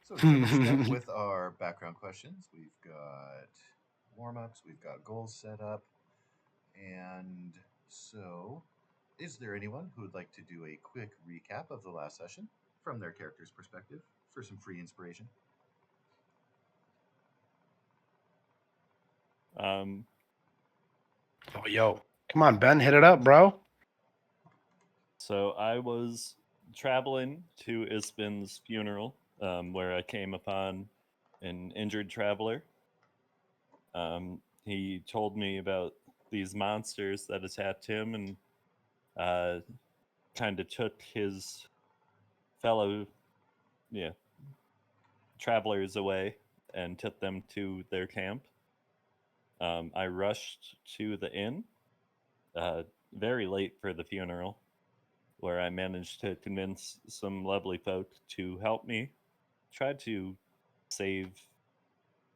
So to get us set with our background questions, we've got warm-ups, we've got goals set up, and so is there anyone who would like to do a quick recap of the last session from their character's perspective for some free inspiration? Um, Oh, yo. Come on, Ben. Hit it up, bro. so I was traveling to Ispin's funeral, where I came upon an injured traveler. He told me about these monsters that attacked him and kind of took his fellow yeah, travelers away and took them to their camp. I rushed to the inn very late for the funeral, where I managed to convince some lovely folk to help me try to save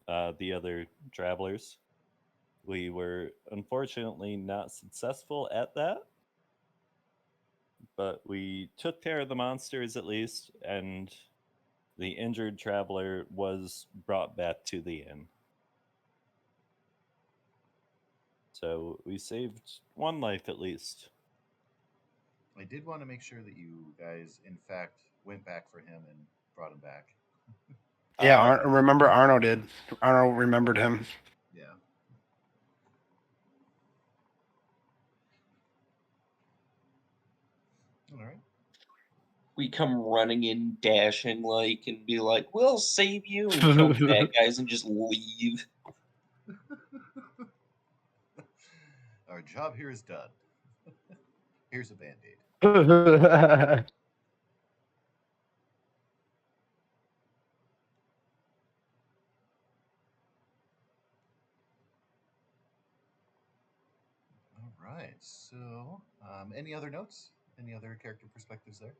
the other travelers. We were unfortunately not successful at that, but we took care of the monsters at least, and the injured traveler was brought back to the inn. So we saved one life at least. I did want to make sure that you guys, in fact, went back for him and brought him back. Yeah, Uh, remember Arno did. Arno remembered him. Yeah. All right. We come running in, dashing like, and be like, "We'll save you," and kill the bad guys and just leave. Our job here is done. Here's a band-aid. All right. So, any other notes? Any other character perspectives there?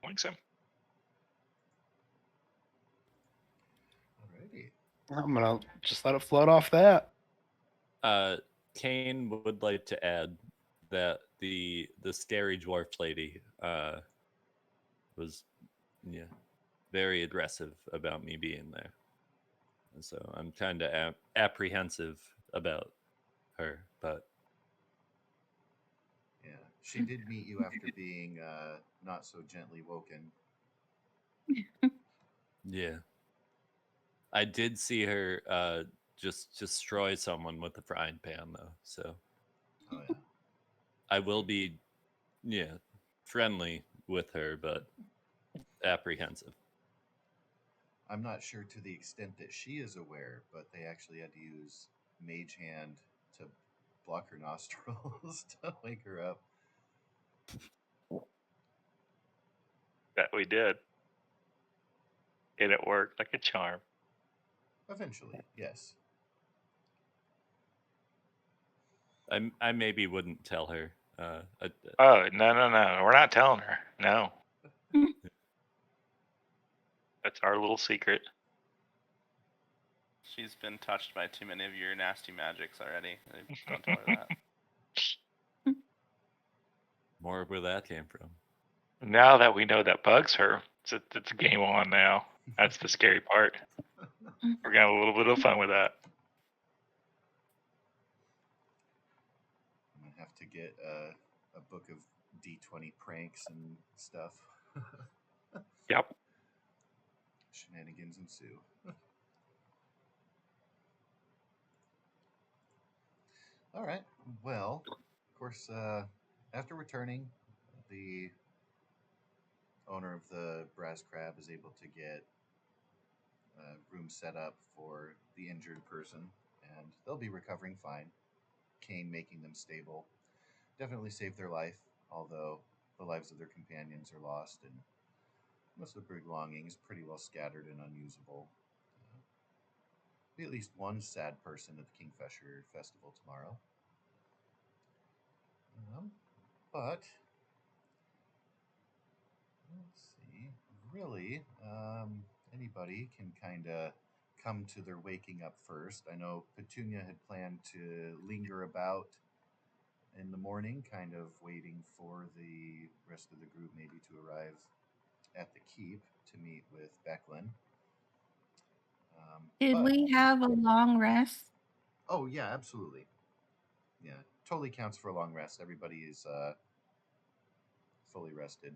I think so. Alrighty. I'm gonna just let it float off that. Kane would like to add that the scary dwarf lady was very aggressive about me being there, and so I'm kind of apprehensive about her. But Yeah, she did meet you after being not so gently woken. yeah, I did see her just destroy someone with a frying pan though, so Oh yeah. I will be friendly with her, but apprehensive. I'm not sure to the extent that she is aware, but they actually had to use Mage Hand to block her nostrils to wake her up. That we did. And it worked like a charm. Eventually, yes. I maybe wouldn't tell her. Oh, no. We're not telling her. No. That's our little secret. She's been touched by too many of your nasty magics already. Don't tell her that. More where that came from. Now that we know that bugs her, it's a game on now. That's the scary part. We're gonna have a little bit of fun with that. I'm gonna have to get a book of D20 pranks and stuff. Yep. Shenanigans ensue. All right. Well, of course, after returning, the owner of the Brass Crab is able to get a room set up for the injured person, and they'll be recovering fine. Kane making them stable. Definitely saved their life, although the lives of their companions are lost, and most of their belongings pretty well scattered and unusable. Be at least one sad person at the Kingfisher Festival tomorrow. But let's see. Really, anybody can kind of come to their waking up first. I know Petunia had planned to linger about in the morning, kind of waiting for the rest of the group maybe to arrive at the keep to meet with Becklin. Did But we have a long rest? oh yeah, absolutely. Yeah, totally counts for a long rest. Everybody is fully rested.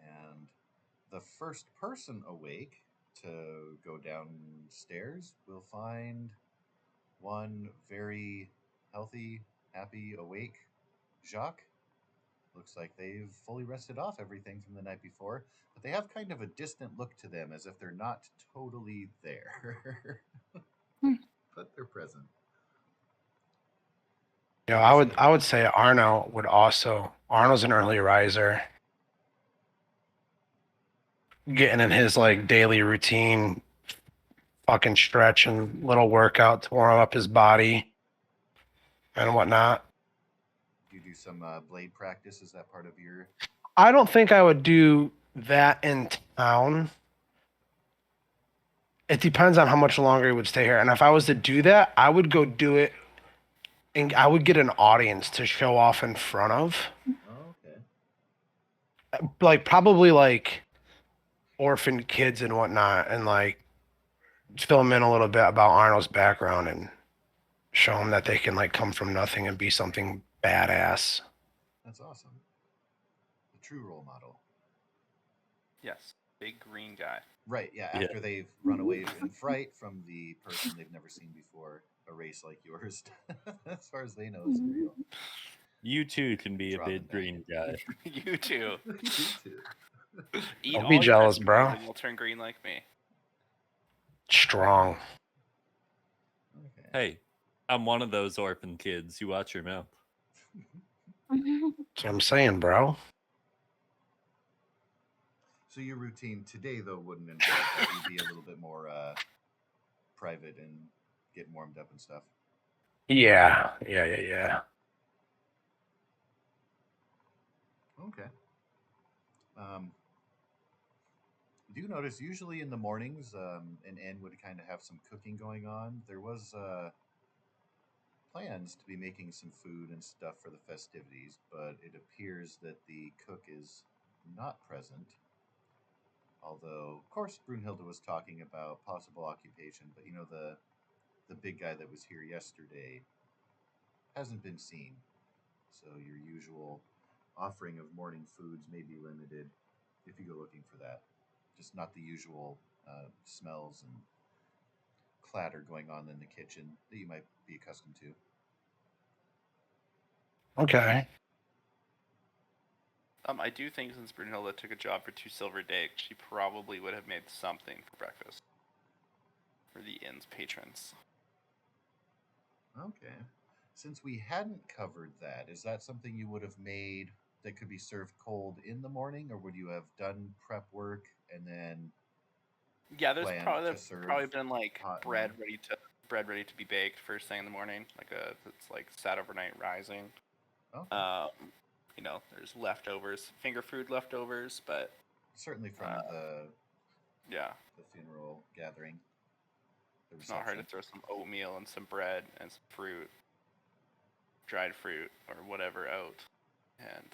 And the first person awake to go downstairs will find one very healthy, happy, awake Jacques. Looks like they've fully rested off everything from the night before, but they have kind of a distant look to them as if they're not totally there. Hmm. But they're present. You know, I would say Arno would also. Arno's an early riser, getting in his like daily routine, fucking stretch and little workout to warm up his body and whatnot. Do you do some blade practice? Is that part of your? I don't think I would do that in town. It depends on how much longer he would stay here. And if I was to do that, I would go do it and I would get an audience to show off in front of. Oh, okay. Like probably like orphan kids and whatnot, and like fill them in a little bit about Arnold's background and show them that they can like come from nothing and be something badass. That's awesome. The true role model. Yes, big green guy. Right, yeah, Yeah. after they've run away in fright from the person they've never seen before, a race like yours, as far as they know, is real. You too can be a Drop big it back. green guy. You too. You too. Eat Don't all be your jealous, vegetables bro. and you'll turn green like me. Strong. Okay. Hey, I'm one of those orphan kids. You watch your mouth. That's what I'm saying, bro. So your routine today, though, wouldn't involve that. You'd be a little bit more private and getting warmed up and stuff. Yeah. Okay. Do notice usually in the mornings, an inn would kind of have some cooking going on. There was plans to be making some food and stuff for the festivities, but it appears that the cook is not present. Although, of course, Brunhilde was talking about possible occupation, but you know the big guy that was here yesterday hasn't been seen. So your usual offering of morning foods may be limited if you go looking for that. Just not the usual smells and clatter going on in the kitchen that you might be accustomed to. Okay. I do think since Brunhilde took a job for 2 silver a day, she probably would have made something for breakfast for the inn's patrons. Okay. Since we hadn't covered that, is that something you would have made that could be served cold in the morning, or would you have done prep work and then Yeah, there's planned probably to serve been like hot bread now? ready to be baked first thing in the morning, it's like sat overnight rising. Okay. You know, there's leftovers, finger food leftovers, but Certainly from yeah, the funeral gathering, the it's not hard to reception. throw some oatmeal and some bread and some fruit, dried fruit or whatever out, and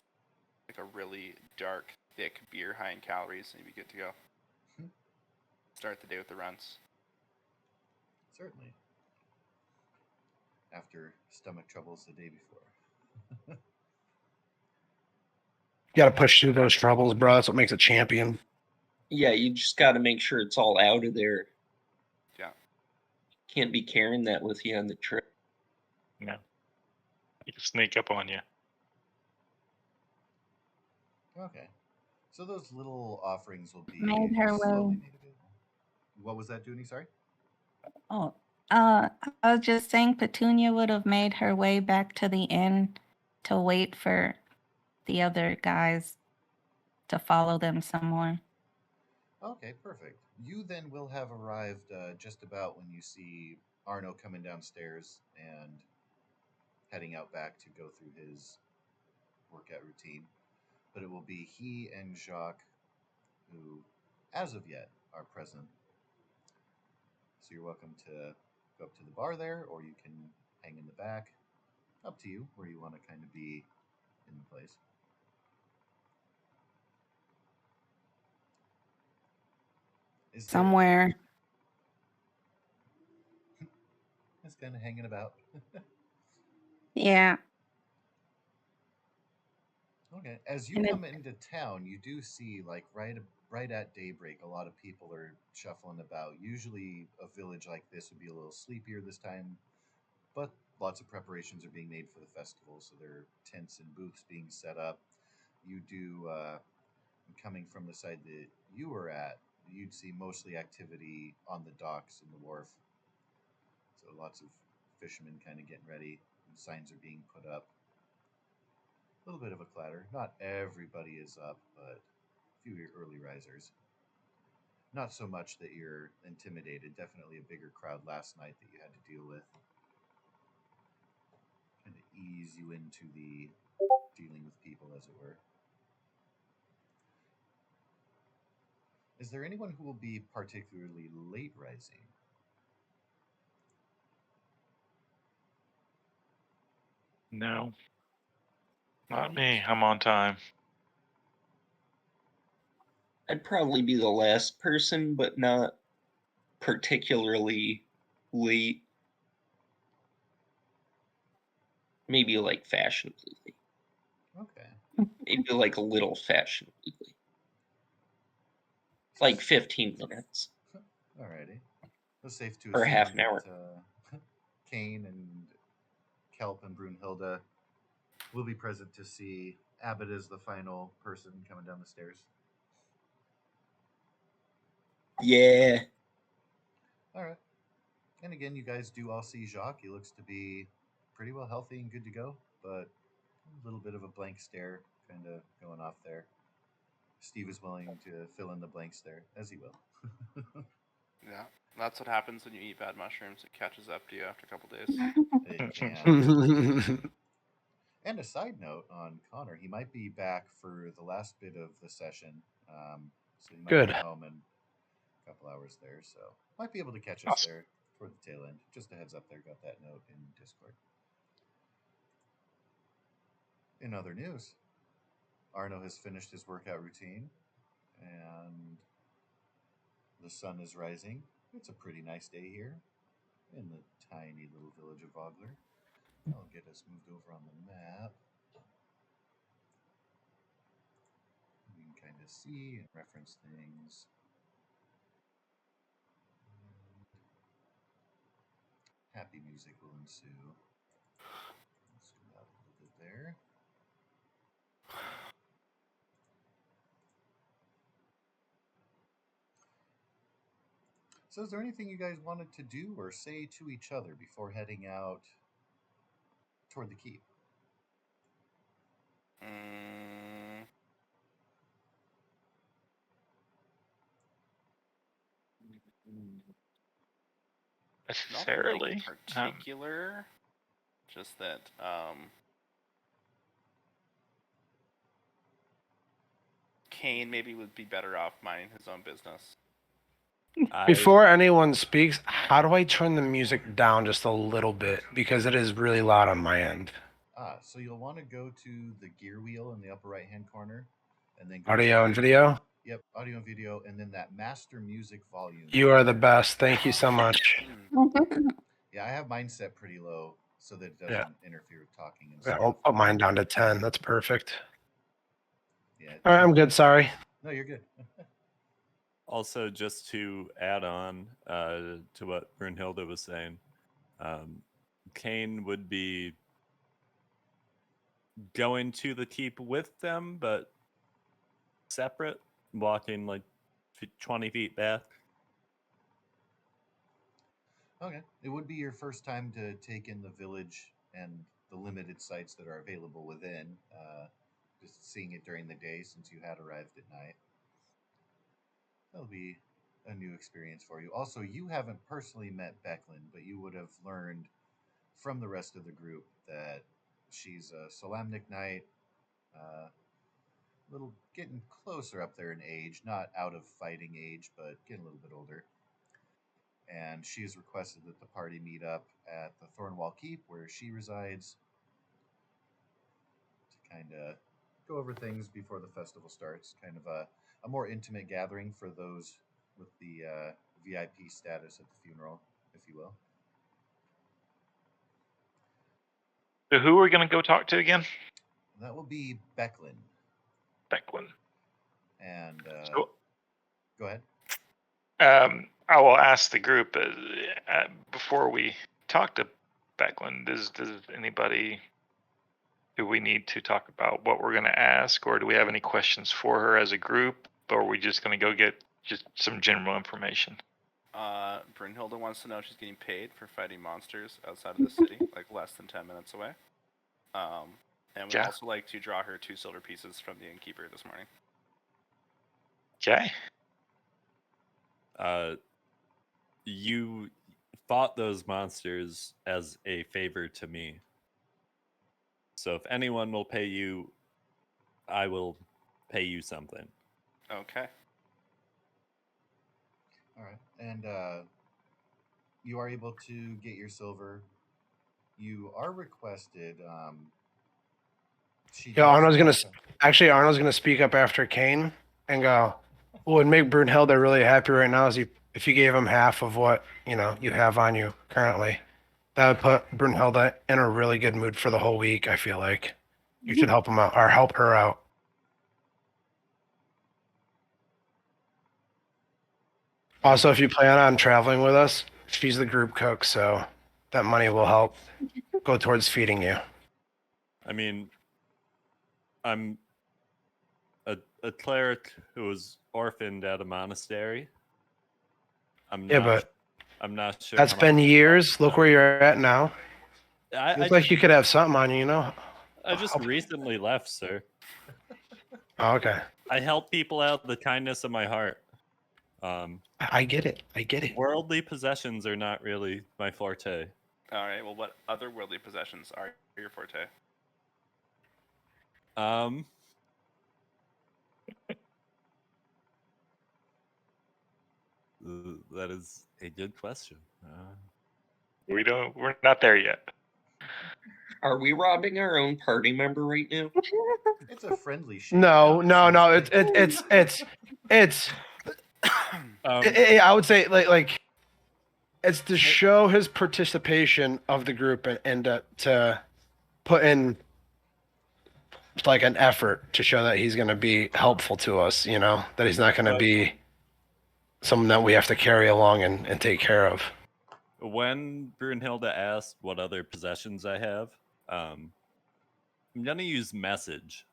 like a really dark, thick beer high in calories, and you'd be good to go. Start the day with the runs. Certainly. After stomach troubles the day before. You gotta push through those troubles, bro. That's what makes a champion. Yeah, you just got to make sure it's all out of there. Yeah. Can't be carrying that with you on the trip. No. He can sneak up on you. Okay. So those little offerings will be Made her slowly way. made available. What was that, Dooney? Sorry? Oh, I was just saying Petunia would have made her way back to the inn to wait for the other guys to follow them somewhere. Okay, perfect. You then will have arrived just about when you see Arno coming downstairs and heading out back to go through his workout routine. But it will be he and Jacques who, as of yet, are present. So you're welcome to go up to the bar there, or you can hang in the back. up to you where you want to kind of be in the place. Is there Somewhere. just kind of hanging about? Yeah. Okay. As you And come into town, you do see like right at daybreak, a lot of people are shuffling about. Usually, a village like this would be a little sleepier this time, but lots of preparations are being made for the festival, so there are tents and booths being set up. You do coming from the side that you were at, you'd see mostly activity on the docks and the wharf. So lots of fishermen kind of getting ready. Signs are being put up. A little bit of a clatter. Not everybody is up, but a few early risers. Not so much that you're intimidated. Definitely a bigger crowd last night that you had to deal with. Kind of ease you into the dealing with people, as it were. Is there anyone who will be particularly late rising? No, not me. I'm on time. I'd probably be the last person, but not particularly late. Maybe like fashionably late. Okay. Maybe like a little fashionably late. Like 15 minutes. Alrighty. It's safe to Or assume half an hour. that Kane and Kelp and Brunhilde will be present to see Abbott as the final person coming down the stairs. Yeah. Alright. And again, you guys do all see Jacques. He looks to be pretty well healthy and good to go, but a little bit of a blank stare kind of going off there. Steve is willing to fill in the blanks there, as he will. Yeah, that's what happens when you eat bad mushrooms. It catches up to you after a couple days. It can. And a side note on Connor, he might be back for the last bit of the session. So he might Good. be home in a couple hours there. So might be able to catch us there toward the tail end. Just a heads up there, got that note in Discord. In other news, Arno has finished his workout routine and the sun is rising. It's a pretty nice day here in the tiny little village of Vogler. I'll get us moved over on the map. You can kind of see and reference things. Happy music will ensue. Let's zoom out a little bit there. So, is there anything you guys wanted to do or say to each other before heading out toward the keep? Nothing Necessarily. like particular. Just that Kane maybe would be better off minding his own business. Before anyone speaks, how do I turn the music down just a little bit? Because it is really loud on my end. So you'll want to go to the gear wheel in the upper right hand corner and then go Audio to and video? Yep, audio and video, and then that master music volume. You are the best. Thank you so much. Yeah, I have mine set pretty low so that it doesn't interfere with talking and Yeah, stuff. I'll put mine down to 10. That's perfect. Yeah. All right, I'm good. Sorry. No, you're good. Also, just to add on to what Brunhilde was saying, Kane would be going to the keep with them, but separate, walking like 20 feet back. Okay. It would be your first time to take in the village and the limited sites that are available within. Just seeing it during the day since you had arrived at night. That'll be a new experience for you. Also, you haven't personally met Becklin, but you would have learned from the rest of the group that she's a Solamnic Knight, little getting closer up there in age, not out of fighting age, but getting a little bit older. And she has requested that the party meet up at the Thornwall Keep, where she resides, kind of go over things before the festival starts. Kind of a more intimate gathering for those with the VIP status at the funeral, if you will. So who are we going to go talk to again? That will be Becklin. Becklin. And So, go ahead. I will ask the group before we talk to Becklin. Does anybody do we need to talk about what we're going to ask, or do we have any questions for her as a group, or are we just going to go get just some general information? Brynhilda wants to know if she's getting paid for fighting monsters outside of the city, like less than 10 minutes away. And we'd Yeah. also like to draw her 2 silver pieces from the innkeeper this morning. Okay. You fought those monsters as a favor to me. So if anyone will pay you, I will pay you something. Okay. All right. And you are able to get your silver. You are requested. Yeah, Arnold's gonna speak up after Kane and go. What would make Brunhilde really happy right now is if you gave him half of what you have on you currently. That would put Brunhilde in a really good mood for the whole week. I feel like you should help him out or help her out. Also, if you plan on traveling with us, she's the group cook, so that money will help go towards feeding you. I mean, I'm a cleric who was orphaned at a monastery. I'm not sure. That's been years. Look where you're at now. Looks like you could have something on you, I just recently left, sir. Oh, okay. I help people out of the kindness of my heart. I get it. Worldly possessions are not really my forte. All right. Well, what other worldly possessions are your forte? That is a good question. We're not there yet. Are we robbing our own party member right now? It's a friendly shake. No. It's. I would say like it's to show his participation of the group and to put in like an effort to show that he's going to be helpful to us. That he's not going to be someone that we have to carry along and take care of. When Brunhilde asked what other possessions I have, I'm gonna use message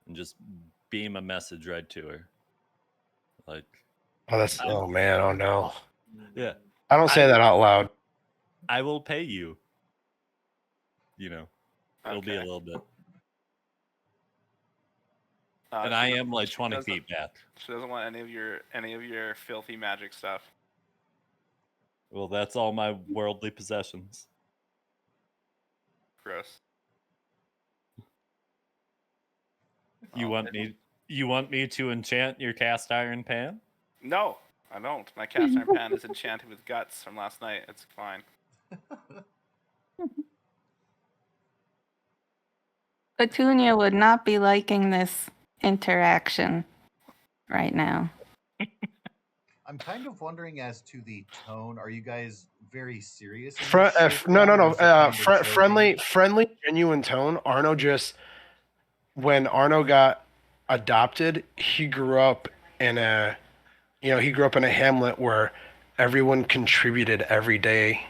and just beam a message right to her. Like, oh man, oh no. Yeah. I don't say that out loud. I will pay you. It'll be a little bit. And I am like 20 feet back. She doesn't want any of your filthy magic stuff. Well, that's all my worldly possessions. Gross. You want me to enchant your cast iron pan? No, I don't. My cast iron pan is enchanted with guts from last night. It's fine. Petunia would not be liking this interaction right now. I'm kind of wondering as to the tone. Are you guys very serious? No. Friendly, genuine tone. When Arno got adopted, he grew up in a hamlet where everyone contributed every day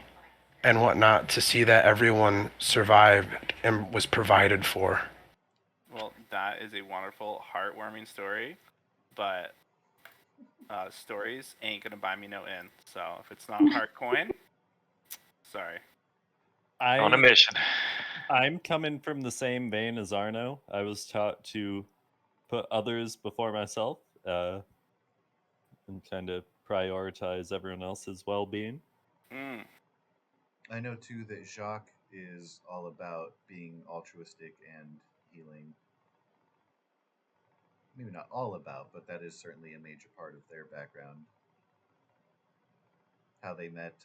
and whatnot to see that everyone survived and was provided for. Well, that is a wonderful, heartwarming story, but stories ain't gonna buy me no in. So if it's not hard coin, sorry. On a mission. I'm coming from the same vein as Arno. I was taught to put others before myself and kind of prioritize everyone else's well-being. I know too that Jacques is all about being altruistic and healing. Maybe not all about, but that is certainly a major part of their background. How they met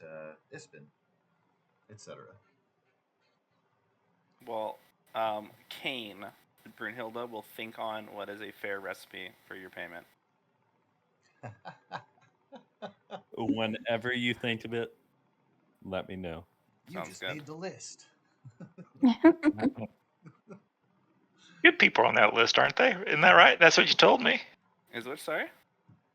Ispin, etc. Well, Kane, Brunhilde will think on what is a fair recipe for your payment. Whenever you think of it, let me know. You Sounds just good. made the list. Good people are on that list, aren't they? Isn't that right? That's what you told me. Is what? Sorry?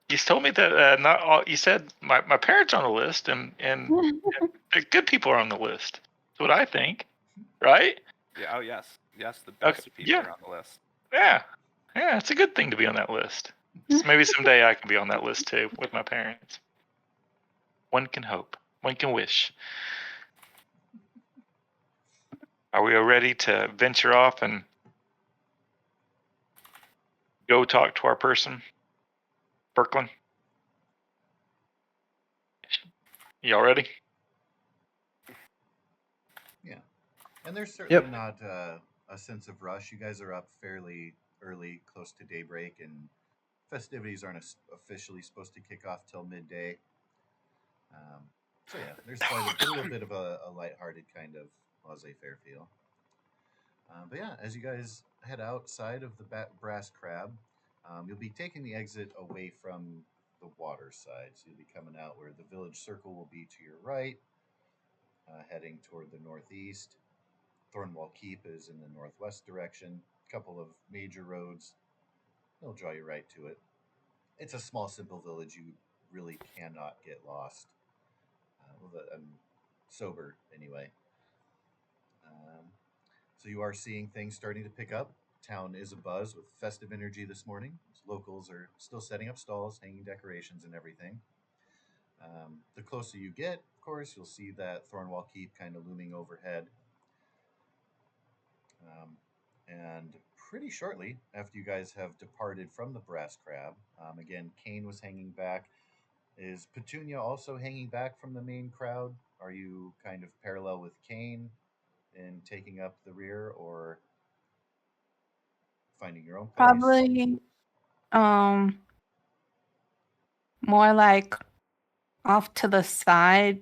You told me that not all. You said my parents are on the list, and the good people are on the list. That's what I think, right? Yeah. Oh yes, yes. The best Okay. people Yeah. are on the list. Yeah, it's a good thing to be on that list. So maybe someday I can be on that list too with my parents. One can hope. One can wish. Are we all ready to venture off and go talk to our person, Brooklyn? Y'all ready? Yeah. And there's certainly Yep. not a sense of rush. You guys are up fairly early, close to daybreak, and festivities aren't officially supposed to kick off till midday. So yeah, there's a little bit of a lighthearted kind of laissez-faire feel. But yeah, as you guys head outside of the Brass Crab, you'll be taking the exit away from the water side. So you'll be coming out where the village circle will be to your right, heading toward the northeast. Thornwall Keep is in the northwest direction. A couple of major roads. They'll draw you right to it. It's a small, simple village. You really cannot get lost. I'm sober anyway. Um, so you are seeing things starting to pick up. Town is abuzz with festive energy this morning. Locals are still setting up stalls, hanging decorations, and everything. The closer you get, of course, you'll see that Thornwall Keep kind of looming overhead. And pretty shortly after you guys have departed from the Brass Crab, again, Kane was hanging back. Is Petunia also hanging back from the main crowd? Are you kind of parallel with Kane in taking up the rear, or finding your own place? Probably more like off to the side.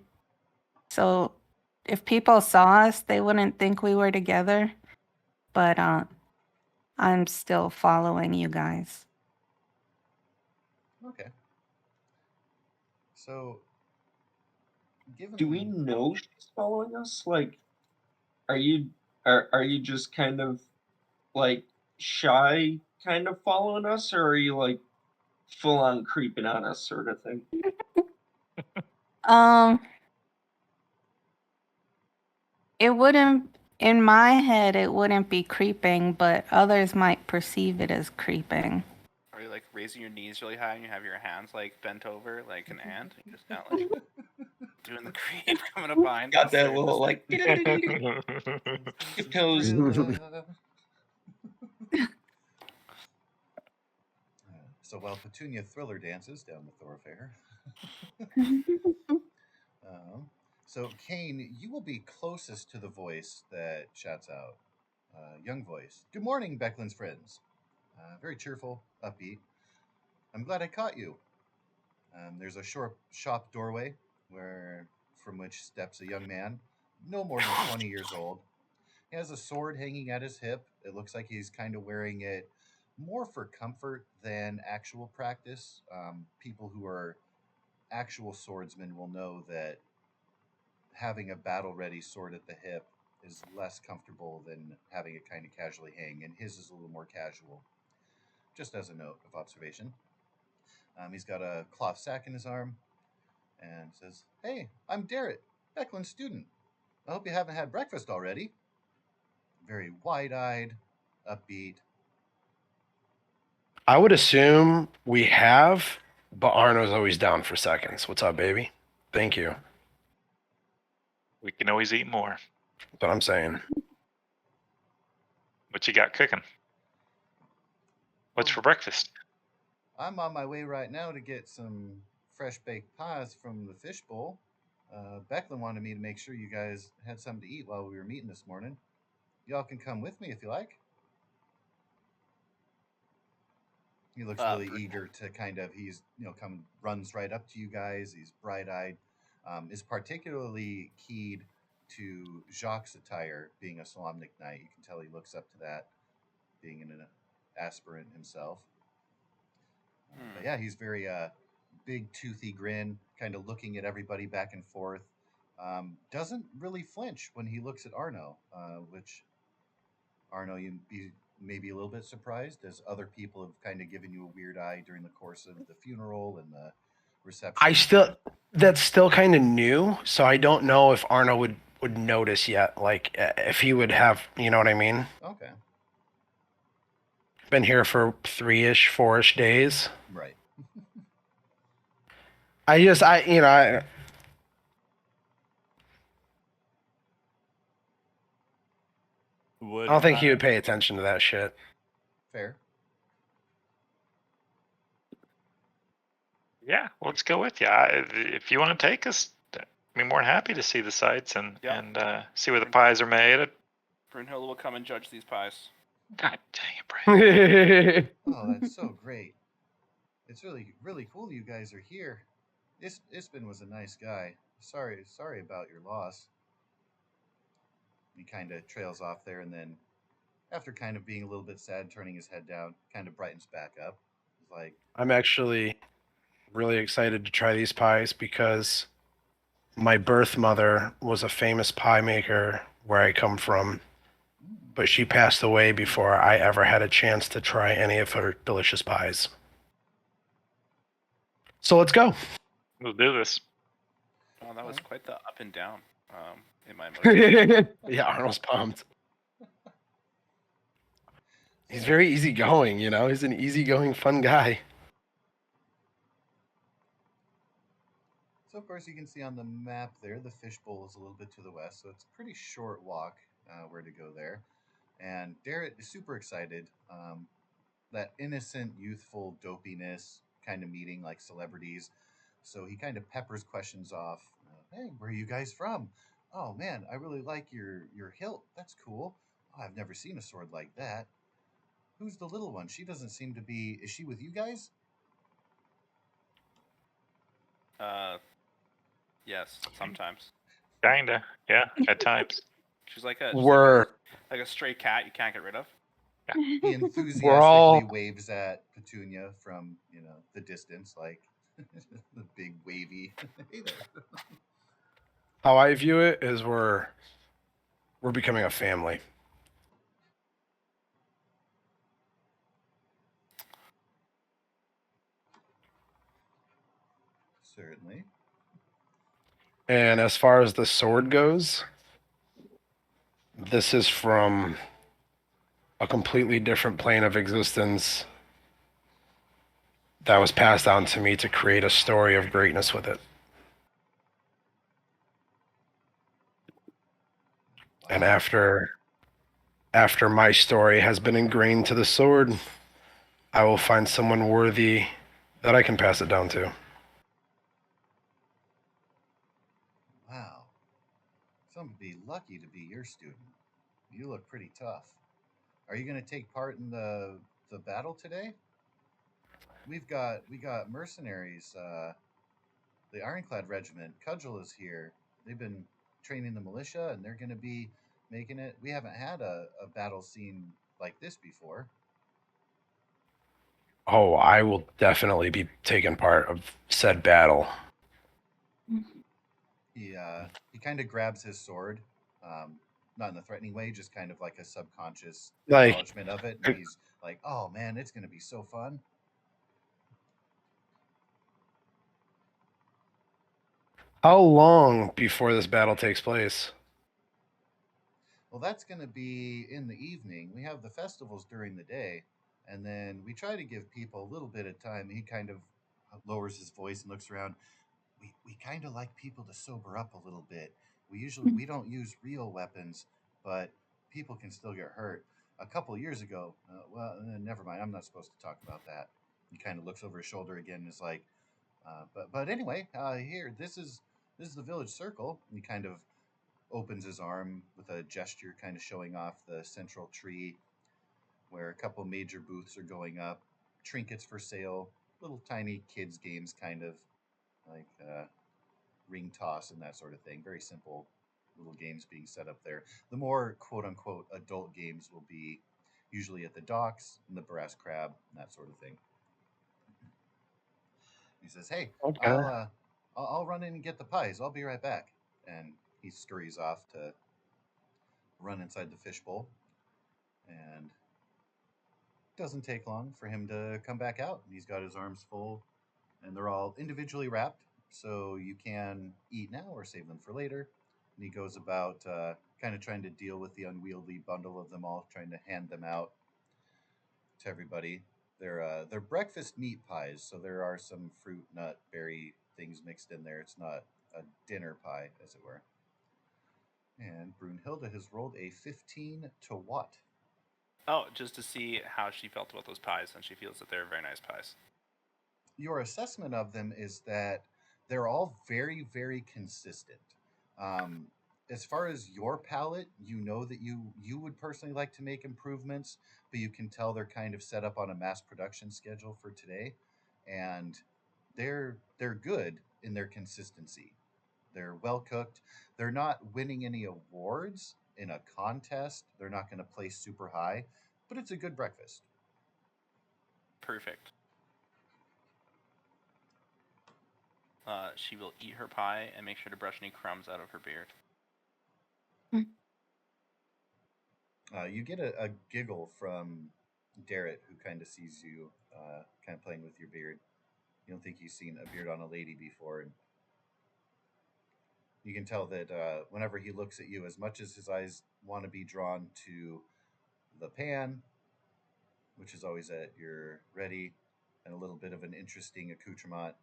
So if people saw us, they wouldn't think we were together. But I'm still following you guys. Okay. So, given Do we know she's following us? Like, are you just kind of like shy, kind of following us, or are you like full on creeping on us, sort of thing? It wouldn't, in my head, it wouldn't be creeping, but others might perceive it as creeping. Are you like raising your knees really high and you have your hands like bent over like an ant? You just got like doing the creep coming up behind. Got us, that or little just, like tiptoes. So while Petunia thriller dances down the thoroughfare, so Kane, you will be closest to the voice that shouts out. Young voice. Good morning, Beckland's friends. Very cheerful, upbeat. I'm glad I caught you. There's a short shop doorway from which steps a young man, no more than 20 years old. He has a sword hanging at his hip. It looks like he's kind of wearing it more for comfort than actual practice. People who are actual swordsmen will know that having a battle ready sword at the hip is less comfortable than having it kind of casually hang, and his is a little more casual. Just as a note of observation. He's got a cloth sack in his arm and says, "Hey, I'm Darrett, Beckland's student. I hope you haven't had breakfast already." Very wide-eyed, upbeat. I would assume we have, but Arno's always down for seconds. What's up, baby? Thank you. We can always eat more. That's what I'm saying. What you got cooking? What's for breakfast? I'm on my way right now to get some fresh baked pies from the fishbowl. Beckland wanted me to make sure you guys had something to eat while we were meeting this morning. Y'all can come with me if you like. He looks really eager to runs right up to you guys. He's bright eyed, is particularly keyed to Jacques' attire, being a Solamnic knight. You can tell he looks up to that, being an aspirant himself. But yeah, he's very big, toothy grin, kind of looking at everybody back and forth. Doesn't really flinch when he looks at Arno, which Arno, you be maybe a little bit surprised, as other people have kind of given you a weird eye during the course of the funeral and the reception. That's still kind of new, so I don't know if Arno would notice yet. Like if he would have, you know what I mean? Okay, Been here for 3-ish, 4-ish days. right. I don't think he would pay attention to that shit. Fair. Yeah, let's go with you. If you want to take us, I'd be more than happy to see the sights and see where the pies are made. Brunhilde will come and judge these pies. God dang it, Brad. Oh, that's so great. It's really, really cool you guys are here. Isbin was a nice guy. Sorry about your loss. He kind of trails off there, and then, after kind of being a little bit sad, turning his head down, kind of brightens back up. He's like, I'm actually really excited to try these pies because my birth mother was a famous pie maker where I come from, but she passed away before I ever had a chance to try any of her delicious pies. So let's go. We'll do this. Oh, that was quite the up and down in my emotions. Yeah, Arnold's pumped. He's very easygoing, you know? He's an easygoing, fun guy. So, of course, you can see on the map there, the fishbowl is a little bit to the west, so it's a pretty short walk where to go there. And Darrett is super excited. That innocent, youthful dopiness kind of meeting like celebrities. So he kind of peppers questions off. Hey, where are you guys from? Oh man, I really like your hilt. That's cool. Oh, I've never seen a sword like that. Who's the little one? She doesn't seem to be. Is she with you guys? Yes, sometimes. Kinda, yeah, at times. She's like a like a stray cat you can't get rid of. He enthusiastically waves at Petunia from the distance, like the big wavy. Hey there. How I view it is we're becoming a family. Certainly. And as far as the sword goes, this is from a completely different plane of existence that was passed on to me to create a story of greatness with it. And after my story has been ingrained to the sword, I will find someone worthy that I can pass it down to. Wow. Some would be lucky to be your student. You look pretty tough. Are you going to take part in the battle today? We got mercenaries. The Ironclad Regiment. Cudgel is here. They've been training the militia, and they're going to be making it. We haven't had a battle scene like this before. Oh, I will definitely be taking part of said battle. He kind of grabs his sword, not in a threatening way, just kind of like a subconscious Like- acknowledgement of it. And he's like, "Oh man, it's going to be so fun." How long before this battle takes place? Well, that's going to be in the evening. We have the festivals during the day, and then we try to give people a little bit of time. He kind of lowers his voice and looks around. We kind of like people to sober up a little bit. We don't use real weapons, but people can still get hurt. A couple years ago, never mind. I'm not supposed to talk about that. He kind of looks over his shoulder again and is like, but anyway, here this is the village circle. And he kind of opens his arm with a gesture, kind of showing off the central tree, where a couple major booths are going up, trinkets for sale, little tiny kids games, kind of like ring toss and that sort of thing. Very simple little games being set up there. The more quote unquote adult games will be usually at the docks and the Brass Crab and that sort of thing. He says, "Hey, Okay. I'll run in and get the pies. I'll be right back." And he scurries off to run inside the fishbowl, and it doesn't take long for him to come back out. He's got his arms full, and they're all individually wrapped, so you can eat now or save them for later. And he goes about kind of trying to deal with the unwieldy bundle of them all, trying to hand them out to everybody. They're breakfast meat pies, so there are some fruit, nut, berry things mixed in there. It's not a dinner pie, as it were. And Brunhilde has rolled a 15 to what? Oh, just to see how she felt about those pies, and she feels that they're very nice pies. Your assessment of them is that they're all very, very consistent. Um, as far as your palate, you know that you would personally like to make improvements, but you can tell they're kind of set up on a mass production schedule for today, and they're good in their consistency. They're well cooked. They're not winning any awards in a contest. They're not going to place super high, but it's a good breakfast. Perfect. She will eat her pie and make sure to brush any crumbs out of her beard. You get a giggle from Darrett, who kind of sees you kind of playing with your beard. You don't think you've seen a beard on a lady before, and you can tell that whenever he looks at you, as much as his eyes want to be drawn to the pan, which is always at your ready, and a little bit of an interesting accoutrement,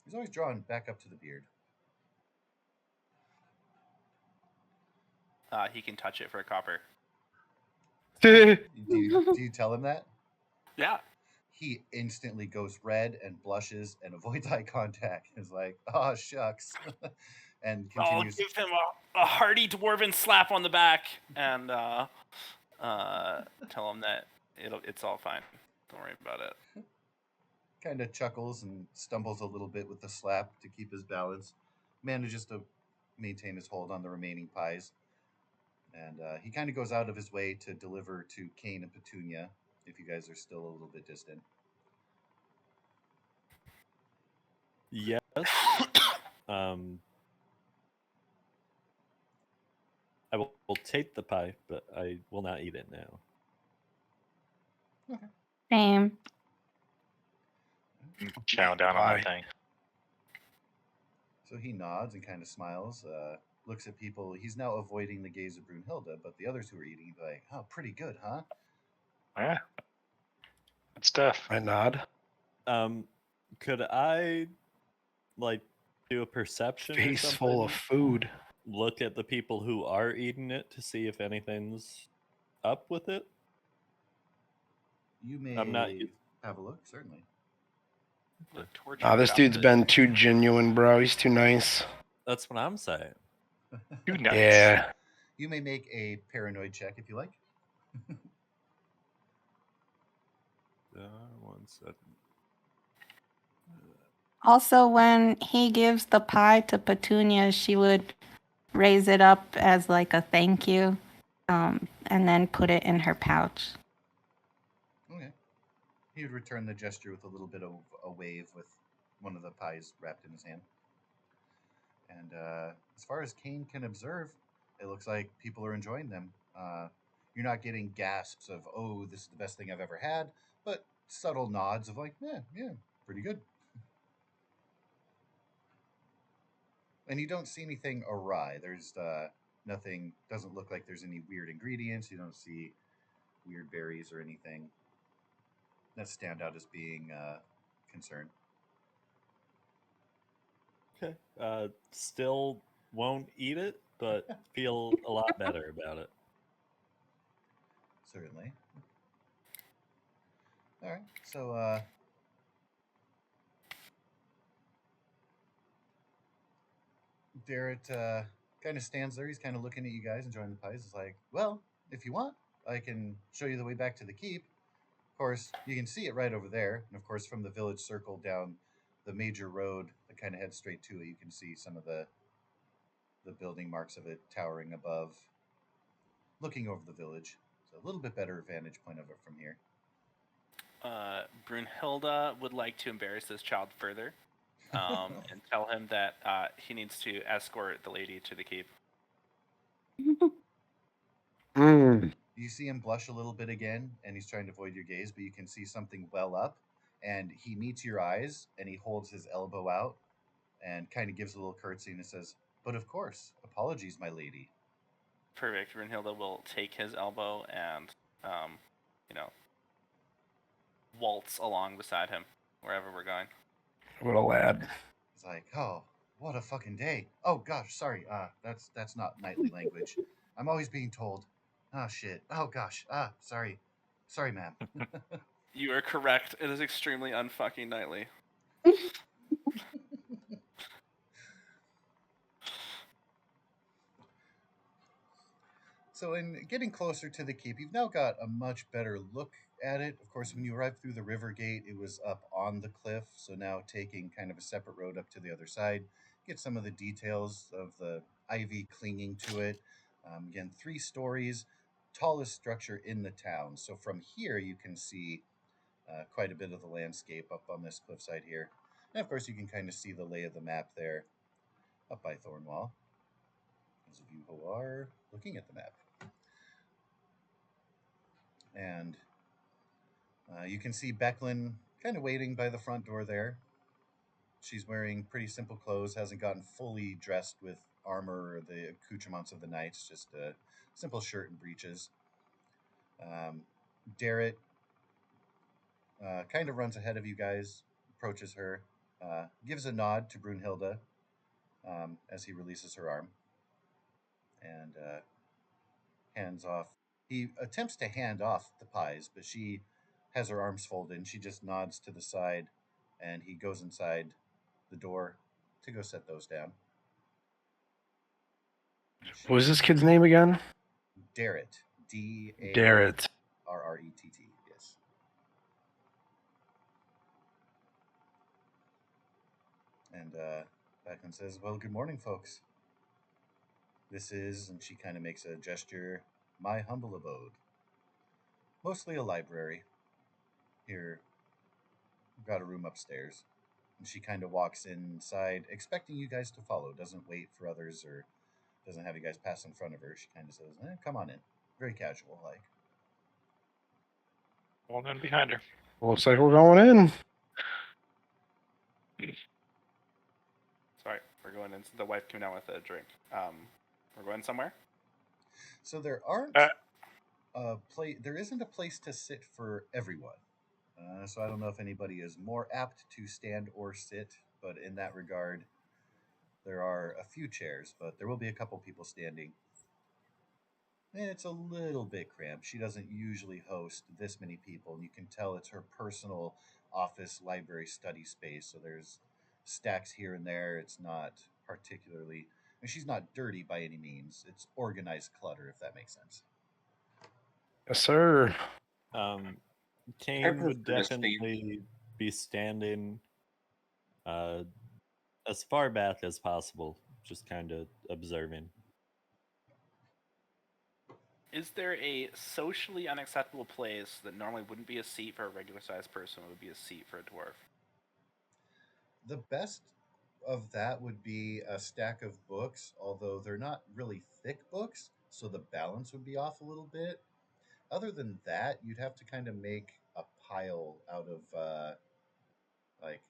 he's always drawn back up to the beard. He can touch it for a copper. Do you tell him that? Yeah. He instantly goes red and blushes and avoids eye contact. Is like, oh shucks, and I'll continues. give him a hearty dwarven slap on the back and tell him that it's all fine. Don't worry about it. Kind of chuckles and stumbles a little bit with the slap to keep his balance. Manages to maintain his hold on the remaining pies. And he kind of goes out of his way to deliver to Kane and Petunia, if you guys are still a little bit distant. Yes. I will take the pie, but I will not eat it now. Same. Chow down on that thing. So he nods and kind of smiles, looks at people. He's now avoiding the gaze of Brunhilde, but the others who are eating, he's like, oh, pretty good, huh? Yeah. Good stuff. I nod. Could I, like, do a perception or Face something? full of food. Look at the people who are eating it to see if anything's up with it? You may I'm not. have a look, certainly. This dude's been too genuine, bro. He's too nice. That's what I'm saying. Too nice. Yeah. You may make a paranoid check if you like. 1 second. Also, when he gives the pie to Petunia, she would raise it up as like a thank you, and then put it in her pouch. Okay. He would return the gesture with a little bit of a wave with one of the pies wrapped in his hand. And as far as Kane can observe, it looks like people are enjoying them. You're not getting gasps of, oh, this is the best thing I've ever had, but subtle nods of like, yeah, pretty good. And you don't see anything awry. There's nothing, doesn't look like there's any weird ingredients. You don't see weird berries or anything that stand out as being concerned. Okay. Still won't eat it, but feel a lot better about it. Certainly. All right. So Darrett kind of stands there. He's kind of looking at you guys, enjoying the pies. He's like, well, if you want, I can show you the way back to the keep. Of course, you can see it right over there. And of course, from the village circle down the major road that kind of heads straight to it, you can see some of the the building marks of it towering above, looking over the village. So a little bit better vantage point of it from here. Brunhilde would like to embarrass this child further and tell him that he needs to escort the lady to the keep. You see him blush a little bit again, and he's trying to avoid your gaze, but you can see something well up, and he meets your eyes, and he holds his elbow out and kind of gives a little curtsy and says, "But of course, apologies, my lady." Perfect. Brunhilde will take his elbow and, you know, waltz along beside him wherever we're going. What a lad. He's like, "Oh, what a fucking day! Oh gosh, sorry. That's not knightly language. I'm always being told. Oh shit. Oh gosh. Sorry, ma'am." You are correct. It is extremely unfucking knightly. So, in getting closer to the keep, you've now got a much better look at it. Of course, when you arrived through the river gate, it was up on the cliff. So, now taking kind of a separate road up to the other side, get some of the details of the ivy clinging to it. Again, 3 stories, tallest structure in the town. So, from here, you can see quite a bit of the landscape up on this cliffside here. And of course, you can kind of see the lay of the map there up by Thornwall. Those of you who are looking at the map. And you can see Becklin kind of waiting by the front door there. She's wearing pretty simple clothes, hasn't gotten fully dressed with armor or the accoutrements of the knights, just a simple shirt and breeches. Darrett kind of runs ahead of you guys, approaches her, gives a nod to Brunhilde as he releases her arm, and hands off. He attempts to hand off the pies, but she has her arms folded and she just nods to the side, and he goes inside the door to go set those down. What was this kid's name again? Darrett. D-A-R-R-E-T-T. Darrett. Yes. And Becklin says, "Well, good morning, folks. This is," and she kind of makes a gesture, "my humble abode. Mostly a library. Here, we've got a room upstairs." And she kind of walks inside, expecting you guys to follow. Doesn't wait for others or doesn't have you guys pass in front of her. She kind of says, "Come on in." Very casual, like. Well, in behind her. Looks like we're going in. Sorry, we're going in. The wife came down with a drink. We're going somewhere? So there aren't there isn't a place to sit for everyone. So I don't know if anybody is more apt to stand or sit, but in that regard, there are a few chairs, but there will be a couple people standing. It's a little bit cramped. She doesn't usually host this many people, and you can tell it's her personal office, library, study space. So there's stacks here and there. It's not particularly, she's not dirty by any means. It's organized clutter, if that makes sense. Yes, sir. Kane would prefer to stand. definitely be standing as far back as possible, just kind of observing. Is there a socially unacceptable place that normally wouldn't be a seat for a regular sized person, would be a seat for a dwarf? The best of that would be a stack of books, although they're not really thick books, so the balance would be off a little bit. Other than that, you'd have to kind of make a pile out of like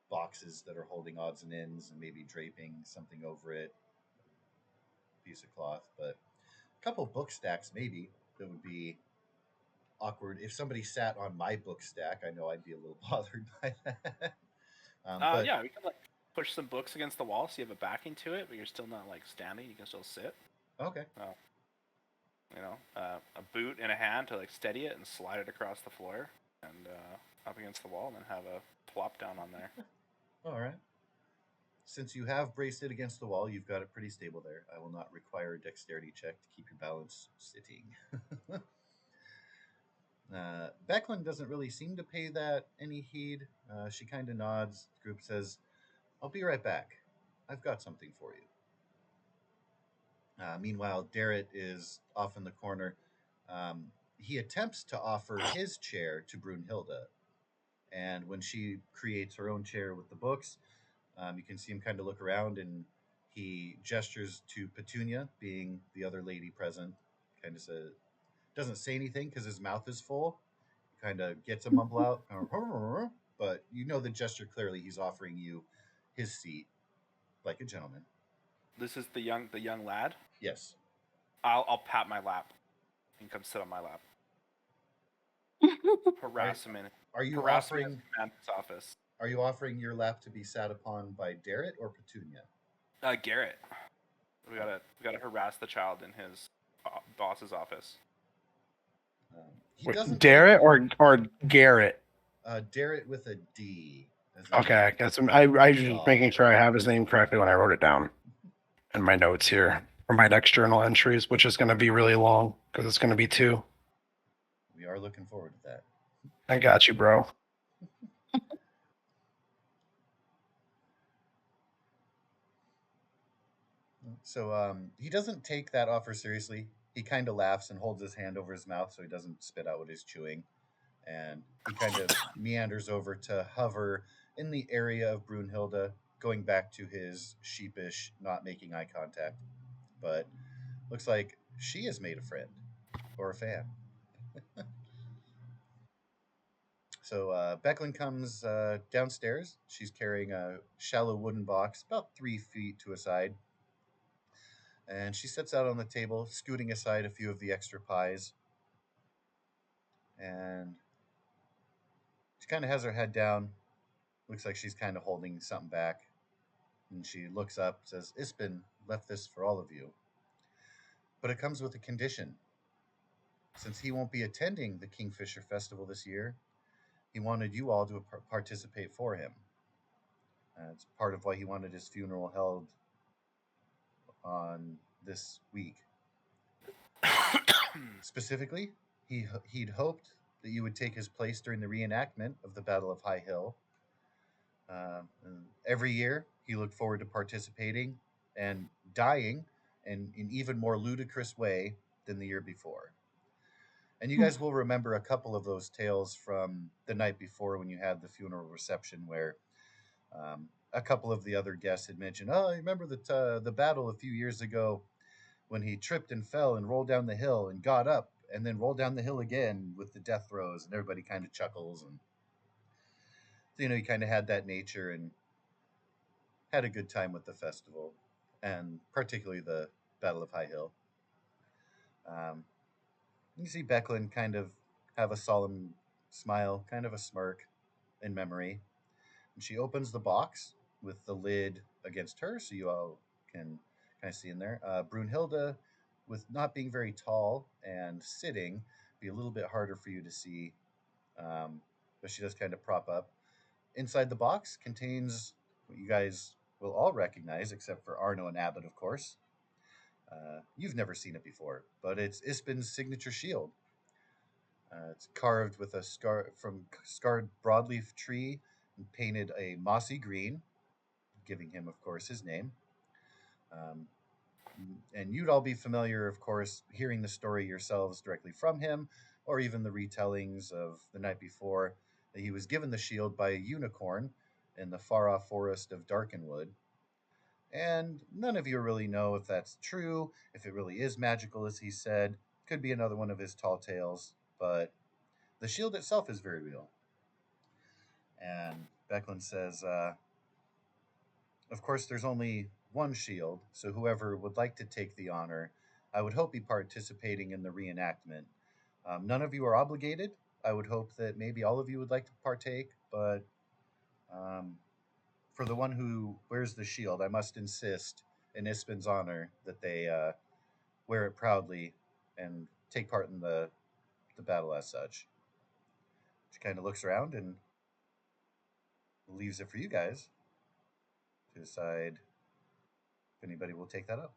boxes that are holding odds and ends and maybe draping something over it, piece of cloth. But a couple book stacks, maybe, that would be awkward. If somebody sat on my book stack, I know I'd be a little bothered by that. But Yeah, we can like push some books against the wall so you have a backing to it, but you're still not like standing. You can still sit. okay. A boot in a hand to like steady it and slide it across the floor and up against the wall, and then have a plop down on there. All right. Since you have braced it against the wall, you've got it pretty stable there. I will not require a dexterity check to keep your balance sitting. Becklin doesn't really seem to pay that any heed. She kind of nods. The group says, "I'll be right back. I've got something for you." Meanwhile, Darrett is off in the corner. Um, he attempts to offer his chair to Brunhilde, and when she creates her own chair with the books, you can see him kind of look around, and he gestures to Petunia, being the other lady present. Kind of says, doesn't say anything because his mouth is full. Kind of gets a mumble out, but you know the gesture clearly. He's offering you his seat like a gentleman. This is the young lad. Yes. I'll pat my lap and come sit on my lap. Harass him in. Are you Harass him in offering? his commandant's office. Are you offering your lap to be sat upon by Darrett or Petunia? Garrett. We gotta harass the child in his boss's office. He doesn't. Darrett or Garrett? Darrett with a D. Okay, that's I was just making sure I have his name correctly when I wrote it down in my notes here for my next journal entries, which is going to be really long because it's going to be 2. We are looking forward to that. I got you, bro. So he doesn't take that offer seriously. He kind of laughs and holds his hand over his mouth so he doesn't spit out what he's chewing. And he kind of meanders over to hover in the area of Brunhilde, going back to his sheepish, not making eye contact. But looks like she has made a friend or a fan. So Becklin comes downstairs. She's carrying a shallow wooden box about 3 feet to a side. And she sits out on the table, scooting aside a few of the extra pies. And she kind of has her head down. Looks like she's kind of holding something back. And she looks up, says, Ispin left this for all of you. But it comes with a condition. Since he won't be attending the Kingfisher Festival this year, he wanted you all to participate for him. It's part of why he wanted his funeral held on this week. Specifically, he'd hoped that you would take his place during the reenactment of the Battle of High Hill. Every year, he looked forward to participating and dying in an even more ludicrous way than the year before. And you guys will remember a couple of those tales from the night before when you had the funeral reception, where a couple of the other guests had mentioned, "Oh, I remember the battle a few years ago when he tripped and fell and rolled down the hill and got up and then rolled down the hill again with the death throes," and everybody kind of chuckles. And so, he kind of had that nature and had a good time with the festival, and particularly the Battle of High Hill. You see Becklin kind of have a solemn smile, kind of a smirk in memory. And she opens the box with the lid against her, so you all can kind of see in there. Brunhilde, with not being very tall and sitting, be a little bit harder for you to see, but she does kind of prop up. Inside the box contains what you guys will all recognize, except for Arno and Abbott, of course. You've never seen it before, but it's Ispin's signature shield. It's carved with a scarred broadleaf tree and painted a mossy green, giving him, of course, his name. Um, and you'd all be familiar, of course, hearing the story yourselves directly from him, or even the retellings of the night before, that he was given the shield by a unicorn in the far-off forest of Darkenwood. And none of you really know if that's true, if it really is magical, as he said. Could be another one of his tall tales, but the shield itself is very real. And Becklin says, of course, there's only one shield, so whoever would like to take the honor, I would hope be participating in the reenactment. None of you are obligated. I would hope that maybe all of you would like to partake, but for the one who wears the shield, I must insist in Ispin's honor that they wear it proudly and take part in the battle as such. She kind of looks around and leaves it for you guys to decide if anybody will take that up.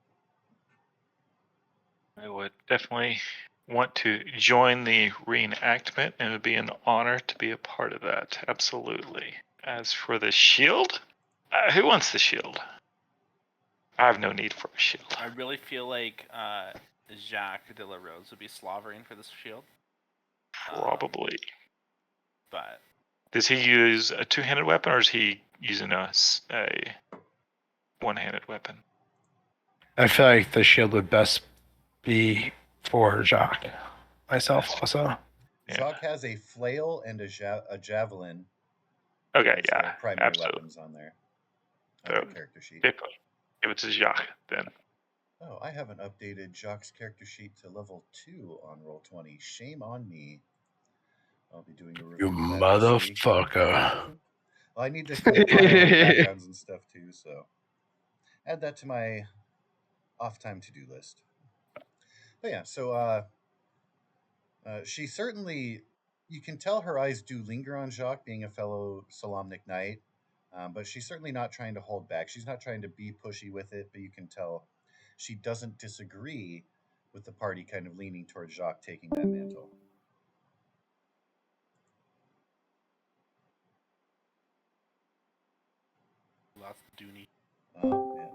I would definitely want to join the reenactment, and it would be an honor to be a part of that. Absolutely. As for the shield, who wants the shield? I have no need for a shield. I really feel like Jacques de la Rose would be slavering for this shield. Probably. But Does he use a two-handed weapon, or is he using a one-handed weapon? I feel like the shield would best be for Jacques. Myself also. Yeah. Jacques has a flail and a javelin. Okay, as their yeah, primary absolutely. weapons on there. So, On the character sheet. If it's a Jacques, then. Oh, I haven't updated Jacques' character sheet to level 2 on Roll20. Shame on me. I'll be doing a review You of that this week. motherfucker. Well, I need to compile all the backgrounds and stuff too, so add that to my off time to-do list. But yeah, so she certainly, you can tell her eyes do linger on Jacques, being a fellow Solamnic Knight, but she's certainly not trying to hold back. She's not trying to be pushy with it, but you can tell she doesn't disagree with the party kind of leaning towards Jacques taking that mantle. lots of Dooney. Yeah.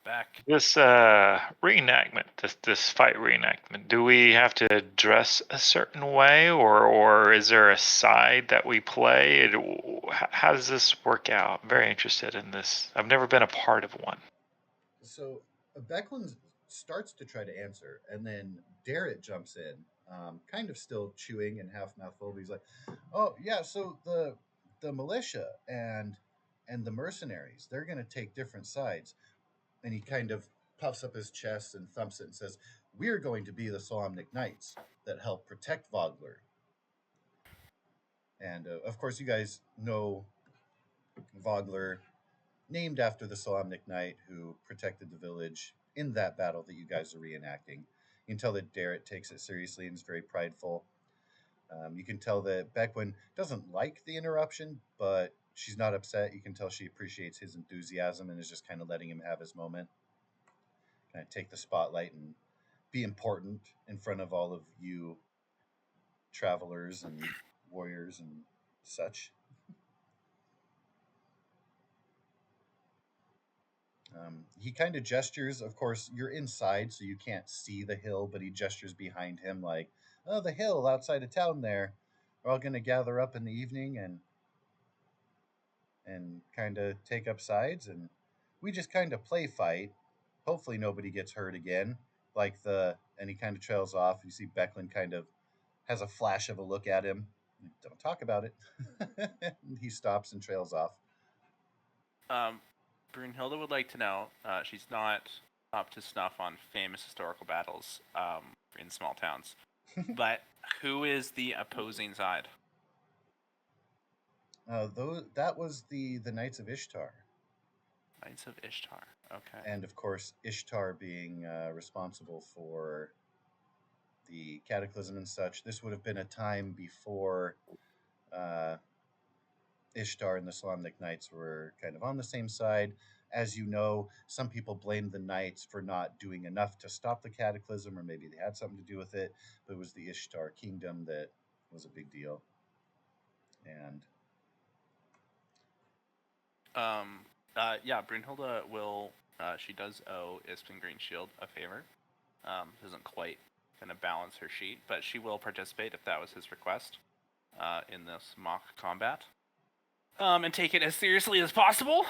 Back. This reenactment, this fight reenactment, do we have to dress a certain way, or is there a side that we play? How does this work out? I'm very interested in this. I've never been a part of one. So Becklin starts to try to answer, and then Darrett jumps in, kind of still chewing and half mouthful. But he's like, "Oh yeah, so the militia and the mercenaries, they're going to take different sides." And he kind of puffs up his chest and thumps it and says, "We're going to be the Solamnic Knights that help protect Vogler." And of course, you guys know Vogler, named after the Solamnic Knight who protected the village in that battle that you guys are reenacting. You can tell that Darrett takes it seriously and is very prideful. You can tell that Beckwin doesn't like the interruption, but she's not upset. You can tell she appreciates his enthusiasm and is just kind of letting him have his moment. Kind of take the spotlight and be important in front of all of you travelers and warriors and such. He kind of gestures. Of course, you're inside, so you can't see the hill, but he gestures behind him like, "Oh, the hill outside of town there. We're all going to gather up in the evening and kind of take up sides, and we just kind of play fight. Hopefully nobody gets hurt again." And he kind of trails off. You see Becklin kind of has a flash of a look at him. "Don't talk about it." He stops and trails off. Brunhilde would like to know, she's not up to snuff on famous historical battles in small towns, but who is the opposing side? That was the Knights of Ishtar. Knights of Ishtar. Okay. And of course, Ishtar being responsible for the cataclysm and such. This would have been a time before Ishtar and the Solamnic Knights were kind of on the same side. As you know, some people blame the Knights for not doing enough to stop the cataclysm, or maybe they had something to do with it, but it was the Ishtar kingdom that was a big deal. And yeah, Brunhilde will. She does owe Ispin Greenshield a favor. Doesn't quite kind of balance her sheet, but she will participate if that was his request in this mock combat. And take it as seriously as possible.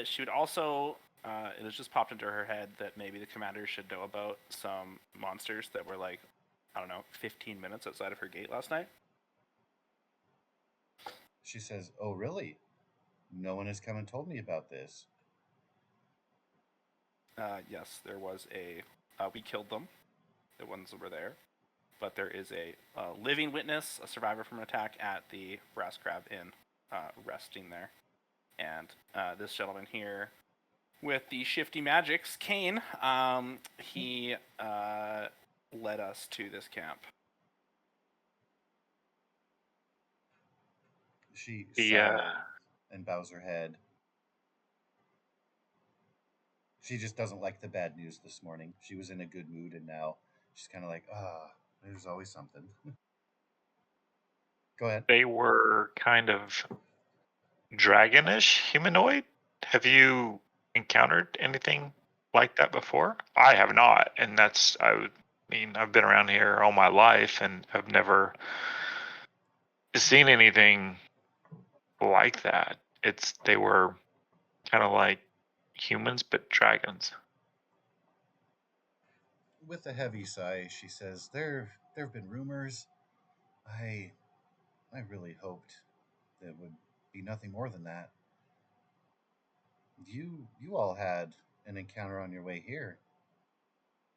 She would also. It has just popped into her head that maybe the commander should know about some monsters that were like, I don't know, 15 minutes outside of her gate last night. she says, "Oh, really? No one has come and told me about this." Yes, there was a. We killed them, the ones that were there, but there is a living witness, a survivor from an attack at the Brass Crab Inn, resting there, and this gentleman here, with the shifty magics, Kane, he led us to this camp. She Yeah. sighs and bows her head. She just doesn't like the bad news this morning. She was in a good mood, and now she's kind of like, there's always something. Go ahead. They were kind of dragonish humanoid. Have you encountered anything like that before? I have not, and I've been around here all my life, and I've never seen anything like that. They were kind of like humans, but dragons. With a heavy sigh, she says, "There have been rumors. I really hoped it would be nothing more than that. You all had an encounter on your way here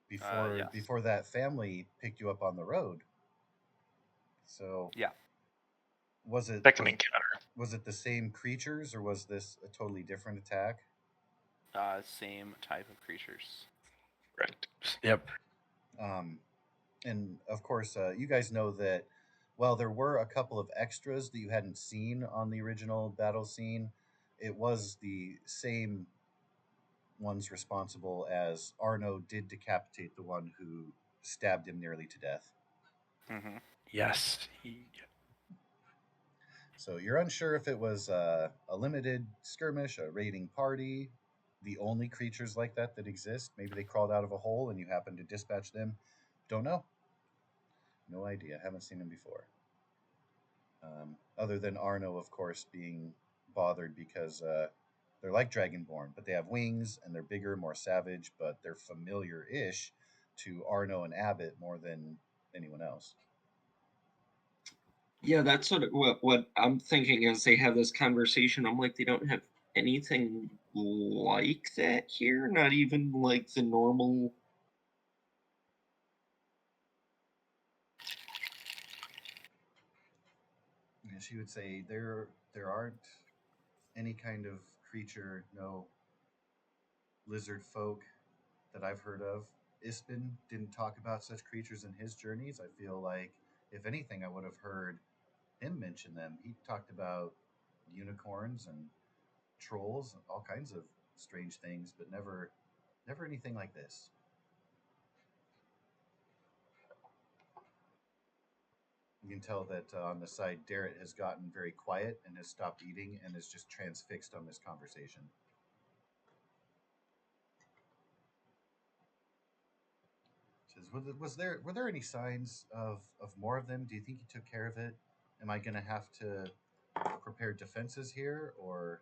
Yes. before that family picked you up on the road. So Yeah. was it Second encounter. was it the same creatures or was this a totally different attack? Same type of creatures. Right. Yep. And of course, you guys know that while there were a couple of extras that you hadn't seen on the original battle scene, it was the same ones responsible as Arno did decapitate the one who stabbed him nearly to death. Mm-hmm. Yes. So you're unsure if it was a limited skirmish, a raiding party, the only creatures like that exist. Maybe they crawled out of a hole and you happened to dispatch them. Don't know. No idea. Haven't seen them before. Other than Arno, of course, being bothered because they're like Dragonborn, but they have wings and they're bigger, more savage, but they're familiar-ish to Arno and Abbott more than anyone else. Yeah, that's what I'm thinking as they have this conversation. I'm like, they don't have anything like that here. Not even like the normal. And she would say there aren't any kind of creature, no lizard folk that I've heard of. Ispin didn't talk about such creatures in his journeys. I feel like, if anything, I would have heard him mention them. He talked about unicorns and trolls and all kinds of strange things, but never anything like this. You can tell that on the side, Darrett has gotten very quiet and has stopped eating and is just transfixed on this conversation. Says, were there any signs of more of them? Do you think he took care of it? Am I going to have to prepare defenses here, or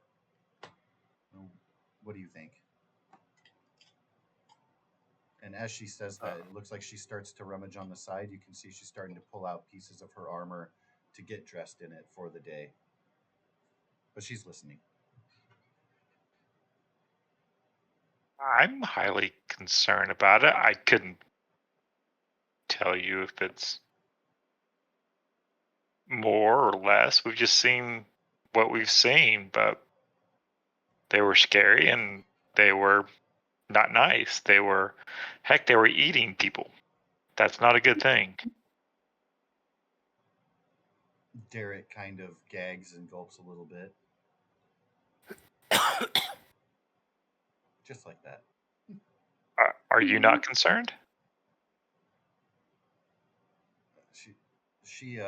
what do you think? And as she says that, it looks like she starts to rummage on the side. You can see she's starting to pull out pieces of her armor to get dressed in it for the day. But she's listening. I'm highly concerned about it. I couldn't tell you if it's more or less. We've just seen what we've seen, but they were scary and they were not nice. They were eating people. That's not a good thing. Derek kind of gags and gulps a little bit. Just like that. Are you not concerned? She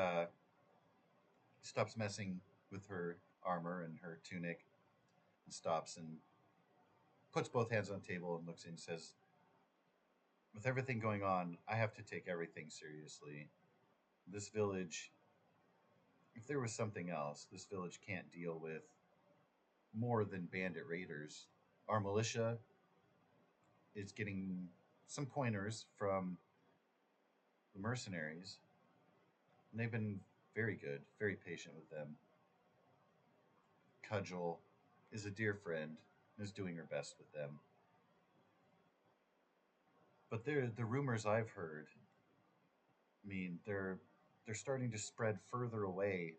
stops messing with her armor and her tunic and stops and puts both hands on the table and looks in and says, with everything going on, I have to take everything seriously. This village, if there was something else, this village can't deal with more than bandit raiders. Our militia is getting some pointers from the mercenaries, and they've been very good, very patient with them. Cudgel is a dear friend and is doing her best with them. But the rumors I've heard, I mean, they're starting to spread further away.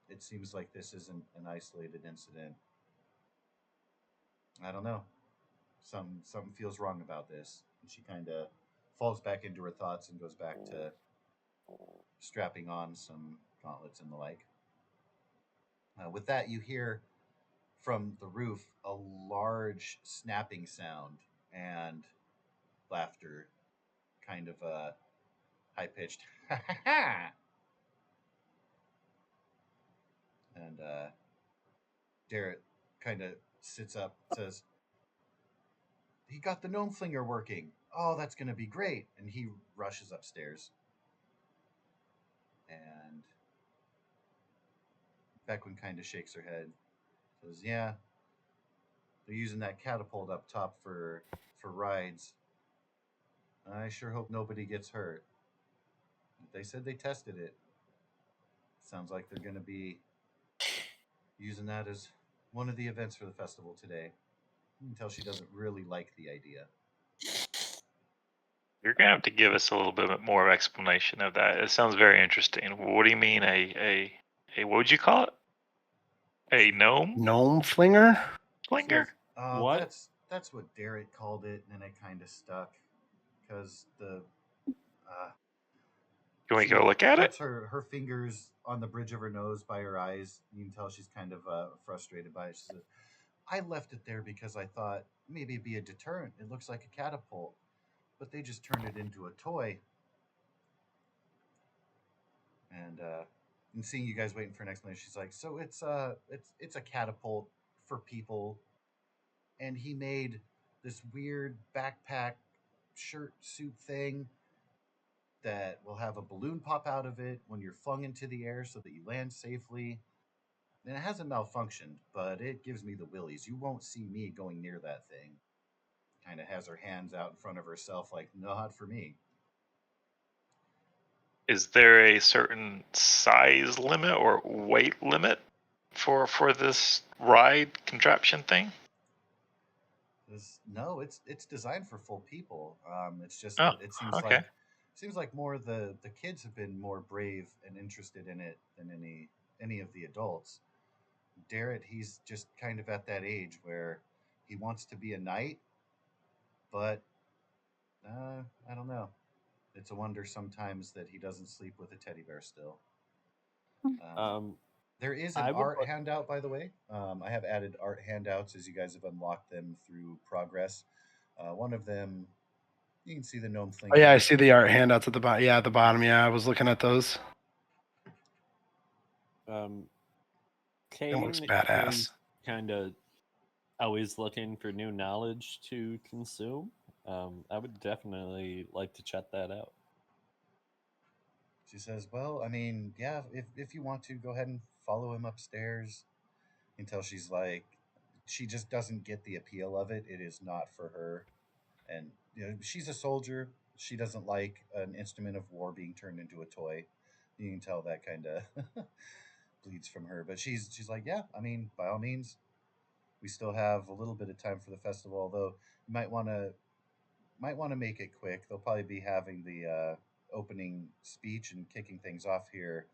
It seems like this isn't an isolated incident. I don't know. Something feels wrong about this. And she kind of falls back into her thoughts and goes back to strapping on some gauntlets and the like. With that, you hear from the roof a large snapping sound and laughter, kind of high pitched, ha ha ha. And Darrett kind of sits up, says, "He got the gnome flinger working. Oh, that's going to be great." And he rushes upstairs. And Beckwin kind of shakes her head. Says, "Yeah, they're using that catapult up top for rides. I sure hope nobody gets hurt. They said they tested it. Sounds like they're going to be using that as one of the events for the festival today." You can tell she doesn't really like the idea. You're gonna have to give us a little bit more of explanation of that. It sounds very interesting. What do you mean a what would you call it? A gnome Gnome flinger? flinger? What? That's what Derek called it, and it kind of stuck because the Can we she go look at it? puts her fingers on the bridge of her nose by her eyes. You can tell she's kind of frustrated by it. She says, "I left it there because I thought maybe it'd be a deterrent. It looks like a catapult, but they just turned it into a toy." And seeing you guys waiting for an explanation, she's like, "So it's a catapult for people, and he made this weird backpack shirt suit thing that will have a balloon pop out of it when you're flung into the air so that you land safely. And it hasn't malfunctioned, but it gives me the willies. You won't see me going near that thing." Kind of has her hands out in front of herself, like, "Not for me." Is there a certain size limit or weight limit for this ride contraption thing? No, it's designed for full people. It's just Oh, that it seems like more the kids have been more brave and interested in it than any of the adults. Darrett, he's just kind of at that age where he wants to be a knight, but I don't know. It's a wonder sometimes that he doesn't sleep with a teddy bear still. Um, There is an I would. art handout, by the way. I have added art handouts as you guys have unlocked them through progress. One of them, you can see the gnome Oh yeah, I flinger. see the art handouts at the bottom. Yeah, at the bottom. Yeah, I was looking at those. Kane looks badass. is kind of always looking for new knowledge to consume. I would definitely like to check that out. She says, "Well, I mean, yeah, if you want to, go ahead and follow him upstairs." Until she's like, she just doesn't get the appeal of it. It is not for her. And, she's a soldier. She doesn't like an instrument of war being turned into a toy. You can tell that kind of bleeds from her. But she's like, "Yeah, I mean, by all means, we still have a little bit of time for the festival. Although you might want to make it quick. They'll probably be having the opening speech and kicking things off here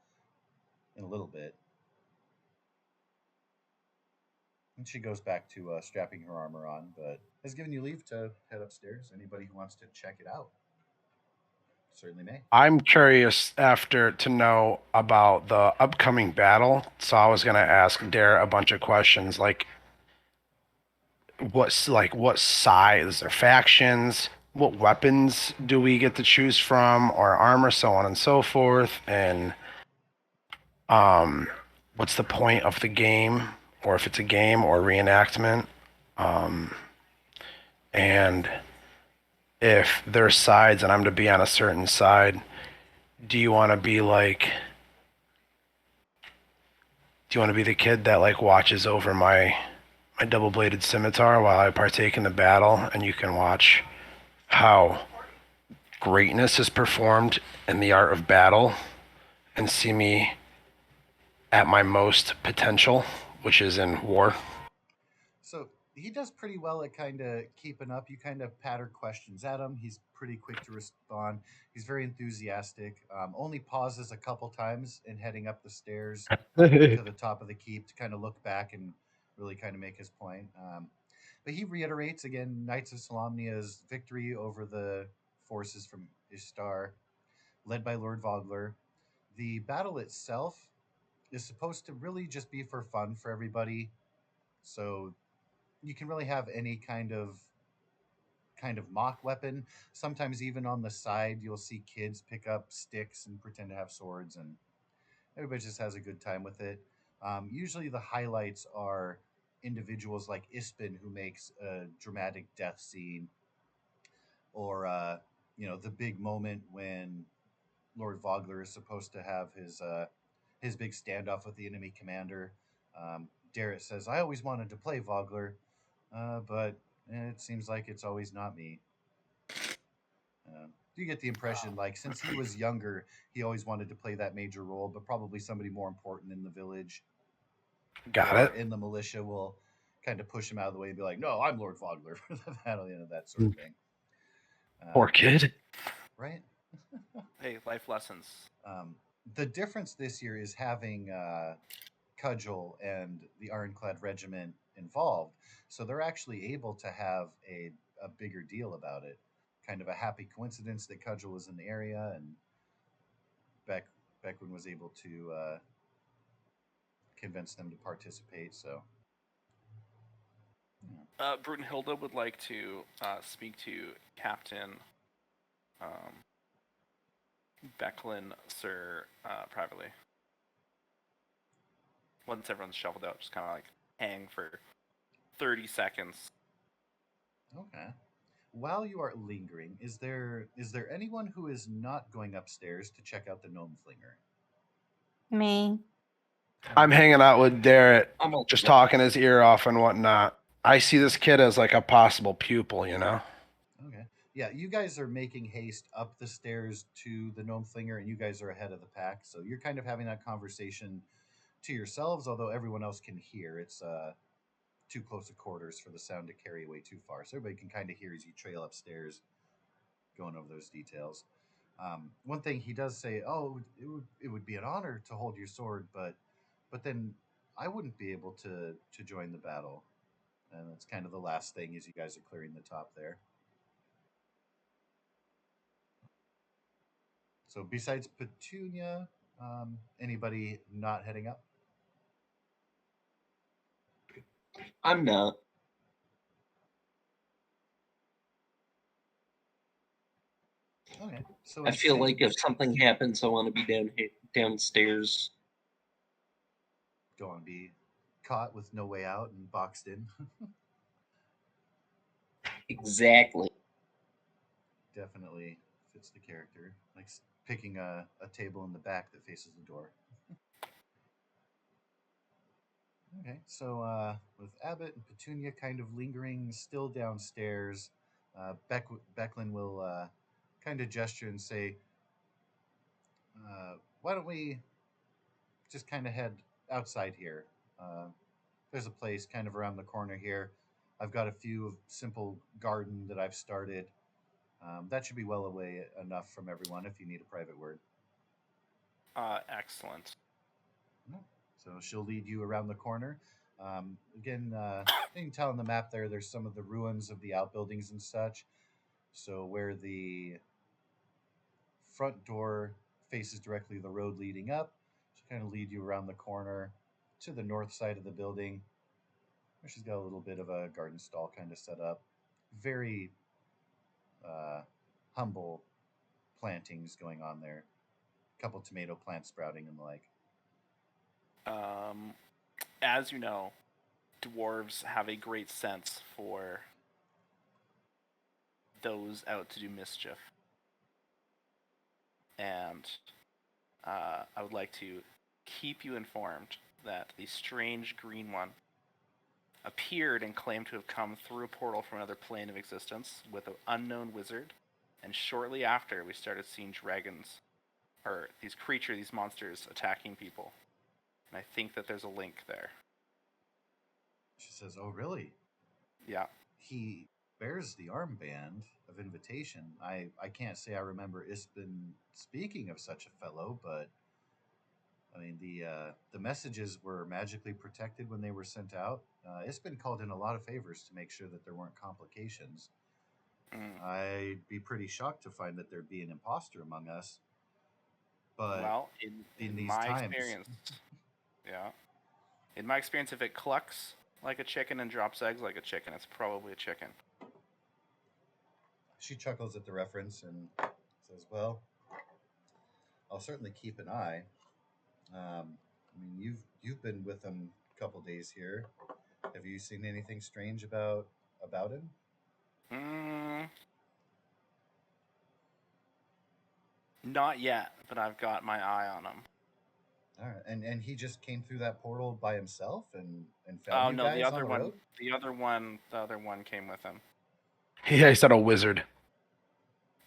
in a little bit." And she goes back to strapping her armor on, but has given you leave to head upstairs. Anybody who wants to check it out certainly may. I'm curious after to know about the upcoming battle, so I was gonna ask Dare a bunch of questions like what size or factions, what weapons do we get to choose from, or armor, so on and so forth, and what's the point of the game, or if it's a game or reenactment, and if there's sides and I'm to be on a certain side, do you want to be like do you want to be the kid that like watches over my double-bladed scimitar while I partake in the battle, and you can watch how greatness is performed in the art of battle and see me at my most potential, which is in war? So he does pretty well at kind of keeping up. You kind of patter questions at him. He's pretty quick to respond. He's very enthusiastic. Only pauses a couple times in heading up the stairs to the top of the keep to kind of look back and really kind of make his point. But he reiterates again Knights of Solamnia's victory over the forces from Ishtar, led by Lord Vogler. The battle itself is supposed to really just be for fun for everybody. So you can really have any kind of mock weapon. Sometimes even on the side, you'll see kids pick up sticks and pretend to have swords, and everybody just has a good time with it. Usually, the highlights are individuals like Ispin, who makes a dramatic death scene, or the big moment when Lord Vogler is supposed to have his big standoff with the enemy commander. Darrett says, "I always wanted to play Vogler, but it seems like it's always not me." Do you get the impression, like, since he was younger, he always wanted to play that major role, but probably somebody more important in the village Got or it. in the militia will kind of push him out of the way and be like, "No, I'm Lord Vogler for the battle," that sort of thing. Poor kid. Right? Hey, life lessons. The difference this year is having Cudgel and the Ironclad Regiment involved, so they're actually able to have a bigger deal about it. Kind of a happy coincidence that Cudgel was in the area, and Beckwin was able to convince them to participate. So, Brutenhilde would like to speak to Captain Becklin, sir, privately. Once everyone's shuffled out, just kind of like hang for 30 seconds. okay. While you are lingering, is there anyone who is not going upstairs to check out the gnome flinger? Me. I'm hanging out with Darrett, I'm okay. just talking his ear off and whatnot. I see this kid as like a possible pupil, you know? Okay. Yeah, you guys are making haste up the stairs to the gnome flinger, and you guys are ahead of the pack. So you're kind of having that conversation to yourselves, although everyone else can hear. It's too close to quarters for the sound to carry away too far. So everybody can kind of hear as you trail upstairs, going over those details. One thing he does say, "Oh, it would be an honor to hold your sword, but then I wouldn't be able to join the battle." And that's kind of the last thing as you guys are clearing the top there. So besides Petunia, anybody not heading up? I'm not. Okay. So I feel instead, like if something happens, I want to be downstairs. don't want to be caught with no way out and boxed in. Exactly. Definitely fits the character. Like picking a table in the back that faces the door. Okay, so with Abbott and Petunia kind of lingering still downstairs, Becklin will kind of gesture and say, "Why don't we just kind of head outside here? There's a place kind of around the corner here. I've got a few simple garden that I've started. That should be well away enough from everyone if you need a private word." Excellent. So she'll lead you around the corner. Again, you can tell on the map there's some of the ruins of the outbuildings and such. So where the front door faces directly the road leading up, she'll kind of lead you around the corner to the north side of the building, where she's got a little bit of a garden stall kind of set up. Very humble plantings going on there. A couple tomato plants sprouting and the like. As you know, dwarves have a great sense for those out to do mischief. And I would like to keep you informed that the strange green one appeared and claimed to have come through a portal from another plane of existence with an unknown wizard. And shortly after, we started seeing dragons, or these monsters attacking people. And I think that there's a link there. She says, "Oh, really? Yeah. He bears the armband of invitation. I can't say I remember Ispin speaking of such a fellow, but I mean the messages were magically protected when they were sent out. Ispin called in a lot of favors to make sure that there weren't complications. I'd be pretty shocked to find that there'd be an imposter among us. But Well, in these my times, experience, yeah. In my experience, if it clucks like a chicken and drops eggs like a chicken, it's probably a chicken. she chuckles at the reference and says, "Well, I'll certainly keep an eye. I mean, you've been with them a couple days here. Have you seen anything strange about him? Not yet, but I've got my eye on him. All right, and he just came through that portal by himself and Oh found you no, guys the on other the one, road. the other one came with him. Yeah, he said a wizard.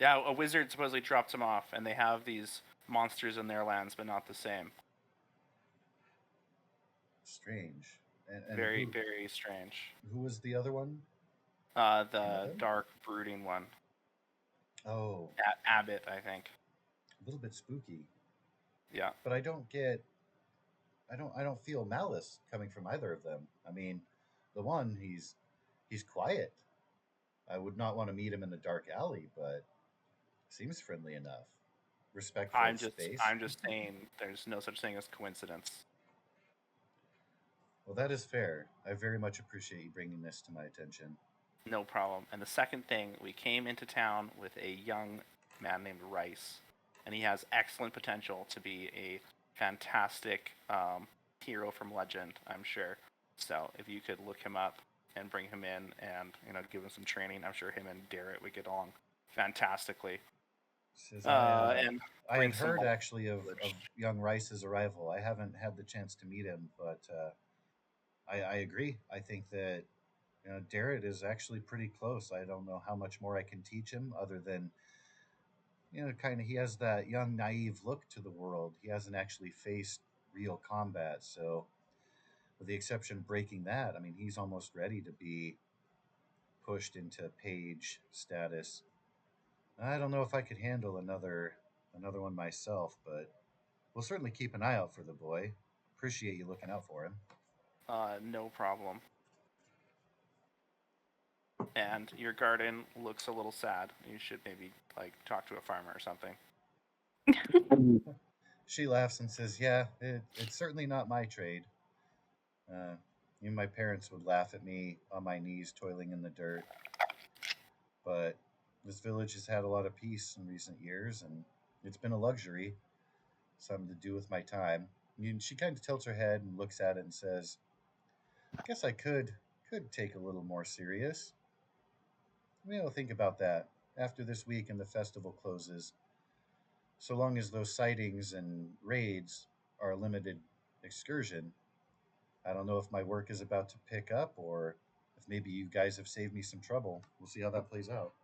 Yeah, a wizard supposedly dropped him off, and they have these monsters in their lands, but not the same. Strange. And Very, very strange. who was the other one? The him? dark brooding one. Oh, Abbott, I think. a little bit spooky. Yeah. But I don't feel malice coming from either of them. I mean, the one he's quiet. I would not want to meet him in a dark alley, but seems friendly enough. Respectful I'm of just space. saying there's no such thing as coincidence. Well, that is fair. I very much appreciate you bringing this to my attention. No problem. And the second thing, we came into town with a young man named Rice, and he has excellent potential to be a fantastic hero from legend, I'm sure. So if you could look him up and bring him in and give him some training, I'm sure him and Darrett would get along fantastically. Says And I bring had some heard more actually of knowledge. young Rice's arrival. I haven't had the chance to meet him, but I agree. I think that Darrett is actually pretty close. I don't know how much more I can teach him other than kind of he has that young naive look to the world. He hasn't actually faced real combat, so with the exception of breaking that, I mean, he's almost ready to be pushed into page status. I don't know if I could handle another one myself, but we'll certainly keep an eye out for the boy. Appreciate you looking out for him. No problem. And your garden looks a little sad. You should maybe talk to a farmer or something. She laughs and says, "Yeah, it's certainly not my trade. Even my parents would laugh at me on my knees toiling in the dirt. But this village has had a lot of peace in recent years, and it's been a luxury. Something to do with my time." And she kind of tilts her head and looks at it and says, "Guess I could take a little more serious. We'll think about that after this week and the festival closes. So long as those sightings and raids are a limited excursion, I don't know if my work is about to pick up or if maybe you guys have saved me some trouble. We'll see how that plays out."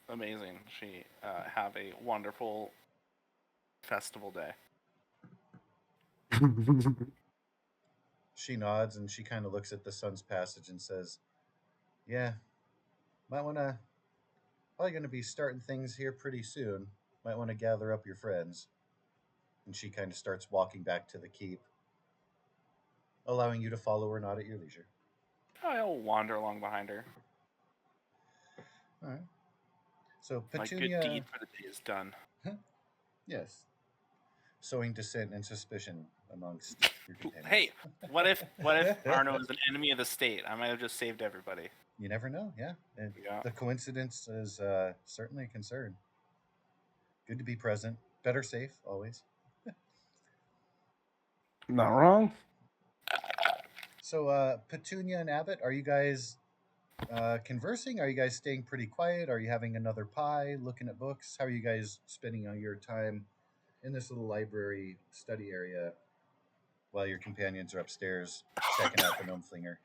Amazing. She have a wonderful festival day. She nods and she kind of looks at the sun's passage and says, "Yeah, might want to, probably going to be starting things here pretty soon. Might want to gather up your friends." And she kind of starts walking back to the keep, allowing you to follow or not at your leisure. I'll wander along behind her. All right. So My good Petunia, deed for the day is done. yes, sowing dissent and suspicion amongst your companions. Hey, what if Arno is an enemy of the state? I might have just saved everybody. You never know. Yeah, Yeah. the coincidence is certainly a concern. Good to be present. Better safe always. Not wrong. So Petunia and Abbott, are you guys conversing? Are you guys staying pretty quiet? Are you having another pie, looking at books? How are you guys spending your time in this little library study area while your companions are upstairs checking out the gnome flinger?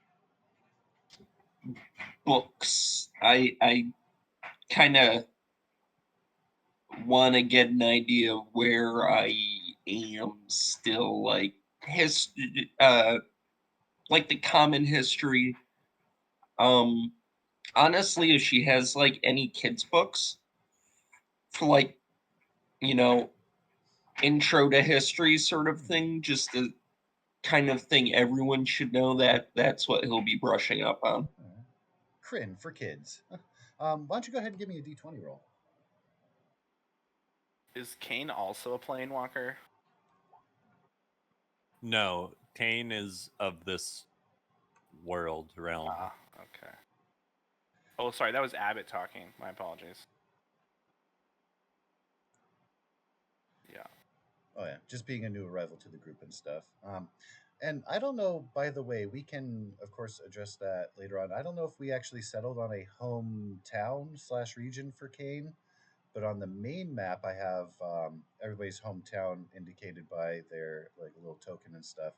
Books. I kind of want to get an idea of where I am still, like like the common history. Honestly, if she has like any kids books for like you know intro to history sort of thing, just the kind of thing everyone should know, that's what he'll be brushing up on. Crin for kids. Why don't you go ahead and give me a d20 roll? Is Kane also a plane walker? No, Kane is of this world realm. Ah, okay. Oh, sorry, that was Abbott talking. My apologies. Yeah. Oh yeah, just being a new arrival to the group and stuff. And I don't know, by the way, we can, of course, address that later on. I don't know if we actually settled on a hometown slash region for Kane, but on the main map, I have everybody's hometown indicated by their like little token and stuff.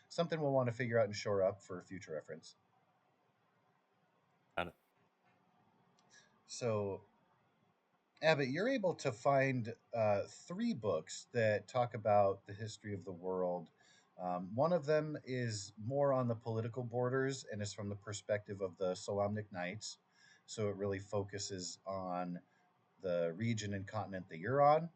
Something we'll want to figure out and shore up for future reference. Got it. So, Abbott, you're able to find three books that talk about the history of the world. One of them is more on the political borders and is from the perspective of the Solamnic Knights. So it really focuses on the region and continent that you're on.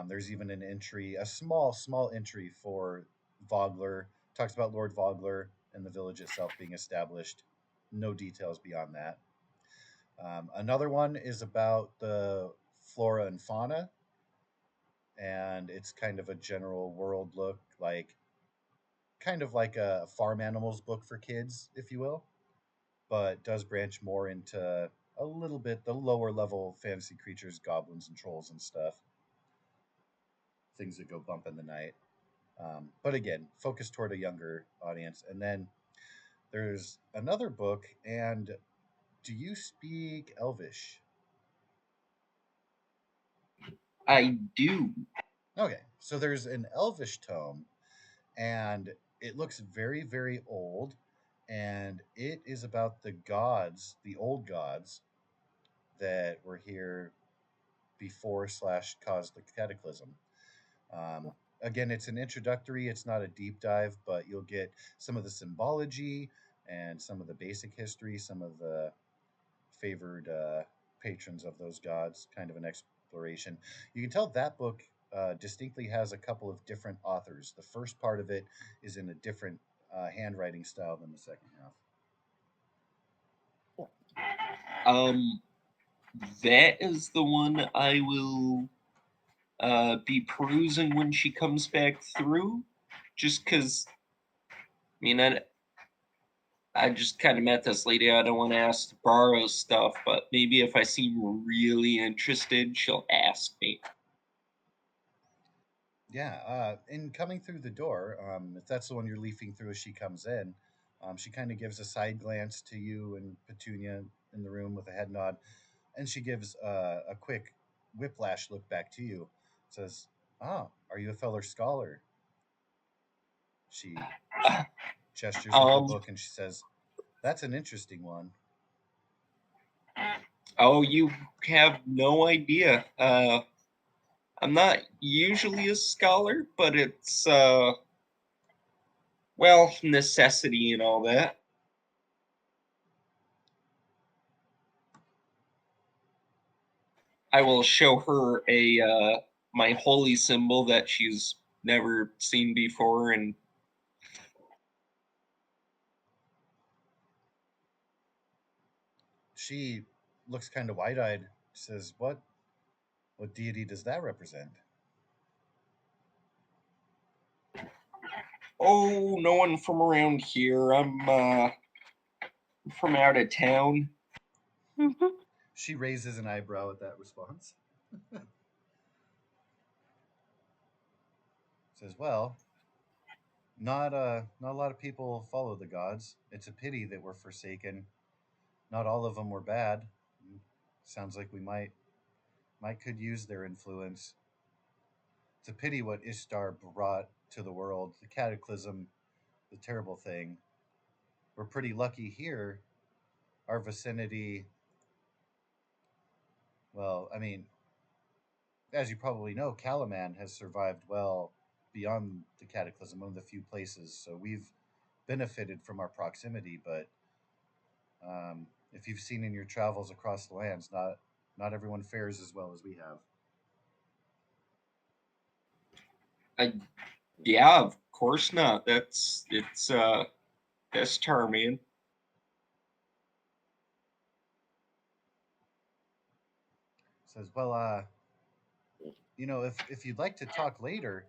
There's even an entry, a small entry for Vogler. Talks about Lord Vogler and the village itself being established. No details beyond that. Another one is about the flora and fauna, and it's kind of a general world look, like kind of like a farm animals book for kids, if you will, but does branch more into a little bit the lower level fantasy creatures, goblins and trolls and stuff, things that go bump in the night. But again, focused toward a younger audience. And then there's another book, and do you speak Elvish? I do. Okay, so there's an Elvish tome, and it looks very, very old, and it is about the gods, the old gods that were here before slash caused the cataclysm. Um, Again, it's an introductory; it's not a deep dive, but you'll get some of the symbology and some of the basic history, some of the favored patrons of those gods, kind of an exploration. You can tell that book distinctly has a couple of different authors. The first part of it is in a different handwriting style than the second half. That is the one I will be perusing when she comes back through. Just because, I mean, I just kind of met this lady. I don't want to ask to borrow stuff, but maybe if I seem really interested, she'll ask me. Yeah, in coming through the door, if that's the one you're leafing through as she comes in, she kind of gives a side glance to you and Petunia in the room with a head nod, and she gives a quick whiplash look back to you. Says, "Ah, are you a fellow scholar?" She gestures with the Um, book and she says, "That's an interesting one." oh, you have no idea. I'm not usually a scholar, but it's, well, necessity and all that. I will show her my holy symbol that she's never seen before, and She looks kind of wide-eyed. Says, "What deity does that represent?" oh, no one from around here. I'm from out of town. She raises an eyebrow at that response. Says, "Well, not a lot of people follow the gods. It's a pity that we're forsaken. Not all of them were bad. Sounds like we might could use their influence. It's a pity what Ishtar brought to the world, the cataclysm, the terrible thing. We're pretty lucky here. Our vicinity, well, I mean, as you probably know, Kalaman has survived well beyond the cataclysm, one of the few places. So we've benefited from our proximity, but if you've seen in your travels across the lands, not everyone fares as well as we have." Yeah, of course not. That's charming. Says, "Well, if you'd like to talk later,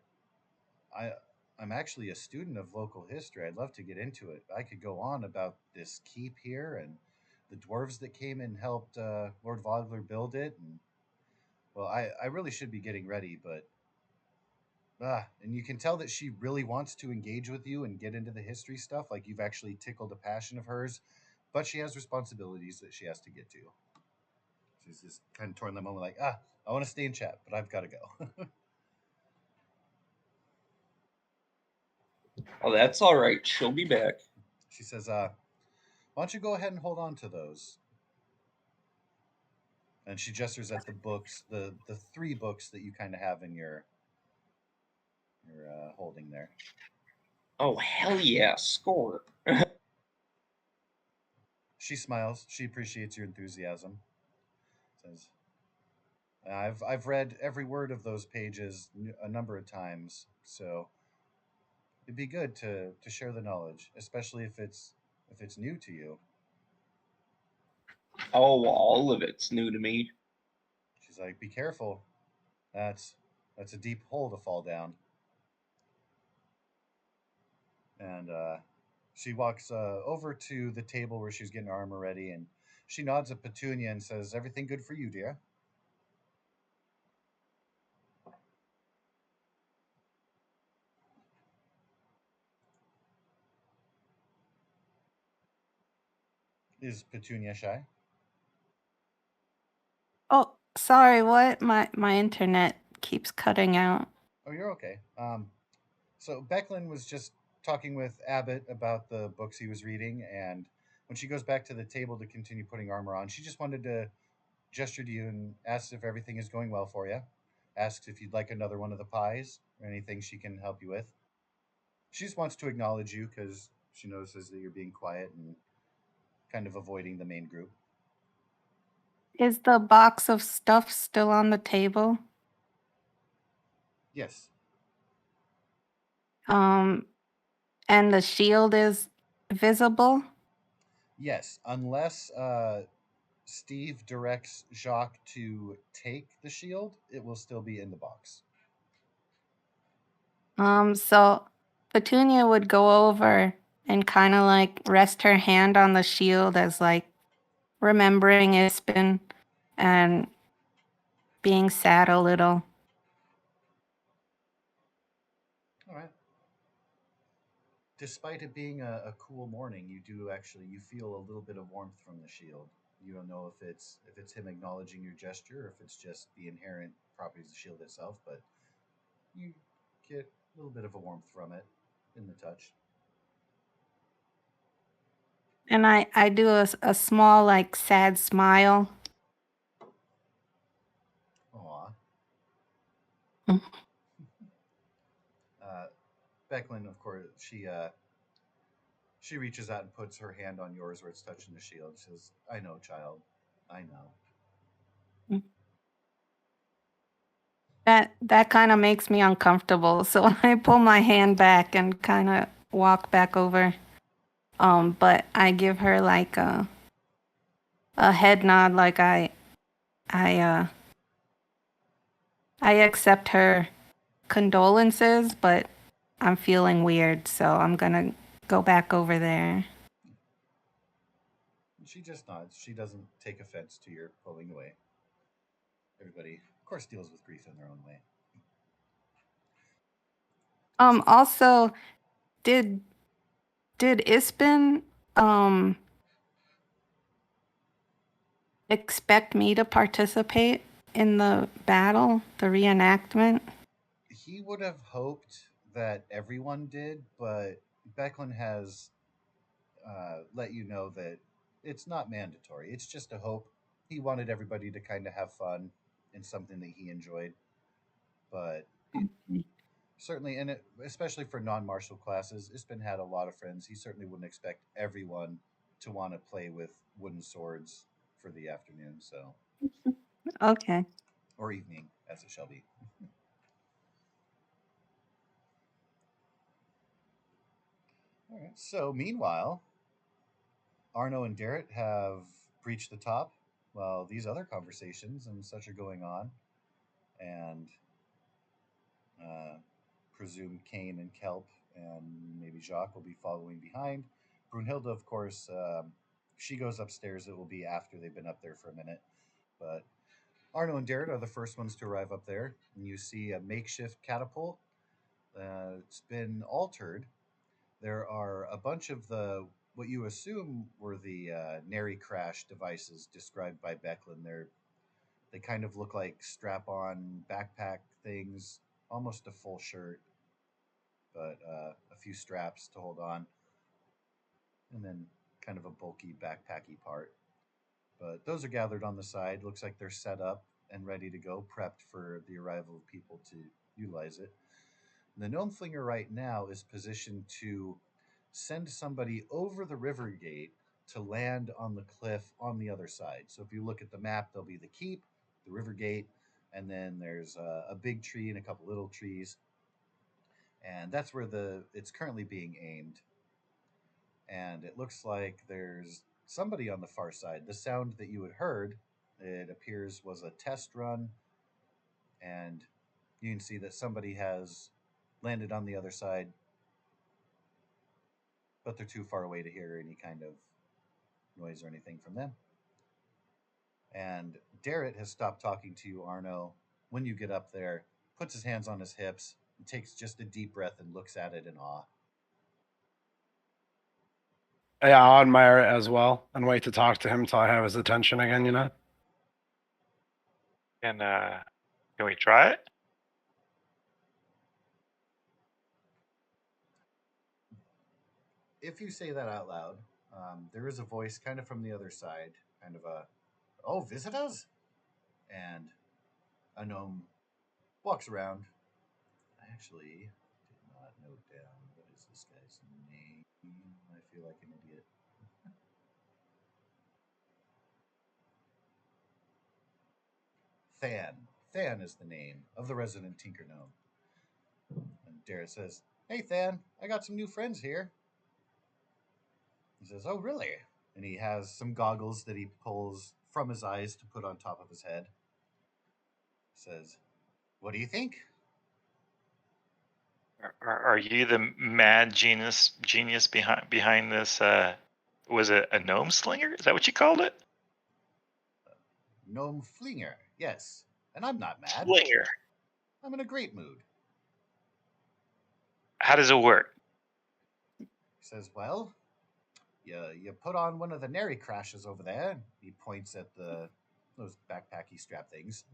I I'm actually a student of local history. I'd love to get into it. I could go on about this keep here and the dwarves that came and helped Lord Vogler build it. And well, I really should be getting ready, but And you can tell that she really wants to engage with you and get into the history stuff. Like you've actually tickled a passion of hers, but she has responsibilities that she has to get to. She's just kind of torn the moment, like, I want to stay in chat, but I've got to go. Oh, that's all right. She'll be back. She says, why don't you go ahead and hold on to those? And she gestures at the books, the three books that you kind of have in your holding there. Oh, hell yeah. Score. She smiles. She appreciates your enthusiasm. Says, I've read every word of those pages a number of times, so it'd be good to share the knowledge, especially if it's new to you. Oh, all of it's new to me. She's like, be careful. That's a deep hole to fall down. And she walks over to the table where she's getting her armor ready, and she nods at Petunia and says, "Everything good for you, dear?" Is Petunia shy? Oh, sorry, what? My internet keeps cutting out. Oh, you're okay. So Becklin was just talking with Abbott about the books he was reading, and when she goes back to the table to continue putting armor on, she just wanted to gesture to you and ask if everything is going well for you. Asks if you'd like another one of the pies or anything she can help you with. She just wants to acknowledge you because she notices that you're being quiet and kind of avoiding the main group. Is the box of stuff still on the table? Yes. And the shield is visible? Yes, unless Steve directs Jacques to take the shield, it will still be in the box. So Petunia would go over and kind of like rest her hand on the shield as like remembering Ispin and being sad a little. All right. Despite it being a cool morning, you feel a little bit of warmth from the shield. You don't know if it's him acknowledging your gesture or if it's just the inherent properties of the shield itself, but you get a little bit of a warmth from it in the touch. And I do a small like sad smile. Aw. Mm. Becklin, of course, she reaches out and puts her hand on yours where it's touching the shield. She says, "I know, child. I know." That kind of makes me uncomfortable, so I pull my hand back and kind of walk back over. But I give her like a head nod, like I I accept her condolences, but I'm feeling weird, so I'm gonna go back over there. She just nods. She doesn't take offense to your pulling away. Everybody, of course, deals with grief in their own way. Also, did Ispin expect me to participate in the battle, the reenactment? He would have hoped that everyone did, but Becklin has let you know that it's not mandatory. It's just a hope. He wanted everybody to kind of have fun in something that he enjoyed, but certainly, and especially for non-martial classes, Ispin had a lot of friends. He certainly wouldn't expect everyone to want to play with wooden swords for the afternoon, so Okay. or evening, as it shall be. All right. So, meanwhile, Arno and Darrett have breached the top while these other conversations and such are going on, and uh, presume Kane and Kelp and maybe Jacques will be following behind. Brunhilde, of course, she goes upstairs. It will be after they've been up there for a minute, but Arno and Darrett are the first ones to arrive up there, and you see a makeshift catapult It's been altered. There are a bunch of what you assume were the Nary crash devices described by Becklin. They kind of look like strap-on backpack things, almost a full shirt, but a few straps to hold on, and then kind of a bulky backpacky part. But those are gathered on the side. Looks like they're set up and ready to go, prepped for the arrival of people to utilize it. And the gnome flinger right now is positioned to send somebody over the river gate to land on the cliff on the other side. So if you look at the map, there'll be the keep, the river gate, and then there's a big tree and a couple little trees, and that's where it's currently being aimed. And it looks like there's somebody on the far side. The sound that you had heard, it appears, was a test run, and you can see that somebody has landed on the other side, but they're too far away to hear any kind of noise or anything from them. And Darrett has stopped talking to you, Arno. When you get up there, puts his hands on his hips, and takes just a deep breath and looks at it in awe. Yeah, I'll admire it as well and wait to talk to him until I have his attention again, you know? And can we try it? If you say that out loud, there is a voice kind of from the other side, kind of oh, visitors? And a gnome walks around. I actually did not note down what is this guy's name. I feel like an idiot. Than. Than is the name of the resident Tinker Gnome. And Darrett says, "Hey, Than, I got some new friends here." He says, "Oh, really?" And he has some goggles that he pulls from his eyes to put on top of his head. He says, "What do you think?" Are you the mad genius behind this? Was it a gnome slinger? Is that what you called it? Gnome Flinger, yes. And I'm not mad. Slinger. I'm in a great mood. How does it work? He says, "Well, you put on one of the Nary crashes over there." He points at those backpacky strap things.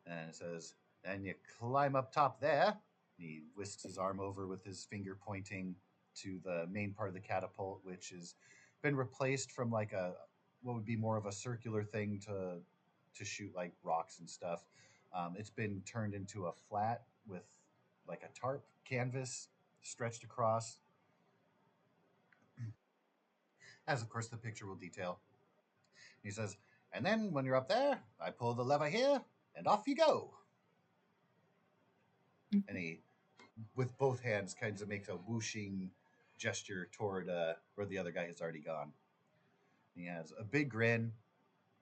And says, "And you climb up top there." He whisks his arm over with his finger pointing to the main part of the catapult, which has been replaced from like what would be more of a circular thing to shoot like rocks and stuff. It's been turned into a flat with like a tarp canvas stretched across, as of course the picture will detail. He says, "And then when you're up there, I pull the lever here, and off you go." And he, with both hands, kind of makes a whooshing gesture toward where the other guy has already gone. He has a big grin.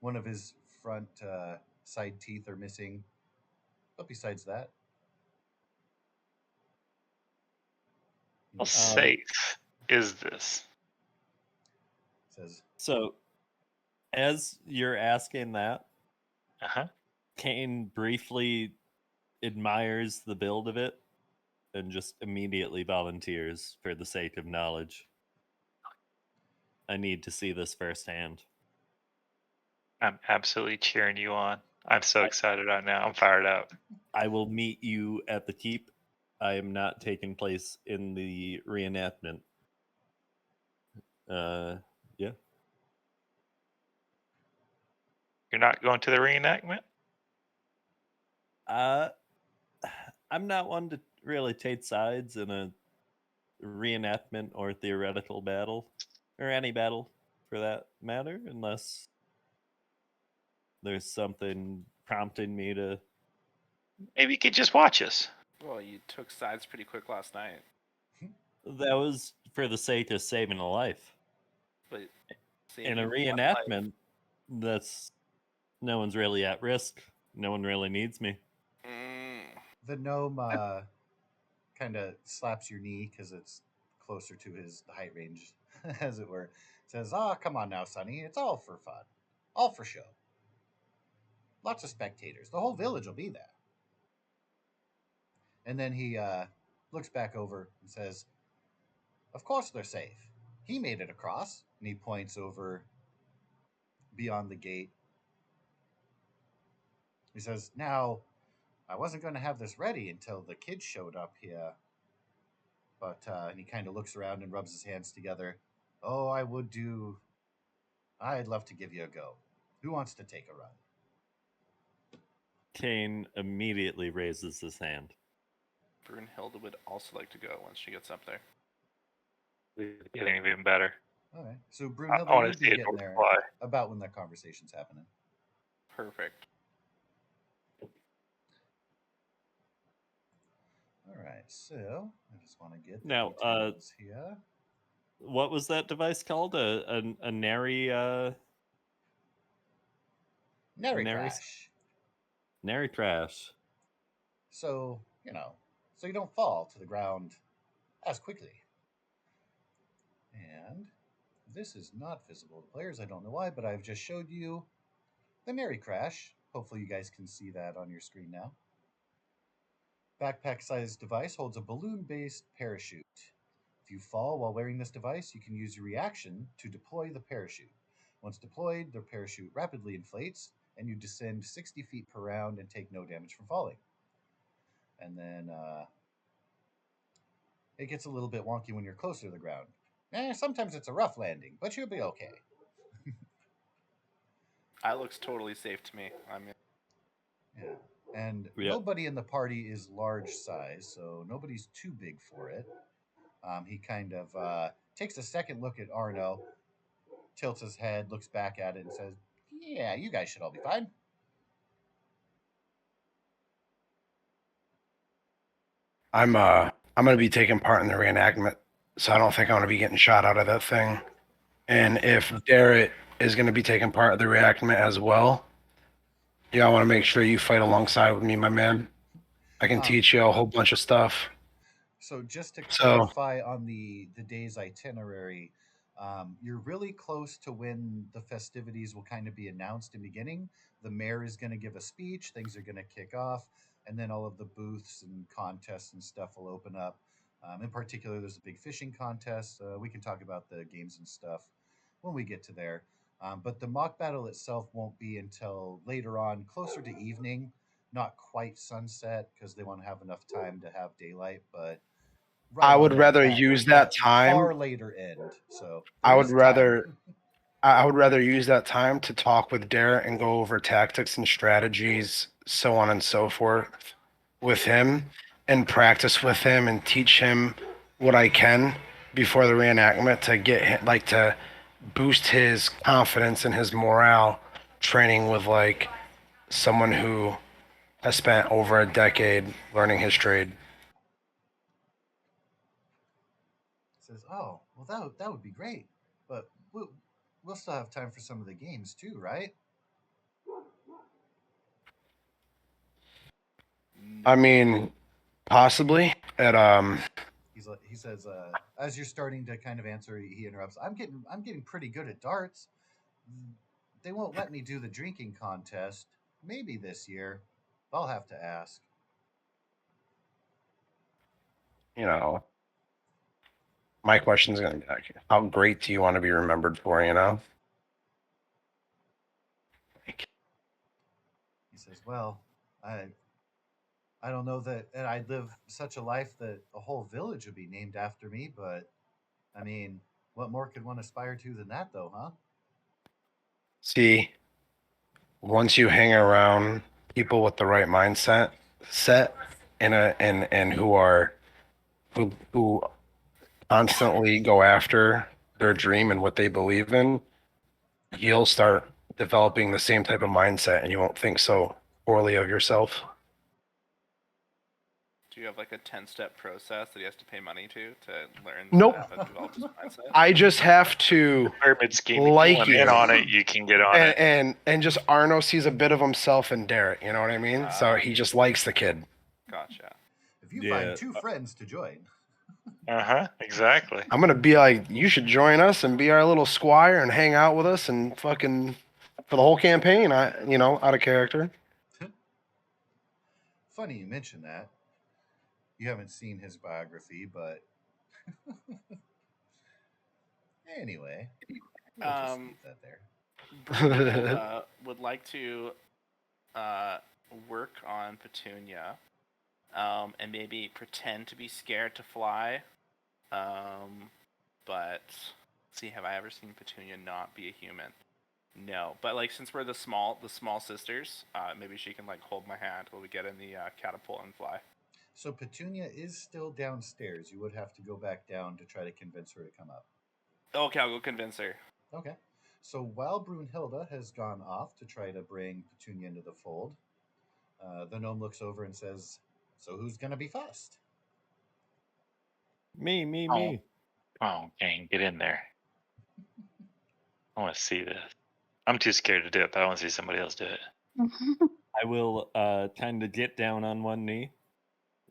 One of his front side teeth are missing, but besides that, How safe is this? Says, So, as you're asking that, Kane briefly admires the build of it and just immediately volunteers for the sake of knowledge. I need to see this firsthand. I'm absolutely cheering you on. I'm so excited right now. I'm fired up. I will meet you at the keep. I am not taking place in the reenactment. Yeah. You're not going to the reenactment? I'm not one to really take sides in a reenactment or theoretical battle, or any battle for that matter, unless there's something prompting me to. Maybe you could just watch us. Well, you took sides pretty quick last night. That was for the sake of saving a life. But in a reenactment, that's no one's really at risk. No one really needs me. The gnome kind of slaps your knee because it's closer to his height range, as it were. Says, come on now, Sonny. It's all for fun. All for show. Lots of spectators. The whole village will be there." And then he looks back over and says, "Of course they're safe. He made it across." And he points over beyond the gate. He says, "Now, I wasn't going to have this ready until the kids showed up here." But, and he kind of looks around and rubs his hands together. "Oh, I'd love to give you a go. Who wants to take a run?" Kane immediately raises his hand. Brunhilde would also like to go once she gets up there. Getting even better. All right. So, I Brunhilde, want to you'd see be it getting there fly. about when that conversation's happening. Perfect. All right. So, I just want to get the Now, details here. What was that device called? A nary Nary Nary- crash. nary crash. So, so you don't fall to the ground as quickly. And this is not visible to players. I don't know why, but I've just showed you the Nary crash. Hopefully you guys can see that on your screen now. Backpack-sized device holds a balloon-based parachute. If you fall while wearing this device, you can use your reaction to deploy the parachute. Once deployed, the parachute rapidly inflates, and you descend 60 feet per round and take no damage from falling. And then it gets a little bit wonky when you're closer to the ground. Sometimes it's a rough landing, but you'll be okay. That looks totally safe to me. Yeah. And Yep. nobody in the party is large size, so nobody's too big for it. He kind of takes a second look at Arno, tilts his head, looks back at it, and says, "Yeah, you guys should all be fine." I'm gonna be taking part in the reenactment, so I don't think I'm gonna be getting shot out of that thing. And if Darrett is gonna be taking part of the reenactment as well, I want to make sure you fight alongside with me, my man. I can teach you a whole bunch of stuff. So just to So- clarify on the day's itinerary, you're really close to when the festivities will kind of be announced and beginning. The mayor is going to give a speech, things are going to kick off, and then all of the booths and contests and stuff will open up. In particular, there's a big fishing contest. We can talk about the games and stuff when we get to there. But the mock battle itself won't be until later on, closer to evening, not quite sunset, because they want to have enough time to have daylight. But right I on would that- rather that- use that far time. later end. So I there would is time. rather I would rather use that time to talk with Darrett and go over tactics and strategies, so on and so forth, with him, and practice with him and teach him what I can before the reenactment to get him, like, to boost his confidence and his morale, training with like someone who has spent over a decade learning his trade. Says, "Oh, well, that would be great, but we'll still have time for some of the games too, right?" I mean, possibly at He says, as you're starting to kind of answer, he interrupts. I'm getting pretty good at darts. They won't let me do the drinking contest. Maybe this year. I'll have to ask. My question is going to be like, how great do you want to be remembered for? He says, "Well, I don't know that I'd live such a life that a whole village would be named after me, but I mean, what more could one aspire to than that, though, huh?" See, once you hang around people with the right mindset and who constantly go after their dream and what they believe in, you'll start developing the same type of mindset and you won't think so poorly of yourself. Do you have like a 10-step process that he has to pay money to learn Nope. how to develop his mindset? I just have to Pyramid scheme. If Like you want you. in on it, you can get on it. and just Arno sees a bit of himself in Darrett, you know what I mean? So he just likes the kid. Gotcha. If you Yeah. find two friends to join. Exactly. I'm gonna be like, you should join us and be our little squire and hang out with us and fucking for the whole campaign. Out of character. Funny you mention that. You haven't seen his biography, but anyway, we'll just leave that there. Brunhilde would like to work on Petunia, and maybe pretend to be scared to fly. But see, have I ever seen Petunia not be a human? No, but like since we're the small sisters, maybe she can like hold my hand while we get in the catapult and fly. So Petunia is still downstairs. You would have to go back down to try to convince her to come up. Okay, I'll go convince her. Okay. So while Brunhilde has gone off to try to bring Petunia into the fold, the gnome looks over and says, "So who's gonna be first?" Me. Oh, gang, get in there. I want to see this. I'm too scared to do it, but I want to see somebody else do it. I will kind of get down on one knee,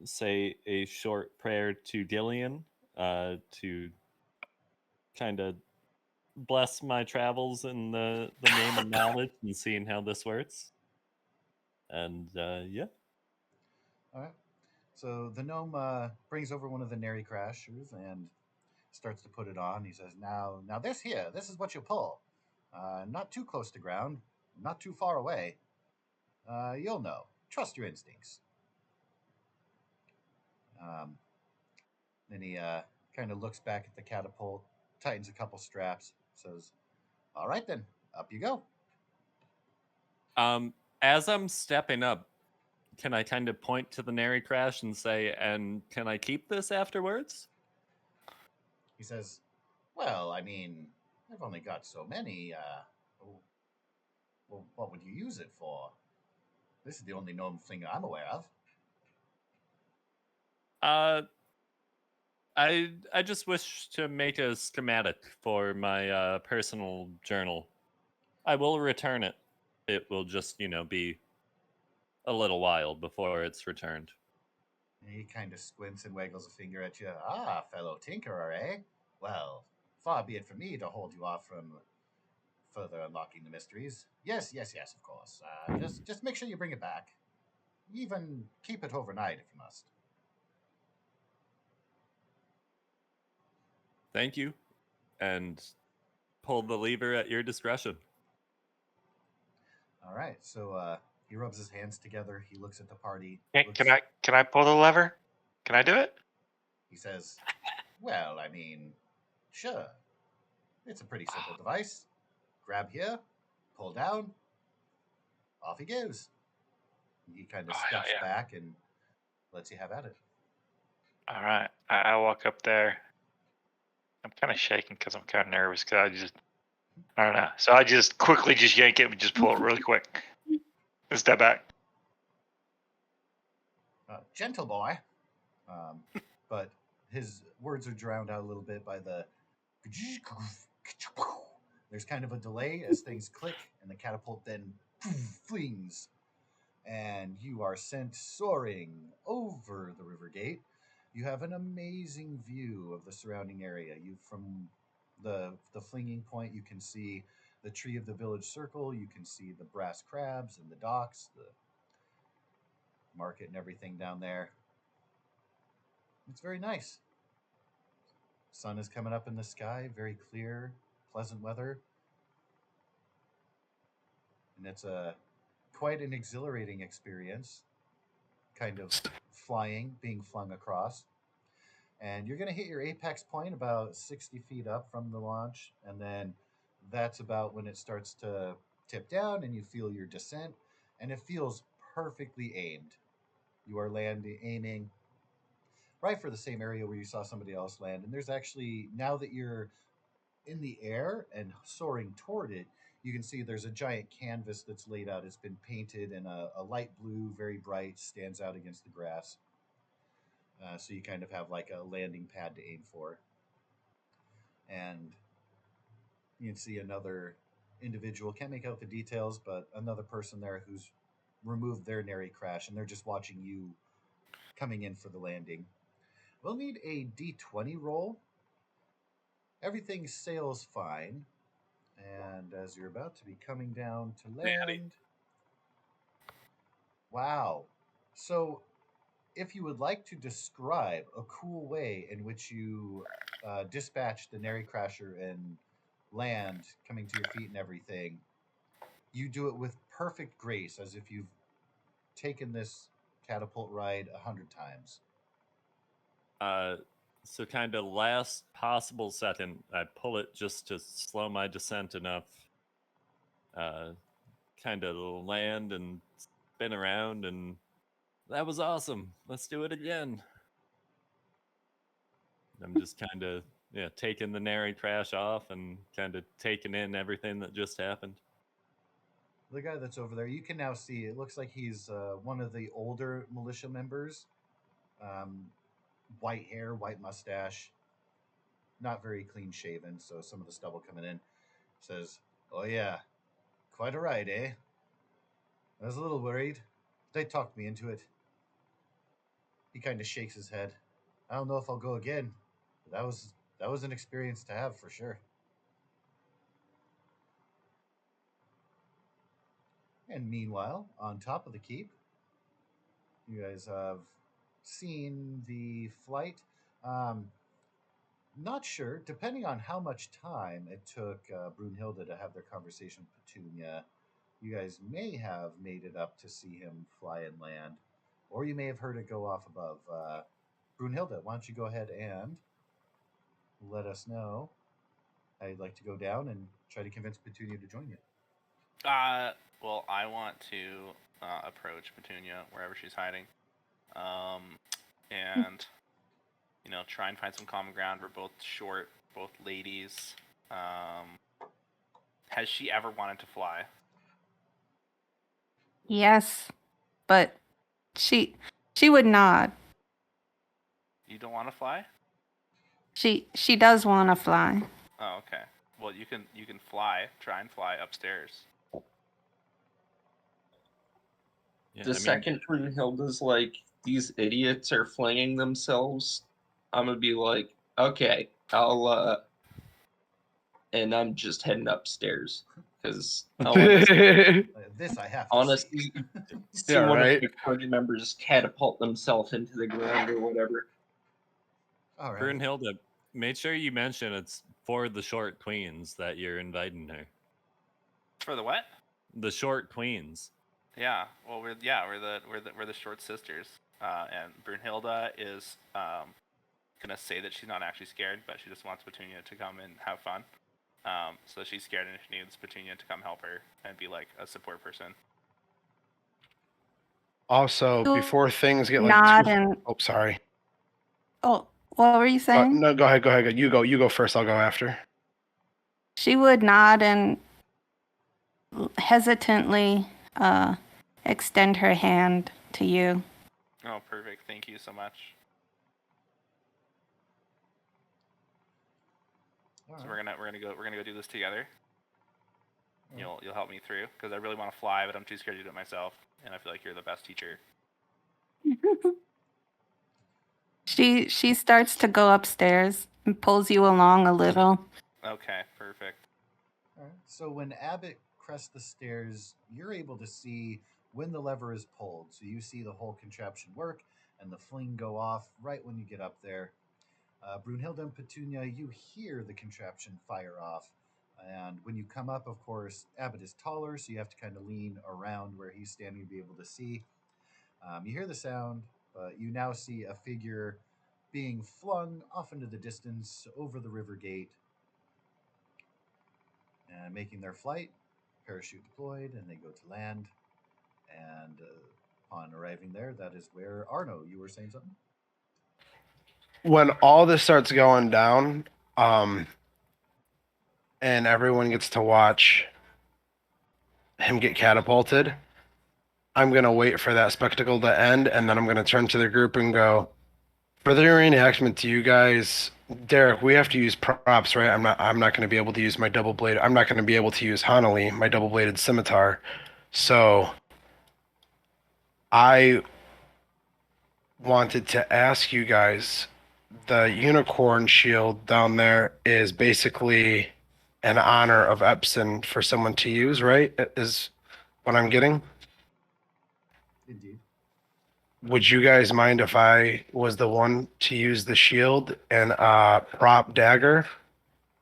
say a short prayer to Gillian to kind of bless my travels in the name of knowledge and seeing how this works. And yeah. All right. So the gnome brings over one of the Nary Crashers and starts to put it on. He says, "Now this here, this is what you pull. Not too close to ground, not too far away. You'll know. Trust your instincts." Then he kind of looks back at the catapult, tightens a couple straps, says, "All right then, up you go." As I'm stepping up, can I kind of point to the Nary Crash and say, "And can I keep this afterwards?" He says, "Well, I mean, I've only got so many. Well, what would you use it for? This is the only gnome thing I'm aware of." I just wish to make a schematic for my personal journal. I will return it. It will just, be a little while before it's returned. And he kind of squints and waggles a finger at you. "Ah, fellow tinkerer, eh? Well, far be it from me to hold you off from further unlocking the mysteries. Yes, of course. Just make sure you bring it back. Even keep it overnight if you must." Thank you, and pull the lever at your discretion. All right. So he rubs his hands together. He looks at the party. Can I pull the lever? Can I do it? He says, "Well, I mean, sure. It's a pretty simple device. Grab here, pull down, off he goes." He kind of steps back and lets you have at it. All right. I walk up there. I'm kind of shaking because I'm kind of nervous because I don't know. So I just quickly just yank it and just pull it really quick. And step back. Gentle boy. But his words are drowned out a little bit by the. There's kind of a delay as things click, and the catapult then flings, and you are sent soaring over the river gate. You have an amazing view of the surrounding area. You from the flinging point, you can see the tree of the village circle. You can see the brass crabs and the docks, the market, and everything down there. It's very nice. Sun is coming up in the sky, very clear, pleasant weather. And it's quite an exhilarating experience, kind of being flung across. And you're going to hit your apex point about 60 feet up from the launch. And then that's about when it starts to tip down and you feel your descent. And it feels perfectly aimed. You are aiming right for the same area where you saw somebody else land. And there's actually, now that you're in the air and soaring toward it, you can see there's a giant canvas that's laid out. It's been painted in a light blue, very bright, stands out against the grass. So you kind of have like a landing pad to aim for. And you can see another individual, can't make out the details, but another person there who's removed their Nary Crash, and they're just watching you coming in for the landing. We'll need a D20 roll. Everything sails fine. And as you're about to be coming down to land, wow. So if you would like to describe a cool way in which you dispatch the Nary Crasher and land coming to your feet and everything, you do it with perfect grace, as if you've taken this catapult ride 100 times. So kind of last possible second, I pull it just to slow my descent enough. Kind of land and spin around, and that was awesome. Let's do it again. I'm just kind of taking the Nary crash off and kind of taking in everything that just happened. The guy that's over there, you can now see, it looks like he's one of the older militia members. White hair, white mustache, not very clean shaven, so some of the stubble coming in. Says, "Oh yeah, quite a ride, eh? I was a little worried. They talked me into it." He kind of shakes his head. "I don't know if I'll go again. But that was an experience to have for sure." And meanwhile, on top of the keep, you guys have seen the flight. Not sure, depending on how much time it took Brunhilde to have their conversation with Petunia, you guys may have made it up to see him fly and land, or you may have heard it go off above. Brunhilde, why don't you go ahead and let us know how you'd like to go down and try to convince Petunia to join you. Well, I want to approach Petunia wherever she's hiding, and try and find some common ground. We're both short, both ladies. Has she ever wanted to fly? Yes, but she would nod. You don't want to fly? She does want to fly. Oh, okay. Well, you can fly. Try and fly upstairs. The second Brunhilde's like, "These idiots are flinging themselves," I'm gonna be like, "Okay, and I'm just heading upstairs because I want to This I have to honestly see Yeah, one right. of the party members catapult themselves into the ground or whatever. All right. Brunhilde, make sure you mention it's for the short queens that you're inviting her. For the what? The short queens. Yeah. Well, we're the short sisters. And Brunhilde is gonna say that she's not actually scared, but she just wants Petunia to come and have fun. So she's scared and she needs Petunia to come help her and be like a support person. Also, before things get like Nod and oh, sorry. oh, what were you saying? No, go ahead. You go first. I'll go after. She would nod and hesitantly extend her hand to you. Oh, perfect. Thank you so much. All So right. we're gonna go do this together. You'll help me through because I really want to fly, but I'm too scared to do it myself, and I feel like you're the best teacher. She starts to go upstairs and pulls you along a little. Okay, perfect. All right. So when Abbott crests the stairs, you're able to see when the lever is pulled. So you see the whole contraption work and the fling go off right when you get up there. Brunhilde and Petunia, you hear the contraption fire off. And when you come up, of course, Abbott is taller, so you have to kind of lean around where he's standing to be able to see. You hear the sound, but you now see a figure being flung off into the distance over the river gate and making their flight. Parachute deployed, and they go to land. And upon arriving there, that is where Arno, you were saying something? When all this starts going down, and everyone gets to watch him get catapulted, I'm gonna wait for that spectacle to end, and then I'm gonna turn to the group and go, for the reenactment to you guys, Derek, we have to use props, right? I'm not gonna be able to use my double blade. I'm not gonna be able to use Hanali, my double bladed scimitar. So I wanted to ask you guys, the unicorn shield down there is basically an honor of Epson for someone to use, right? Is what I'm getting. Indeed. would you guys mind if I was the one to use the shield and prop dagger?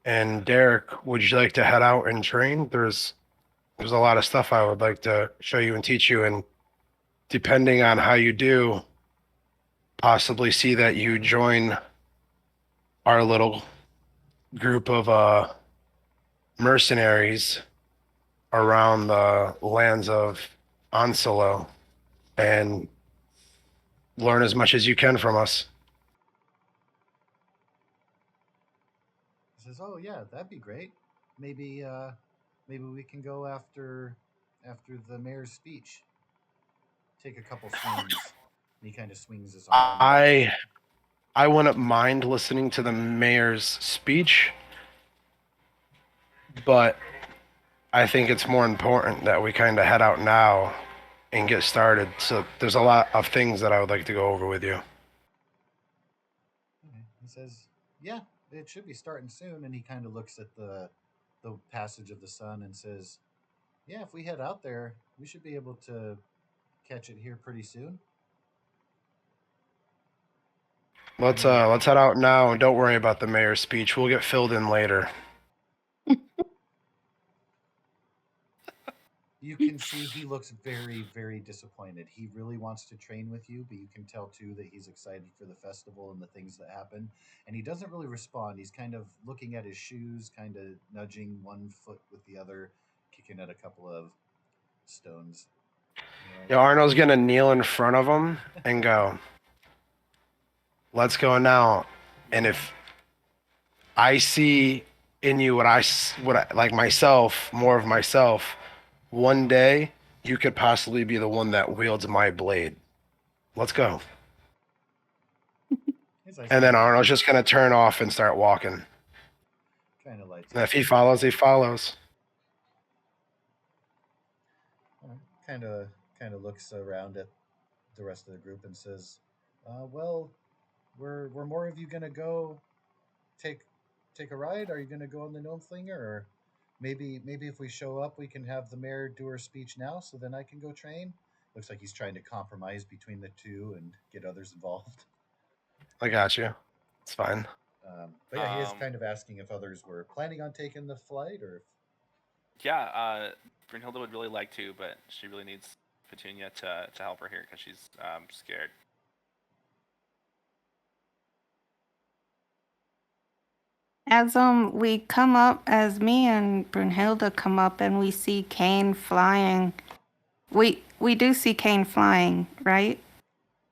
And Derek, would you like to head out and train? There's a lot of stuff I would like to show you and teach you, and depending on how you do, possibly see that you join our little group of mercenaries around the lands of Onsalo and learn as much as you can from us. He says, "Oh yeah, that'd be great. Maybe maybe we can go after the mayor's speech. Take a couple swings." And he kind of swings his arm. I wouldn't mind listening to the mayor's speech, but I think it's more important that we kind of head out now and get started. So there's a lot of things that I would like to go over with you. Okay. He says, "Yeah, it should be starting soon." And he kind of looks at the passage of the sun and says, "Yeah, if we head out there, we should be able to catch it here pretty soon." Let's head out now and don't worry about the mayor's speech. We'll get filled in later. You can see he looks very, very disappointed. He really wants to train with you, but you can tell too that he's excited for the festival and the things that happen. And he doesn't really respond. He's kind of looking at his shoes, kind of nudging one foot with the other, kicking at a couple of stones. Yeah, Arnold's gonna kneel in front of him and go, "Let's go now." And if I see in you what I like myself, more of myself, one day you could possibly be the one that wields my blade. Let's go. And then Arnold's just gonna turn off and start walking. Kind of lights. And if he follows, he follows. Kind of looks around at the rest of the group and says, "Well, were more of you gonna go take a ride? Are you gonna go on the gnome flinger, or maybe if we show up, we can have the mayor do her speech now, so then I can go train?" Looks like he's trying to compromise between the two and get others involved. I got you. It's fine. But yeah, he is kind of asking if others were planning on taking the flight, or if... Yeah, Brunhilde would really like to, but she really needs Petunia to help her here because she's scared. As we come up, as me and Brunhilde come up, and we see Kane flying. We do see Kane flying, right?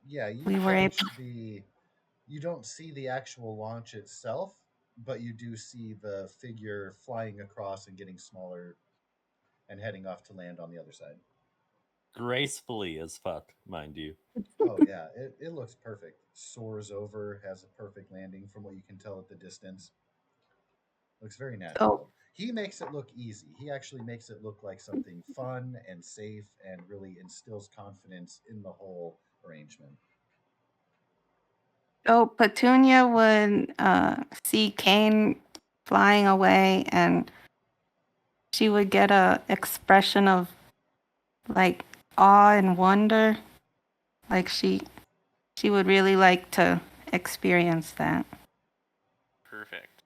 Yeah, you We were catch able- the... You don't see the actual launch itself, but you do see the figure flying across and getting smaller and heading off to land on the other side. Gracefully as fuck, mind you. Oh yeah, it looks perfect. Soars over, has a perfect landing from what you can tell at the distance. Looks very natural. He makes it look easy. He actually makes it look like something fun and safe and really instills confidence in the whole arrangement. So Petunia would see Kane flying away, and she would get a expression of like awe and wonder. Like she would really like to experience that. Perfect.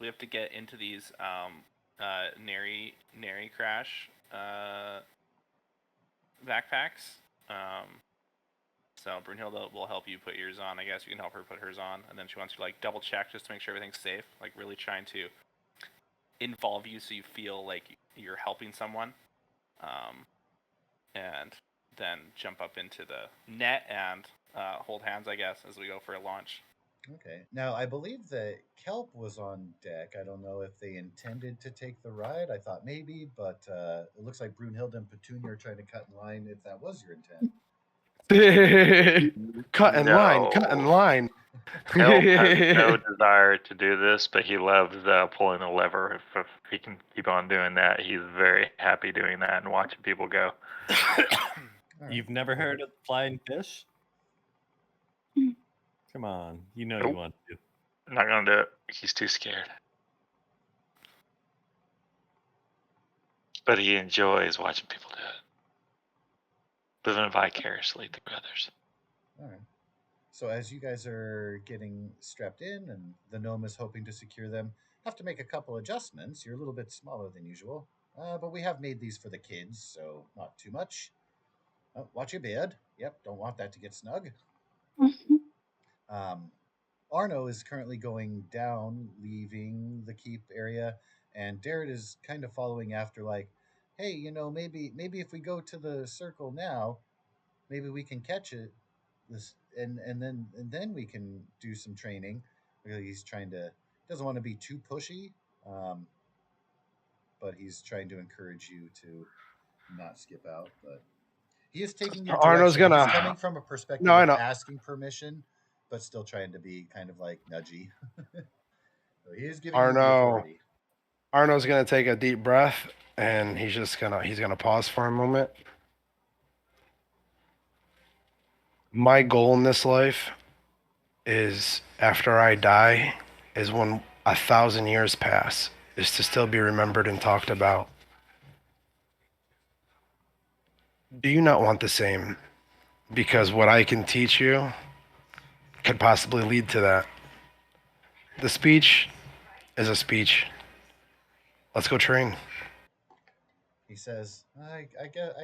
We have to get into these Nary Crash backpacks. So Brunhilde will help you put yours on. I guess you can help her put hers on, and then she wants you to like double check just to make sure everything's safe. Like really trying to involve you so you feel like you're helping someone, and then jump up into the net and hold hands, I guess, as we go for a launch. Okay. Now, I believe that Kelp was on deck. I don't know if they intended to take the ride. I thought maybe, but it looks like Brunhilde and Petunia are trying to cut in line if that was your intent. Cut in line. Kelp has no desire to do this, but he loves pulling the lever. If he can keep on doing that, he's very happy doing that and watching people go. You've never heard of flying fish? Come on, you know you want to. I'm not gonna do it. He's too scared. But he enjoys watching people do it. Living vicariously through others. All right. So as you guys are getting strapped in, and the gnome is hoping to secure them, have to make a couple adjustments. You're a little bit smaller than usual, but we have made these for the kids, so not too much. Oh, watch your beard. Yep, don't want that to get snug. Um, Arno is currently going down, leaving the keep area, and Darrett is kind of following after, like, "Hey, maybe if we go to the circle now, maybe we can catch it. This and then we can do some training." Because he's trying to doesn't want to be too pushy, um, but he's trying to encourage you to not skip out. But he is taking your Arno's direction. He's gonna. coming from a No, perspective I of know. asking permission, but still trying to be kind of like nudgy. So he is giving you the Arno. authority. Arno's gonna take a deep breath, and he's gonna pause for a moment. My goal in this life is, after I die, is when 1,000 years pass, is to still be remembered and talked about. Do you not want the same? Because what I can teach you could possibly lead to that. The speech is a speech. Let's go train. He says, I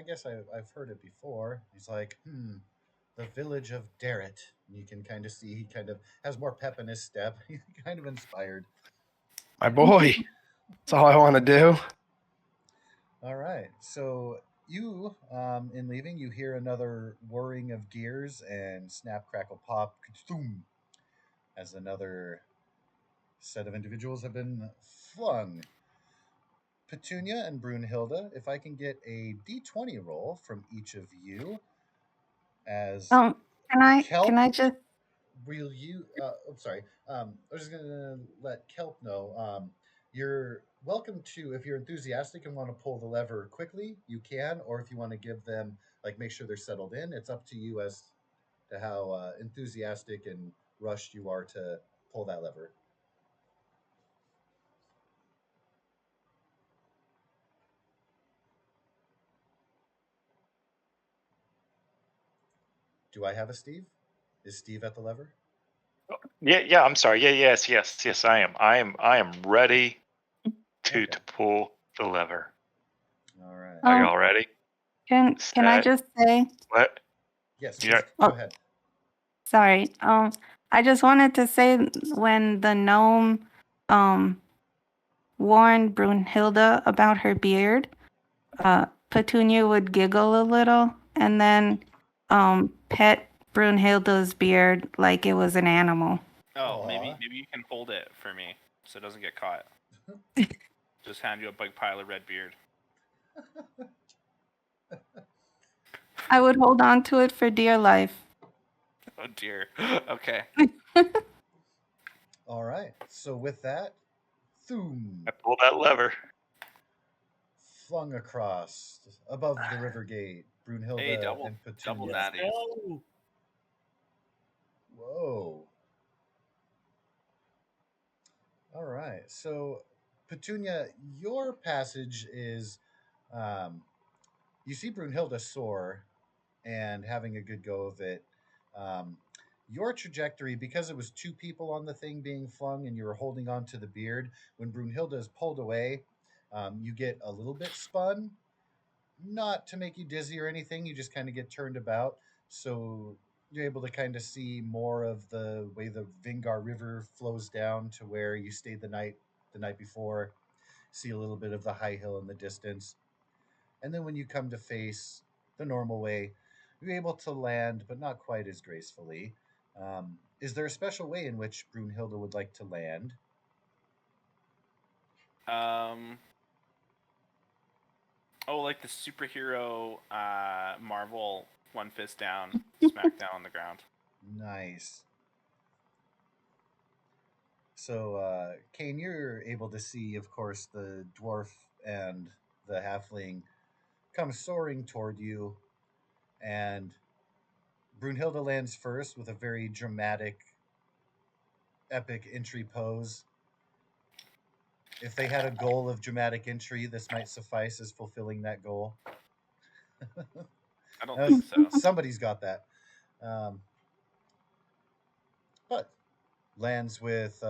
guess I've heard it before." He's like, the village of Darrett. And you can kind of see he kind of has more pep in his step. He's kind of inspired. My boy. That's all I want to do. All right. So you, in leaving, you hear another whirring of gears and snap, crackle, pop, kaboom, as another set of individuals have been flung. Petunia and Brunhilde, if I can get a d20 roll from each of you, as Can I Kelp, just will you? I'm sorry. I was just gonna let Kelp know. You're welcome to, if you're enthusiastic and want to pull the lever quickly, you can, or if you want to give them, like, make sure they're settled in. It's up to you as to how enthusiastic and rushed you are to pull that lever. Do I have a Steve? Is Steve at the lever? Yeah. I'm sorry. Yes. I am ready to Okay. pull the lever. All right. Are um y'all ready? can I Set. just say What? Yes, Yeah. please go oh ahead. sorry. I just wanted to say when the gnome warned Brunhilde about her beard, Petunia would giggle a little and then pet Brunhilde's beard like it was an animal. Oh, Aw. maybe you can hold it for me so it doesn't get caught. Just hand you a big pile of red beard. I would hold on to it for dear life. Oh dear. Okay. All right. So with that, Thoom I pull that lever. flung across above the river gate. Brunhilde Hey, double and Petunia. natties. Whoa. All right. So, Petunia, your passage is, um, you see Brunhilde soar and having a good go of it. Um, your trajectory, because it was two people on the thing being flung and you were holding on to the beard, when Brunhilde is pulled away, you get a little bit spun. Not to make you dizzy or anything, you just kind of get turned about. So you're able to kind of see more of the way the Vingar River flows down to where you stayed the night before. See a little bit of the high hill in the distance. And then when you come to face the normal way, you're able to land, but not quite as gracefully. Is there a special way in which Brunhilde would like to land? Oh, like the superhero Marvel one fist down, smack down on the ground. Nice. So, Kane, you're able to see, of course, the dwarf and the halfling come soaring toward you, and Brunhilde lands first with a very dramatic, epic entry pose. If they had a goal of dramatic entry, this might suffice as fulfilling that goal. I don't think so. Somebody's got that. lands with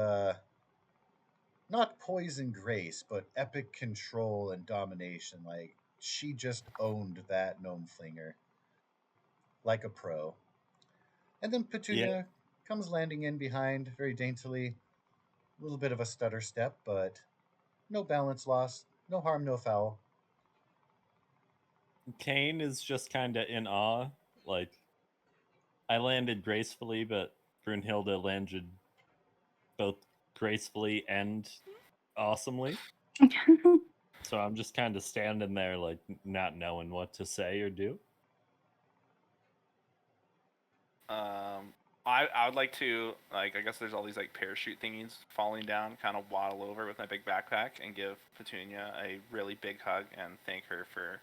not poison grace, but epic control and domination. Like she just owned that gnome flinger like a pro. And then Petunia comes landing in behind very daintily. A little bit of a stutter step, but no balance loss, no harm, no foul. Kane is just kind of in awe. Like, I landed gracefully, but Brunhilde landed both gracefully and awesomely. So I'm just kind of standing there, like, not knowing what to say or do. I would like to, like, I guess there's all these like parachute thingies falling down, kind of waddle over with my big backpack and give Petunia a really big hug and thank her for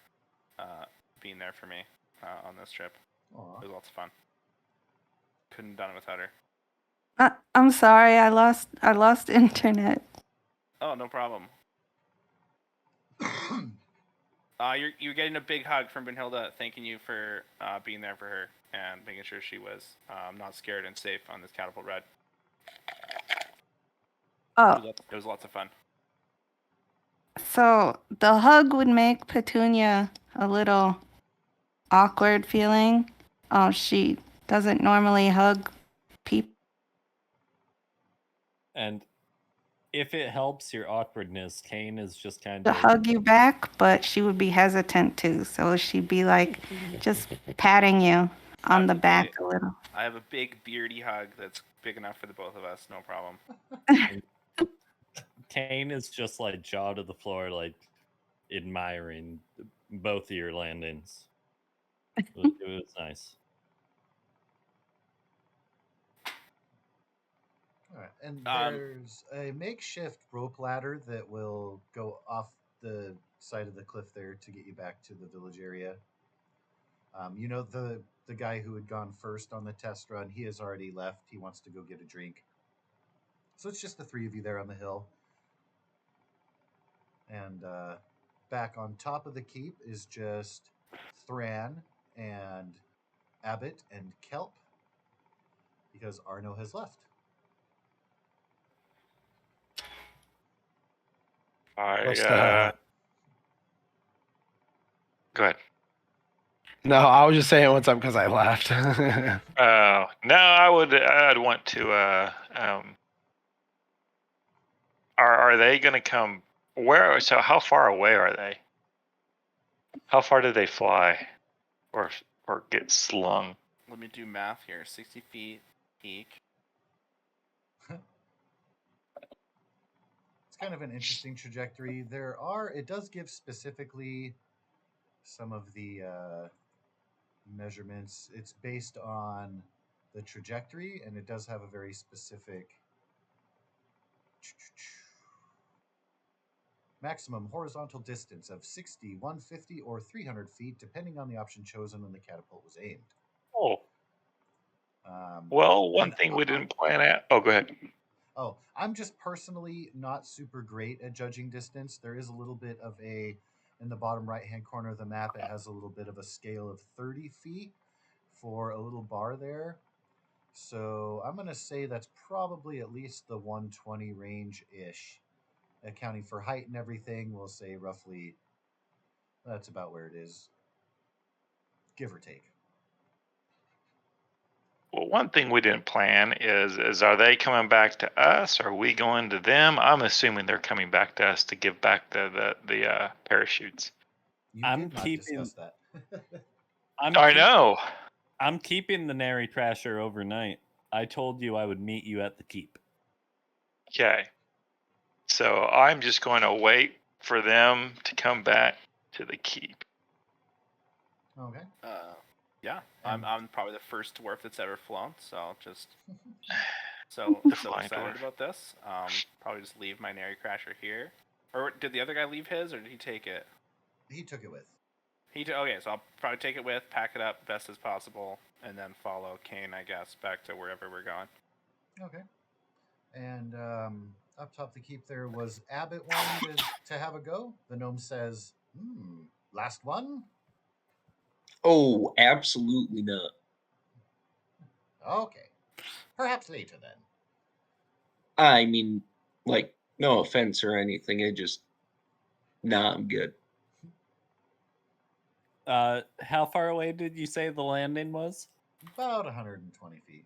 being there for me on this trip. Aw. It was lots of fun. Couldn't have done it without her. I'm sorry, I lost internet. Oh, no problem. You're getting a big hug from Brunhilde, thanking you for being there for her and making sure she was not scared and safe on this catapult ride. Oh, It was lots of fun. so the hug would make Petunia a little awkward feeling. She doesn't normally hug people. And if it helps your awkwardness, Kane is just kind To of hug you back, but she would be hesitant to. So she'd be like just patting you on the back a little. I have a big beardy hug that's big enough for the both of us, no problem. Kane is just like jaw to the floor, like admiring both of your landings. It was nice. All right, and there's a makeshift rope ladder that will go off the side of the cliff there to get you back to the village area. You know, the guy who had gone first on the test run, he has already left. He wants to go get a drink. So it's just the three of you there on the hill. And back on top of the keep is just Thran and Abbott and Kelp, because Arno has left. What's Go ahead. No, I was just saying what's up because I left. No, I'd want to. Are they going to come? Where? So how far away are they? How far do they fly, or get slung? Let me do math here. 60 feet peak. It's kind of an interesting trajectory. It does give specifically some of the measurements. It's based on the trajectory, and it does have a very specific maximum horizontal distance of 60, 150, or 300 feet, depending on the option chosen when the catapult was aimed. Oh. Well, one and thing we didn't plan out. Oh, go ahead. Oh, I'm just personally not super great at judging distance. There is a little bit of in the bottom right-hand corner of the map, it has a little bit of a scale of 30 feet for a little bar there. So I'm going to say that's probably at least the 120 range-ish. Accounting for height and everything, we'll say roughly that's about where it is, give or take. Well, one thing we didn't plan is are they coming back to us? Or are we going to them? I'm assuming they're coming back to us to give back the parachutes. You did not discuss that. I know. I'm keeping the Nary Trasher overnight. I told you I would meet you at the keep. Okay. So I'm just going to wait for them to come back to the keep. Okay. Yeah, I'm probably the first dwarf that's ever flown, so just so excited dwarf. about this. Probably just leave my Nary Crasher here. Or did the other guy leave his, or did he take it? He took it with. Okay, so I'll probably take it with, pack it up best as possible, and then follow Kane, I guess, back to wherever we're going. Okay. And up top the keep there was Abbott wanting to have a go. The gnome says, last one? Oh, absolutely not. Okay. Perhaps later then. I mean, like, no offense or anything. Nah, I'm good. How far away did you say the landing was? About 120 feet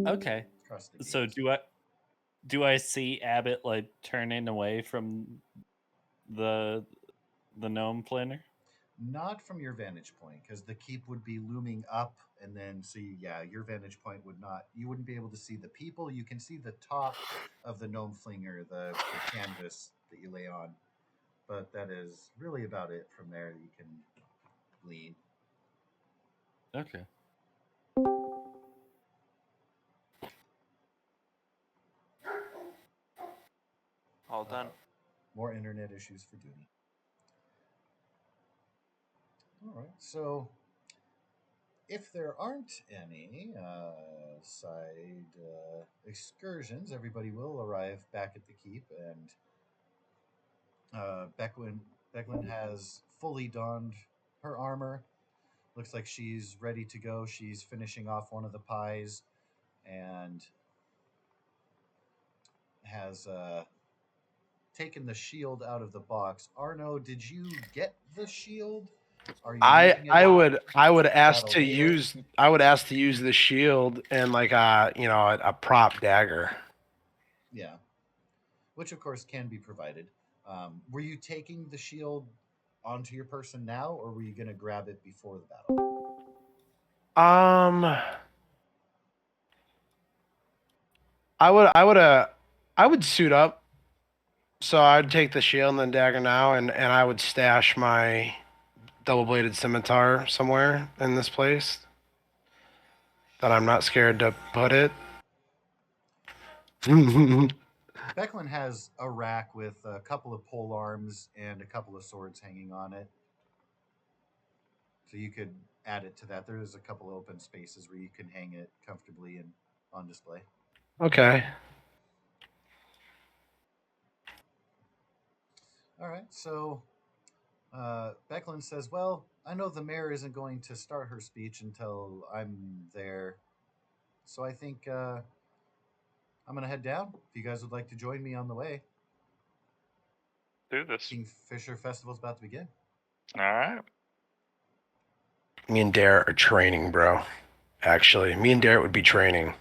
Okay. across the So gate. do I see Abbott like turning away from the gnome planner? Not from your vantage point, because the keep would be looming up, and then your vantage point would not. You wouldn't be able to see the people. You can see the top of the gnome flinger, the canvas that you lay on, but that is really about it. From there, you can glean. Okay. All done. More internet issues for Dooney. All right, so if there aren't any side excursions, everybody will arrive back at the keep, and Becklin has fully donned her armor. Looks like she's ready to go. She's finishing off one of the pies, and has taken the shield out of the box. Arno, did you get the shield? Are you using it? I would ask battle to later? use the shield and like a prop dagger. Yeah, which of course can be provided. Were you taking the shield onto your person now, or were you going to grab it before the battle? I would suit up. So I'd take the shield and the dagger now, and I would stash my double-bladed scimitar somewhere in this place that I'm not scared to put it. Becklin has a rack with a couple of pole arms and a couple of swords hanging on it. So you could add it to that. There's a couple of open spaces where you can hang it comfortably and on display. Okay. All right. So Becklin says, "Well, I know the mayor isn't going to start her speech until I'm there, so I think I'm going to head down. If you guys would like to join me on the way, Do this. Kingfisher Festival's about to begin." All right. Me and Derek are training, bro. Actually, me and Derek would be training.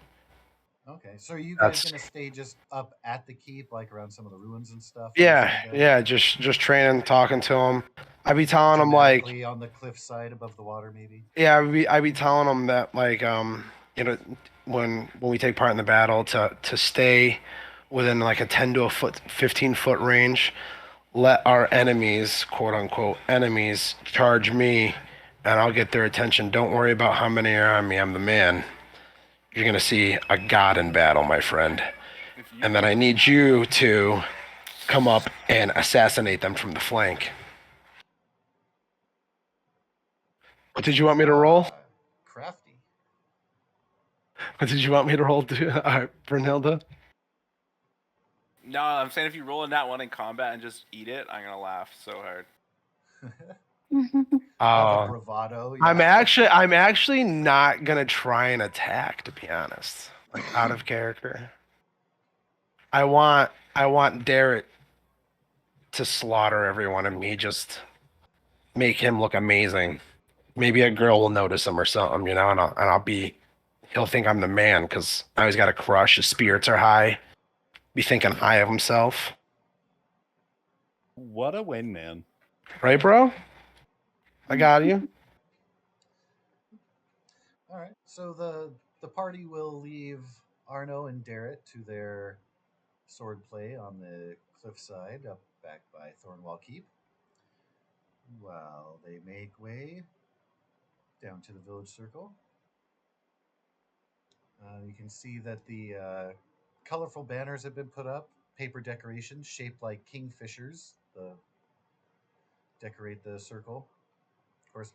Okay, so are you guys That's going to stay just up at the keep, like around some of the ruins and stuff? yeah, Outside there? just training, talking to him. I'd be telling him like, Dramatically on the cliffside above the water, maybe. yeah, I'd be telling him that like when we take part in the battle to stay within like a 10 to a 15 foot range. Let our enemies, quote unquote enemies, charge me, and I'll get their attention. Don't worry about how many are on me. I'm the man. You're gonna see a god in battle, my friend. And then I need you to come up and assassinate them from the flank. What did you want me to roll? Crafty. What did you want me to roll, Brunhilde? No, I'm saying if you roll a nat one in combat and just eat it, I'm gonna laugh so hard. The bravado. Yeah. I'm actually not gonna try and attack, to be honest. Like out of character. I want Derek to slaughter everyone and me just make him look amazing. Maybe a girl will notice him or something, and he'll think I'm the man because now he's got a crush. His spirits are high. Be thinking high of himself. What a win, man. Right, bro? I got you. All right. So the party will leave Arno and Darrett to their swordplay on the cliffside up back by Thornwall Keep, while they make way down to the village circle. You can see that the colorful banners have been put up, paper decorations shaped like kingfishers. Decorate the circle. Of course,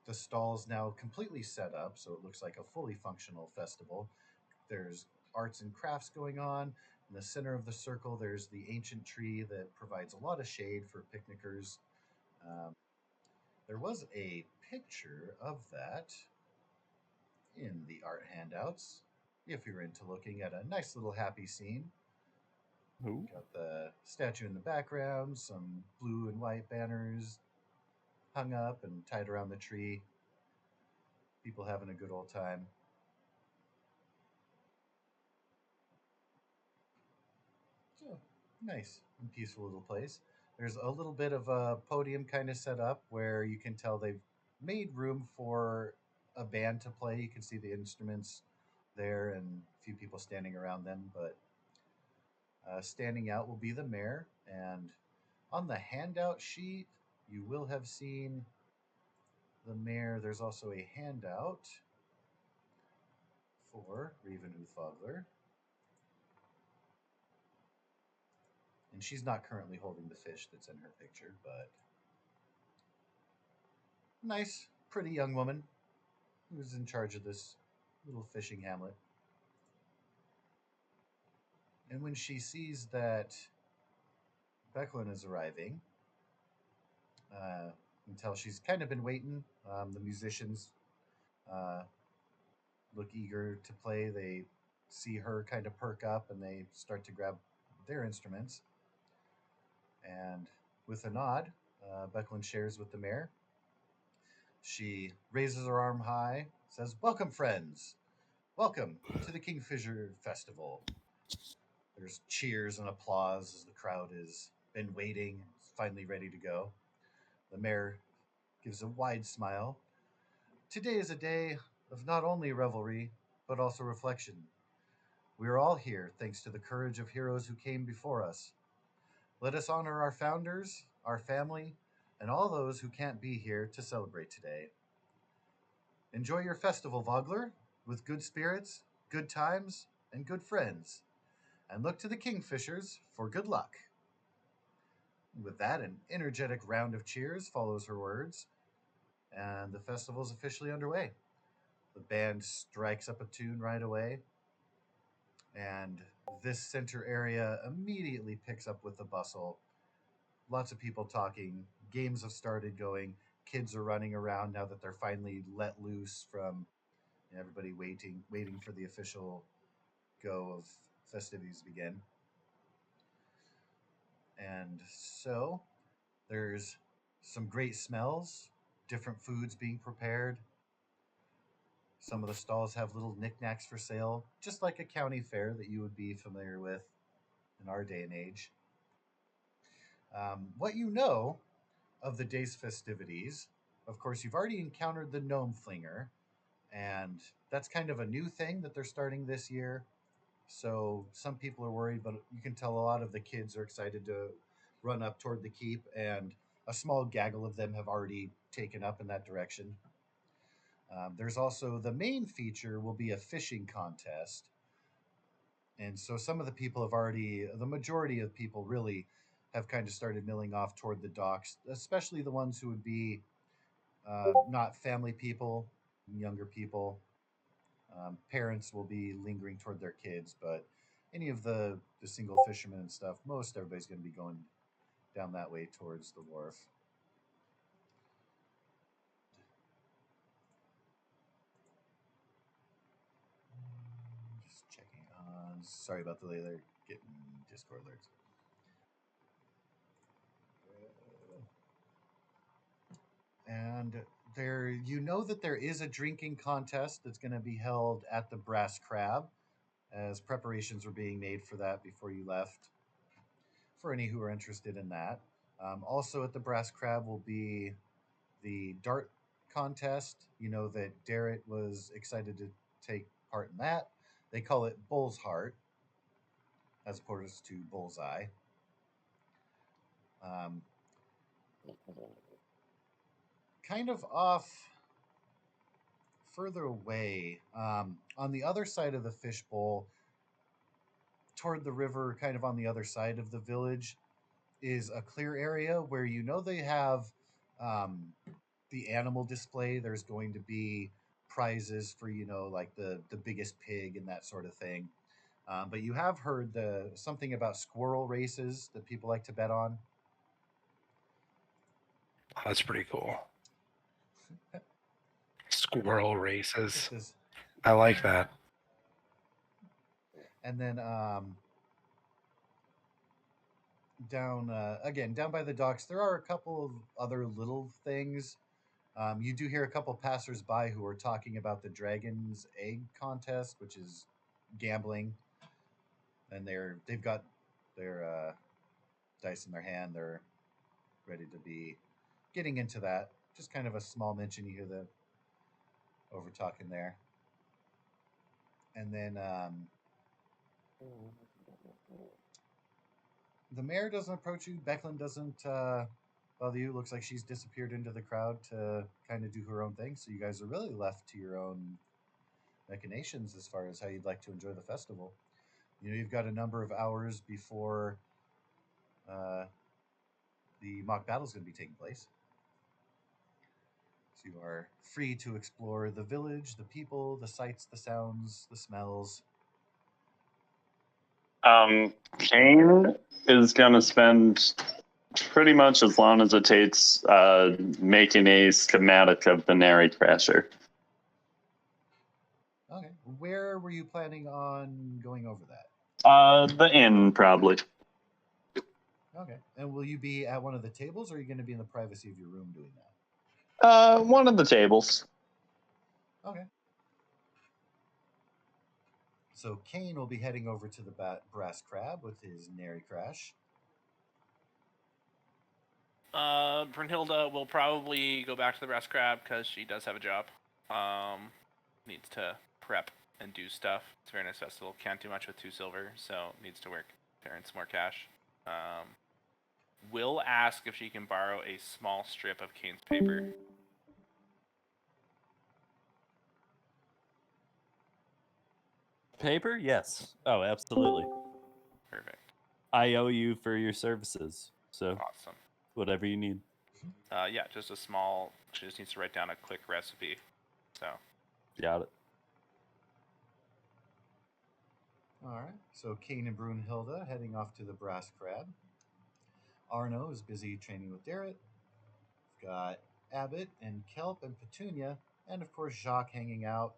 the stall's now completely set up, so it looks like a fully functional festival. There's arts and crafts going on. In the center of the circle, there's the ancient tree that provides a lot of shade for picnickers. There was a picture of that in the art handouts. if you're into looking at a nice little happy scene. Ooh. Got the statue in the background, some blue and white banners hung up and tied around the tree. People having a good old time. So nice and peaceful little place. There's a little bit of a podium kind of set up where you can tell they've made room for a band to play. You can see the instruments there and a few people standing around them, but standing out will be the mayor. And on the handout sheet, you will have seen the mayor. There's also a handout for Ravenhoof Fogler. And she's not currently holding the fish that's in her picture, but nice, pretty young woman who's in charge of this little fishing hamlet. And when she sees that Becklin is arriving, until she's kind of been waiting, the musicians uh, look eager to play. They see her kind of perk up and they start to grab their instruments. And with a nod, Becklin shares with the mayor. She raises her arm high, says, "Welcome, friends. Welcome to the Kingfisher Festival." There's cheers and applause as the crowd has been waiting, finally ready to go. The mayor gives a wide smile. "Today is a day of not only revelry, but also reflection. We are all here thanks to the courage of heroes who came before us. Let us honor our founders, our family, and all those who can't be here to celebrate today. Enjoy your festival, Vogler, with good spirits, good times, and good friends. And look to the Kingfishers for good luck." With that, an energetic round of cheers follows her words, and the festival is officially underway. The band strikes up a tune right away, and this center area immediately picks up with the bustle. Lots of people talking, games have started going, kids are running around now that they're finally let loose from everybody waiting for the official go of festivities to begin. And so there's some great smells, different foods being prepared. Some of the stalls have little knickknacks for sale, just like a county fair that you would be familiar with in our day and age. What you know of the day's festivities, of course, you've already encountered the gnome flinger, and that's kind of a new thing that they're starting this year. So some people are worried, but you can tell a lot of the kids are excited to run up toward the keep, and a small gaggle of them have already taken up in that direction. There's also the main feature will be a fishing contest. And so some of the people have already, the majority of people really have kind of started milling off toward the docks, especially the ones who would be not family people, younger people. Parents will be lingering toward their kids, but any of the single fishermen and stuff, most everybody's going to be going down that way towards the wharf. Just checking on. Sorry about the delay. They're getting Discord alerts. And there, you know that there is a drinking contest that's going to be held at the Brass Crab, as preparations were being made for that before you left. For any who are interested in that, also at the Brass Crab will be the dart contest. You know that Darrett was excited to take part in that. They call it Bull's Heart, as opposed to Bullseye. Um, kind of off further away, on the other side of the fishbowl, toward the river, kind of on the other side of the village, is a clear area where you know they have um, the animal display. There's going to be prizes for like the biggest pig and that sort of thing. But you have heard something about squirrel races that people like to bet on. Oh, that's pretty cool. Squirrel races. This I like that. And then down down by the docks, there are a couple of other little things. You do hear a couple passersby who are talking about the dragon's egg contest, which is gambling, and they've got their dice in their hand. They're ready to be getting into that. Just kind of a small mention. You hear the over talking there, and then the mayor doesn't approach you. Becklin doesn't bother you. Looks like she's disappeared into the crowd to kind of do her own thing. So you guys are really left to your own machinations as far as how you'd like to enjoy the festival. You know, you've got a number of hours before the mock battle is going to be taking place. So you are free to explore the village, the people, the sights, the sounds, the smells. Kane is going to spend pretty much as long as it takes making a schematic of the Nary Crasher. Okay. Where were you planning on going over that? The inn, probably. Okay. And will you be at one of the tables, or are you going to be in the privacy of your room doing that? One of the tables. Okay. So Kane will be heading over to the Brass Crab with his Nary Crash. Brunhilde will probably go back to the Brass Crab because she does have a job. Needs to prep and do stuff. It's very nice festival. Can't do much with 2 silver, so needs to work to earn some more cash. Will ask if she can borrow a small strip of Kane's paper. Paper? Yes. Oh, absolutely. Perfect. I owe you for your services, so Awesome. whatever you need. Yeah, just a small. She just needs to write down a quick recipe. So. Got it. All right. So Kane and Brunhilde heading off to the Brass Crab. Arno is busy training with Darrett. We've got Abbott and Kelp and Petunia, and of course Jacques hanging out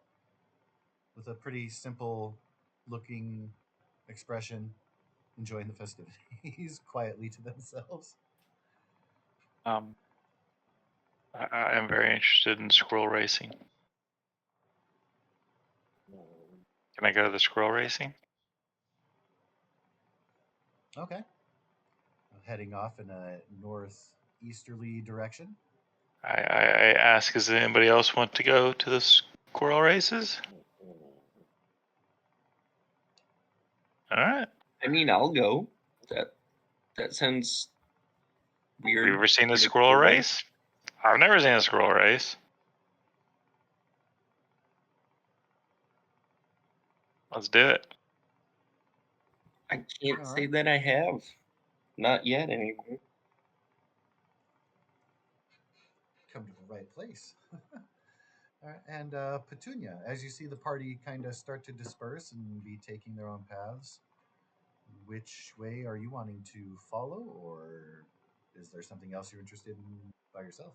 with a pretty simple looking expression, enjoying the festivities quietly to themselves. I am very interested in squirrel racing. Can I go to the squirrel racing? Okay. Heading off in a northeasterly direction. I ask, does anybody else want to go to the squirrel races? All right. I mean, I'll go. That sounds weird. Have you ever seen a Pretty squirrel cool. race? I've never seen a squirrel race. Let's do it. I can't All say right. that I have. Not yet, anyway. Come to the right place. All right. And Petunia, as you see the party kind of start to disperse and be taking their own paths, which way are you wanting to follow, or is there something else you're interested in by yourself?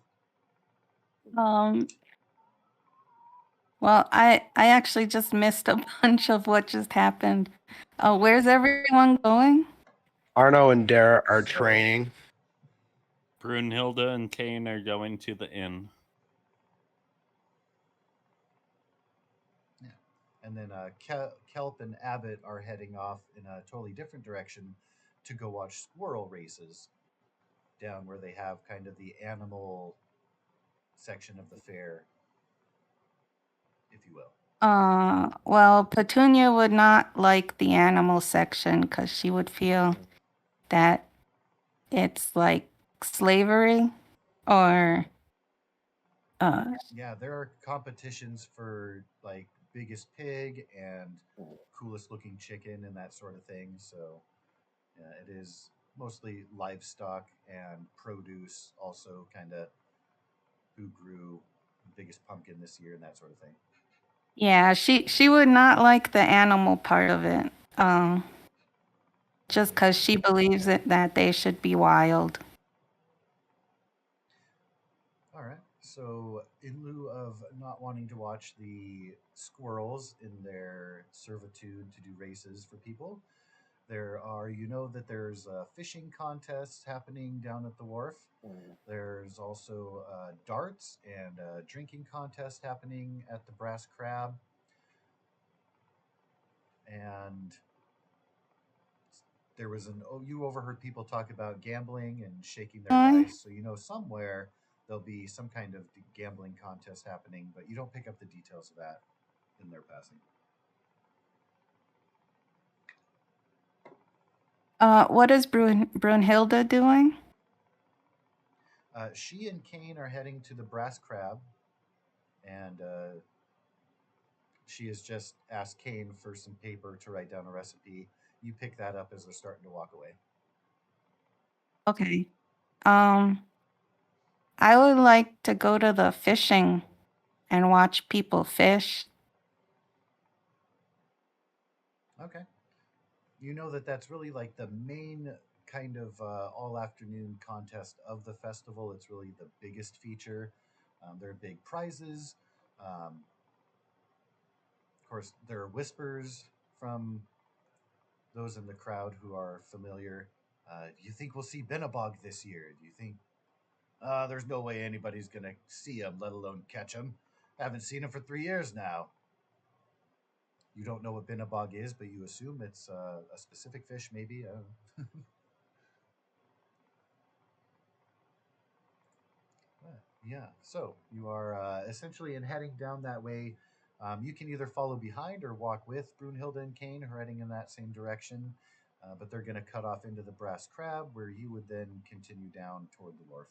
Well, I actually just missed a bunch of what just happened. Where's everyone going? Arno and Dara are So- training. Brunhilde and Kane are going to the inn. And then Kelp and Abbott are heading off in a totally different direction to go watch squirrel races down where they have kind of the animal section of the fair, if you will. Well, Petunia would not like the animal section because she would feel that it's like slavery or Yeah, there are competitions for like biggest pig and coolest looking chicken and that sort of thing. So yeah, it is mostly livestock and produce, also kind of who grew the biggest pumpkin this year and that sort of thing. yeah, she would not like the animal part of it. Just because she believes that they should be wild. All right. So, in lieu of not wanting to watch the squirrels in their servitude to do races for people, there's fishing contests happening down at the wharf. There's also darts and a drinking contest happening at the Brass Crab. And you overheard people talk about gambling and shaking their dice. So somewhere there'll be some kind of gambling contest happening, but you don't pick up the details of that in their passing. What is Brunhilde doing? She and Kane are heading to the Brass Crab, and she has just asked Kane for some paper to write down a recipe. You pick that up as they're starting to walk away. Okay. I would like to go to the fishing and watch people fish. Okay. You know that's really like the main kind of all afternoon contest of the festival. It's really the biggest feature. There are big prizes. Of course, there are whispers from those in the crowd who are familiar. Do you think we'll see Benabog this year? Do you think there's no way anybody's going to see him, let alone catch him? I haven't seen him for 3 years now. You don't know what Benabog is, but you assume it's a specific fish, maybe. Yeah. So you are essentially in heading down that way. You can either follow behind or walk with Brunhilde and Kane, who are heading in that same direction. But they're going to cut off into the Brass Crab, where you would then continue down toward the wharf.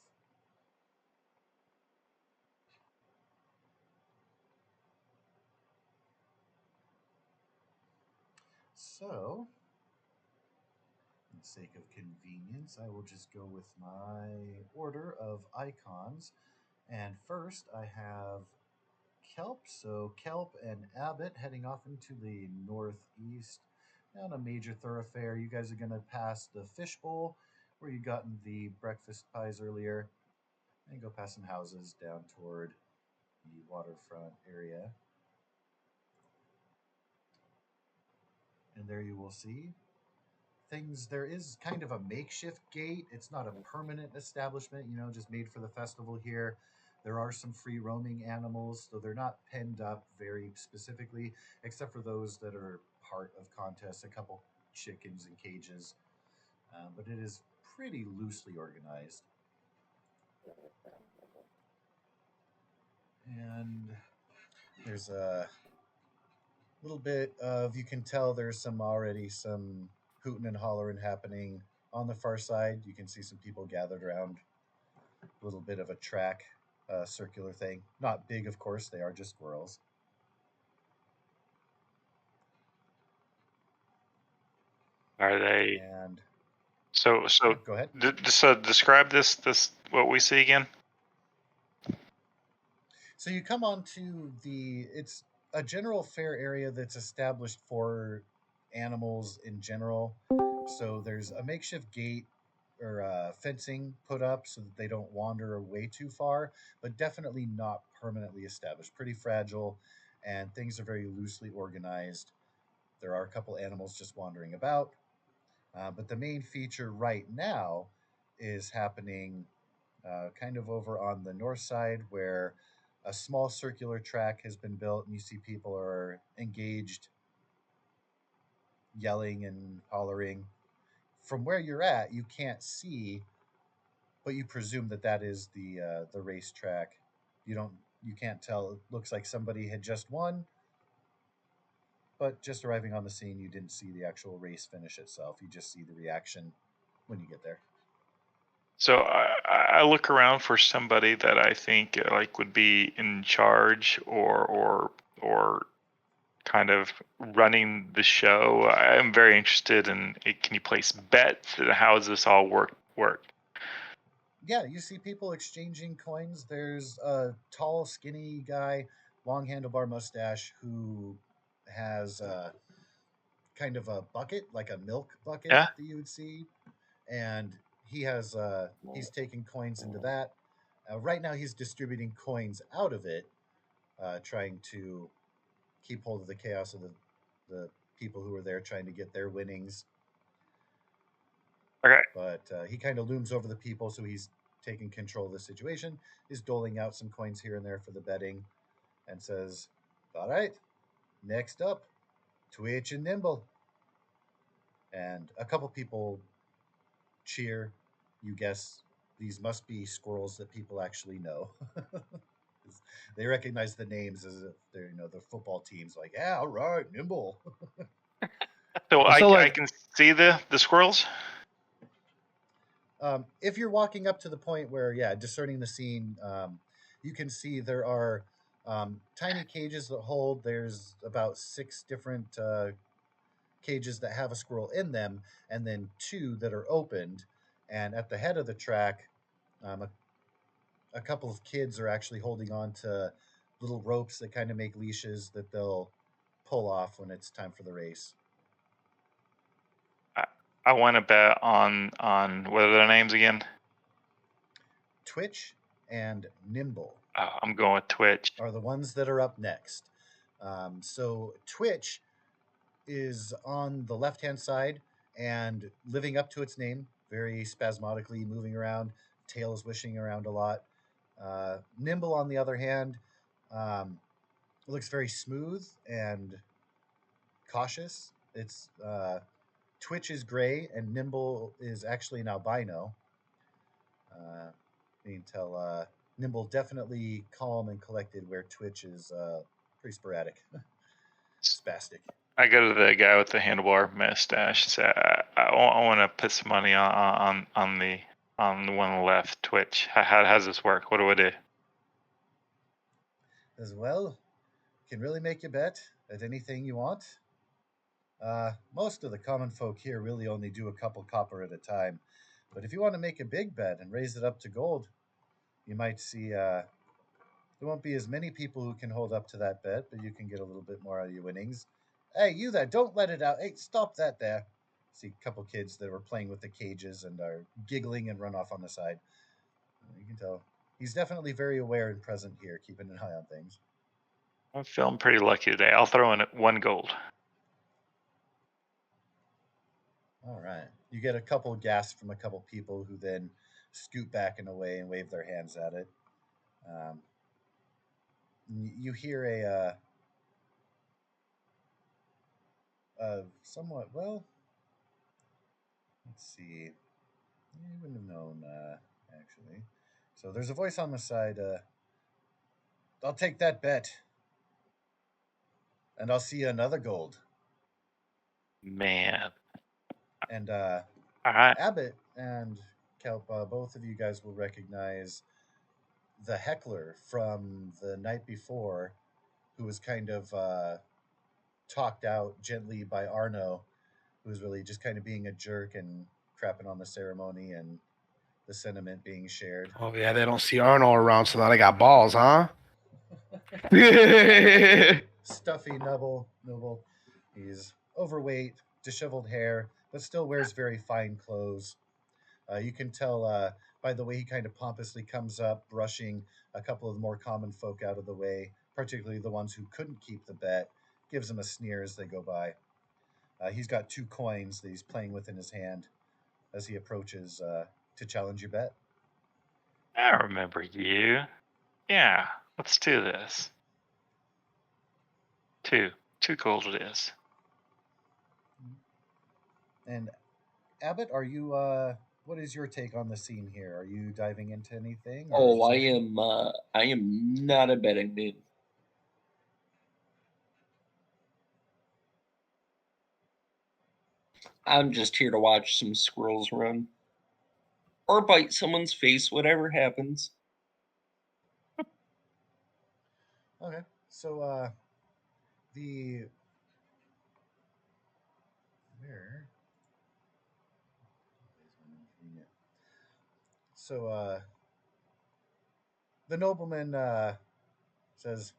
So, for the sake of convenience, I will just go with my order of icons. And first, I have Kelp. So, Kelp and Abbott heading off into the northeast down a major thoroughfare. You guys are going to pass the fishbowl where you gotten the breakfast pies earlier, and go past some houses down toward the waterfront area. And there you will see things. There is kind of a makeshift gate. It's not a permanent establishment, just made for the festival here. There are some free roaming animals, though they're not penned up very specifically, except for those that are part of contests, a couple chickens in cages. But it is pretty loosely organized. And there's a little bit of, you can tell there's some hooting and hollering happening on the far side. You can see some people gathered around a little bit of a track, circular thing. Not big, of course. They are just squirrels. Are they? And So go ahead. So describe this what we see again. So you come onto it's a general fair area that's established for animals in general. So there's a makeshift gate or fencing put up so that they don't wander away too far, but definitely not permanently established. Pretty fragile, and things are very loosely organized. There are a couple animals just wandering about, but the main feature right now is happening kind of over on the north side, where a small circular track has been built, and you see people are engaged, yelling and hollering. From where you're at, you can't see, but you presume that is the racetrack. You can't tell. It looks like somebody had just won, but just arriving on the scene, you didn't see the actual race finish itself. You just see the reaction when you get there. So I look around for somebody that I think like would be in charge or kind of running the show. I'm very interested in it. Can you place bets? How does this all work? Yeah, you see people exchanging coins. There's a tall, skinny guy, long handlebar mustache, who has kind of a bucket, like a milk bucket Yeah. that you would see, and he's taking coins into that. Right now, he's distributing coins out of it, trying to keep hold of the chaos of the people who are there trying to get their winnings. Okay. But he kind of looms over the people, so he's taking control of the situation. He's doling out some coins here and there for the betting, and says, "All right, next up, Twitch and Nimble." And a couple people cheer. You guess these must be squirrels that people actually know. They recognize the names as if they're, the football teams. Like, yeah, all right, Nimble. So So, I like- can see the squirrels. If you're walking up to the point where, discerning the scene, you can see there are tiny cages that hold. There's about 6 different cages that have a squirrel in them, and then 2 that are opened. And at the head of the track, a couple of kids are actually holding on to little ropes that kind of make leashes that they'll pull off when it's time for the race. I want to bet on what are their names again? Twitch and Nimble I'm going with Twitch. are the ones that are up next. So Twitch is on the left-hand side and living up to its name, very spasmodically moving around, tail is wishing around a lot. Nimble, on the other hand, looks very smooth and cautious. It's Twitch is gray and Nimble is actually an albino. You can tell Nimble definitely calm and collected, where Twitch is pretty sporadic, spastic. I go to the guy with the handlebar mustache and say, I want to put some money on the one on the left, Twitch. How does this work? What do I do? As well, can really make you bet at anything you want. Most of the common folk here really only do a couple copper at a time. But if you want to make a big bet and raise it up to gold, you might see there won't be as many people who can hold up to that bet, but you can get a little bit more out of your winnings. Hey, you there, don't let it out. Hey, stop that there. See a couple kids that were playing with the cages and are giggling and run off on the side. You can tell he's definitely very aware and present here, keeping an eye on things. I'm feeling pretty lucky today. I'll throw in 1 gold. All right. You get a couple gasps from a couple people who then scoot back and away and wave their hands at it. You hear a somewhat, well, let's see. You wouldn't have known, actually. So there's a voice on the side. I'll take that bet. And I'll see you another gold. Man. And All right. Abbott and Kelp, both of you guys will recognize the heckler from the night before, who was kind of talked out gently by Arno, who was really just kind of being a jerk and crapping on the ceremony and the sentiment being shared. Oh yeah, they don't see Arnold around, so now they got balls, huh? Stuffy Noble. He's overweight, disheveled hair, but still wears very fine clothes. You can tell by the way he kind of pompously comes up, brushing a couple of the more common folk out of the way, particularly the ones who couldn't keep the bet, gives them a sneer as they go by. He's got 2 coins that he's playing with in his hand as he approaches to challenge your bet. I remember you. Yeah, let's do this. 2 gold it is. And Abbott, are you? What is your take on the scene here? Are you diving into anything? Oh, I am not a betting man. I'm just here to watch some squirrels run. Or bite someone's face, whatever happens. Okay, so the where? So the nobleman says,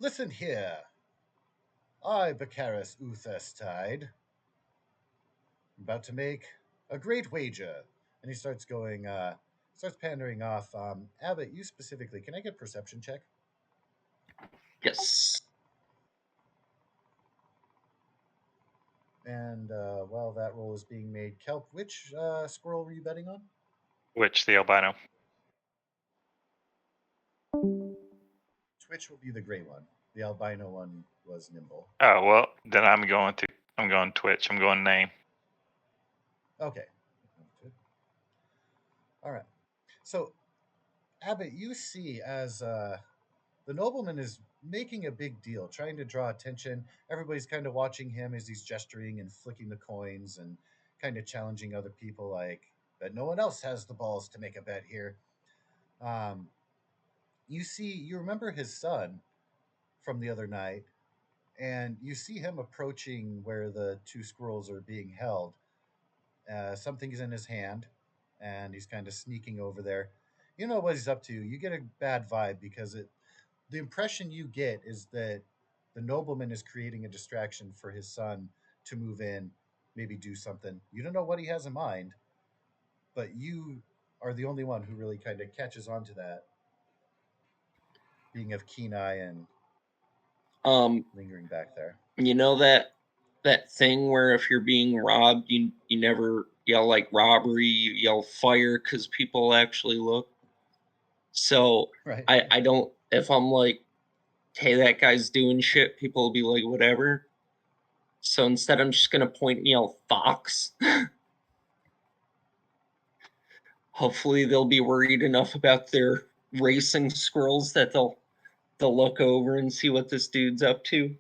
"Listen here, I, Becaris Uthestide, am about to make a great wager." And he starts going starts pandering off. Abbott, you specifically, can I get a perception check? Yes. And while that roll is being made, Kelp, which squirrel were you betting on? Which, the albino? Twitch will be the gray one. The albino one was Nimble. Oh, well, then I'm going Twitch. I'm going name. Okay. All right. So, Abbott, you see as the nobleman is making a big deal, trying to draw attention. Everybody's kind of watching him as he's gesturing and flicking the coins and kind of challenging other people, like, but no one else has the balls to make a bet here. Um, you remember his son from the other night, and you see him approaching where the two squirrels are being held. Something is in his hand, and he's kind of sneaking over there. You know what he's up to. You get a bad vibe because the impression you get is that the nobleman is creating a distraction for his son to move in, maybe do something. You don't know what he has in mind, but you are the only one who really kind of catches on to that, being of keen eye and lingering back there. You know that thing where if you're being robbed, you never yell like robbery, you yell fire because people actually look. So Right. I don't, if I'm like, hey, that guy's doing shit, people will be like, whatever. So instead, I'm just gonna point and yell fox. Hopefully, they'll be worried enough about their racing squirrels that they'll look over and see what this dude's up to.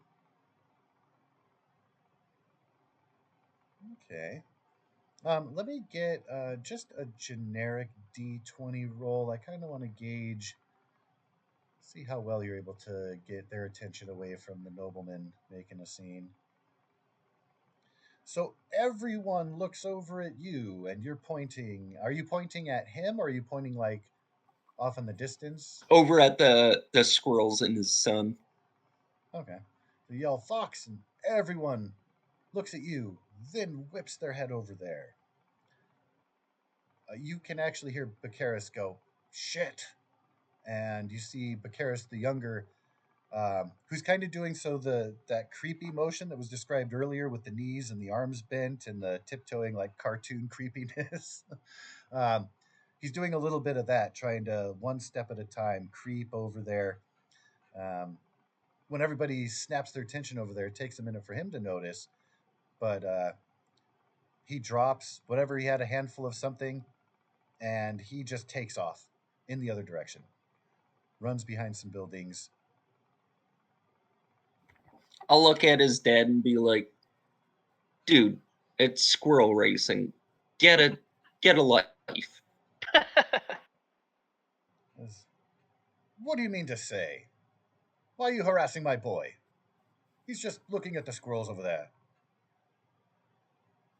Okay. Let me get just a generic D20 roll. I kind of want to gauge, see how well you're able to get their attention away from the nobleman making a scene. So everyone looks over at you, and you're pointing. Are you pointing at him, or are you pointing like off in the distance? Over at the squirrels and his son. Okay. So you yell fox, and everyone looks at you, then whips their head over there. You can actually hear Baccharis go, shit. And you see Baccharis the younger, who's kind of doing so that creepy motion that was described earlier with the knees and the arms bent and the tiptoeing like cartoon creepiness. um, he's doing a little bit of that, trying to one step at a time creep over there. Um, when everybody snaps their attention over there, it takes a minute for him to notice, but he drops whatever he had, a handful of something, and he just takes off in the other direction, runs behind some buildings. I'll look at his dad and be like, dude, it's squirrel racing. Get a life. What do you mean to say? Why are you harassing my boy? He's just looking at the squirrels over there.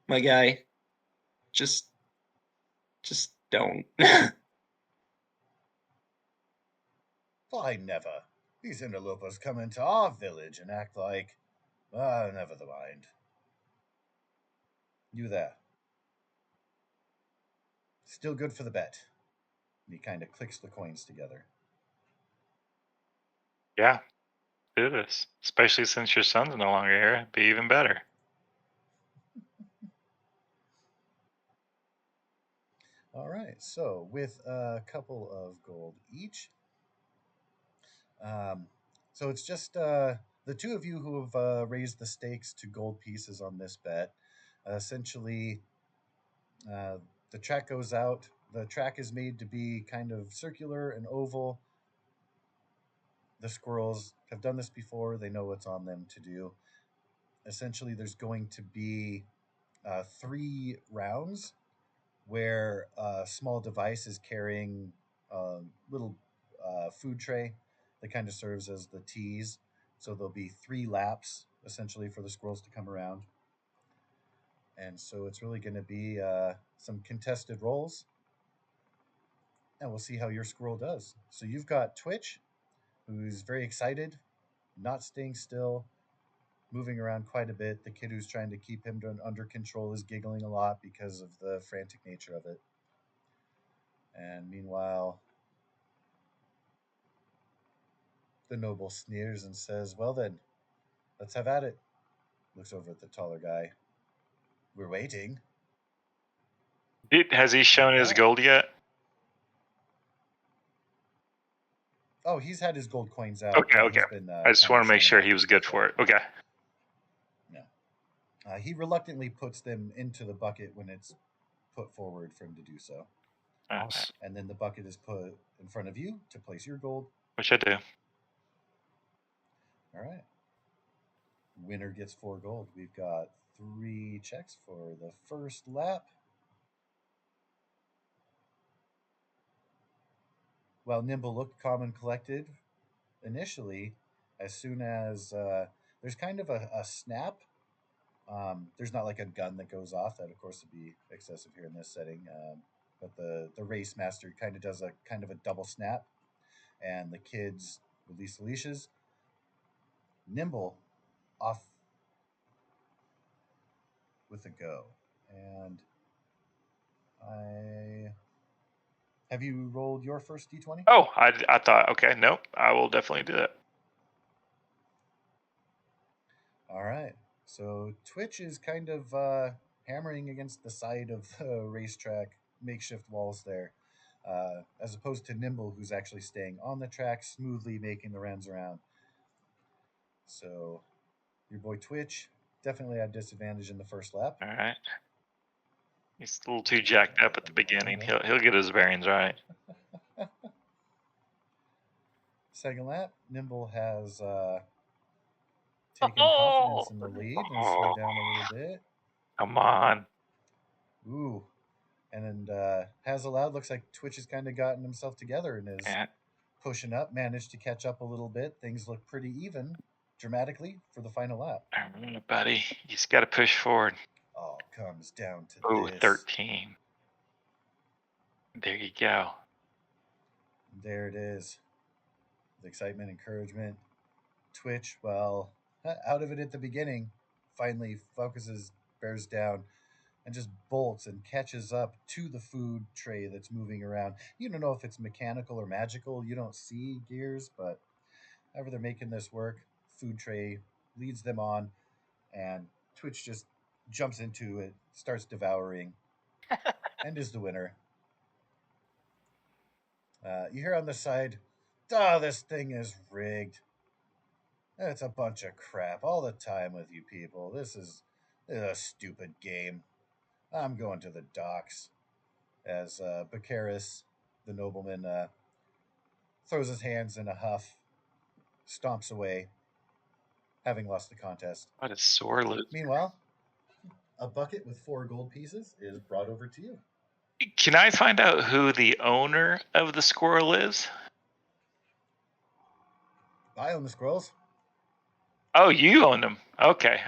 My guy, just don't. Why never? These interlopers come into our village and act like... never mind. You there. Still good for the bet. And he kind of clicks the coins together. Yeah, do this. Especially since your son's no longer here. It'd be even better. All right, so with a couple of gold each. So it's just the two of you who have raised the stakes to gold pieces on this bet. Essentially, uh, the track goes out. The track is made to be kind of circular and oval. The squirrels have done this before. They know what's on them to do. Essentially, there's going to be 3 rounds where a small device is carrying a little food tray that kind of serves as the tease. So there'll be 3 laps essentially for the squirrels to come around. And so it's really going to be some contested rolls. And we'll see how your squirrel does. So you've got Twitch, who's very excited, not staying still, moving around quite a bit. The kid who's trying to keep him under control is giggling a lot because of the frantic nature of it. And meanwhile, the noble sneers and says, "Well then, let's have at it." Looks over at the taller guy. "We're waiting." Has he shown his Yeah. gold yet? Oh, he's had his gold coins out. Okay, Yeah, okay. he's been, I just kind want of to make showing sure off he to was you good guys, for it. Okay. He reluctantly puts them into the bucket when it's put forward for him to do so. Awesome. And then the bucket is put in front of you to place your gold. Which I do. All right. Winner gets 4 gold. We've got 3 checks for the first lap. While Nimble looked calm and collected initially, as soon as there's kind of a snap, there's not like a gun that goes off. That, of course, would be excessive here in this setting. But the race master kind of does a kind of a double snap, and the kids release the leashes. Nimble off with a go, and have you rolled your first d20? Oh, I thought, okay, nope. I will definitely do that. All right. So Twitch is kind of hammering against the side of the racetrack makeshift walls there, as opposed to Nimble, who's actually staying on the track, smoothly making the rounds around. So your boy Twitch definitely had disadvantage in the first lap. All right. He's a little too jacked up at the beginning. He'll get his bearings right. Second lap, Nimble has taken confidence in the lead and slowed down a little bit. Come on. Ooh. And Hazelloud looks like Twitch has kind of gotten himself together and is Yeah. pushing up, managed to catch up a little bit. Things look pretty even dramatically for the final lap. All right, buddy. You just got to push forward. All comes down to Oh, this. 13. There you go. There it is. With excitement, encouragement. Twitch, well, out of it at the beginning, finally focuses, bears down, and just bolts and catches up to the food tray that's moving around. You don't know if it's mechanical or magical. You don't see gears, but however they're making this work, food tray leads them on, and Twitch just jumps into it, starts devouring, and is the winner. You hear on the side, "Oh, this thing is rigged. It's a bunch of crap all the time with you people. This is a stupid game. I'm going to the docks." As Bacaris, the nobleman, throws his hands in a huff, stomps away, having lost the contest. What a sore loser. Meanwhile, a bucket with 4 gold pieces is brought over to you. Can I find out who the owner of the squirrel is? I own the squirrels. Oh, you own them. Okay.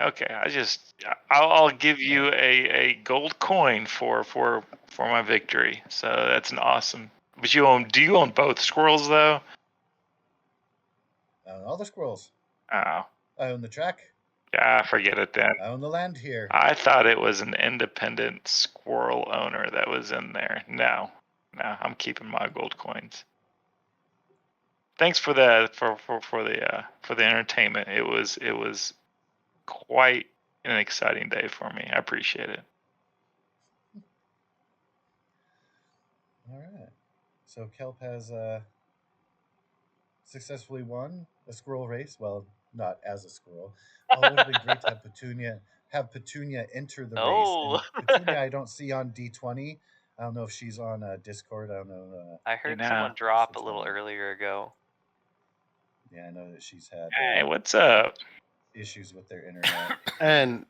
I'll give you a gold coin for my victory. So that's an awesome. But do you own both squirrels though? I own all the squirrels. Oh, I own the track. yeah, forget it then. I own the land here. I thought it was an independent squirrel owner that was in there. No, I'm keeping my gold coins. Thanks for the entertainment. It was quite an exciting day for me. I appreciate it. All right. So Kelp has successfully won a squirrel race. Well, not as a squirrel. Oh, it would have been great to have Petunia enter the Oh. race. And Petunia, I don't see on D20. I don't know if she's on Discord. I don't know. I heard know. someone drop a She's little on. earlier ago. Yeah, I know that she's had Hey, what's up? issues with their internet. And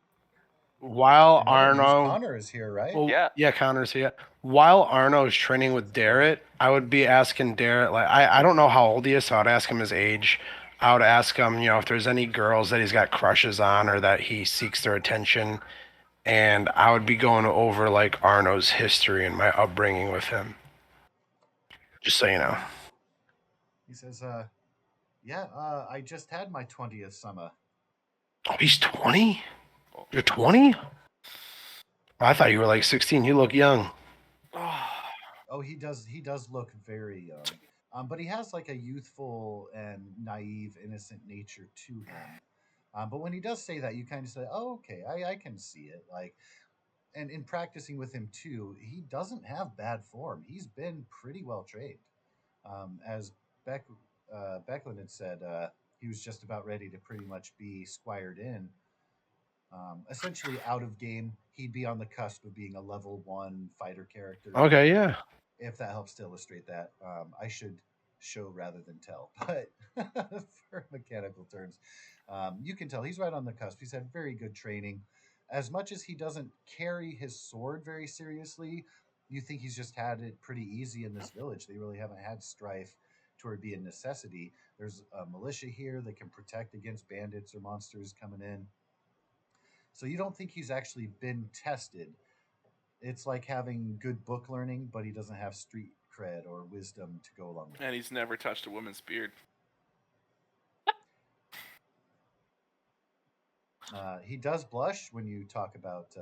while And other news, Arno, Connor is here, right? well, Yeah. Connor's here. While Arno's training with Darrett, I would be asking Darrett, like, I don't know how old he is, so I'd ask him his age. I would ask him, if there's any girls that he's got crushes on or that he seeks their attention. And I would be going over, like, Arno's history and my upbringing with him. Just so you know. He says, I just had my 20th summer. Oh, he's 20? You're 20? I thought you were like 16. You look young. Oh, he does. He does look very young, but he has like a youthful and naive, innocent nature to him. But when he does say that, you kind of say, "Oh, okay, I can see it." Like, and in practicing with him too, he doesn't have bad form. He's been pretty well trained. As Becklin had said, he was just about ready to pretty much be squired in. Essentially, out of game, he'd be on the cusp of being a level 1 fighter character. Okay, yeah. If that helps to illustrate that, I should show rather than tell. But for mechanical terms, you can tell he's right on the cusp. He's had very good training. As much as he doesn't carry his sword very seriously, you think he's just had it pretty easy in this village. They really haven't had strife to where it'd be a necessity. There's a militia here that can protect against bandits or monsters coming in. So you don't think he's actually been tested. It's like having good book learning, but he doesn't have street cred or wisdom to go along with And it. he's never touched a woman's beard. He does blush when you talk about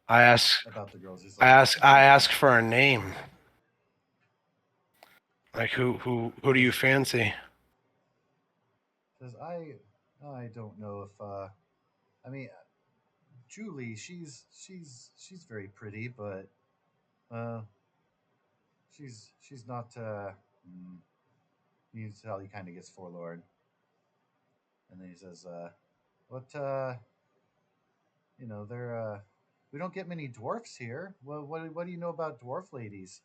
I ask, the girls. He's I like, ask, I ask for a name. Like who do you fancy? says I don't know if I mean Julie. She's very pretty, but uh, she's not. You can tell he kind of gets forlorn, and then he says, "What they're we don't get many dwarfs here. What do you know about dwarf ladies?"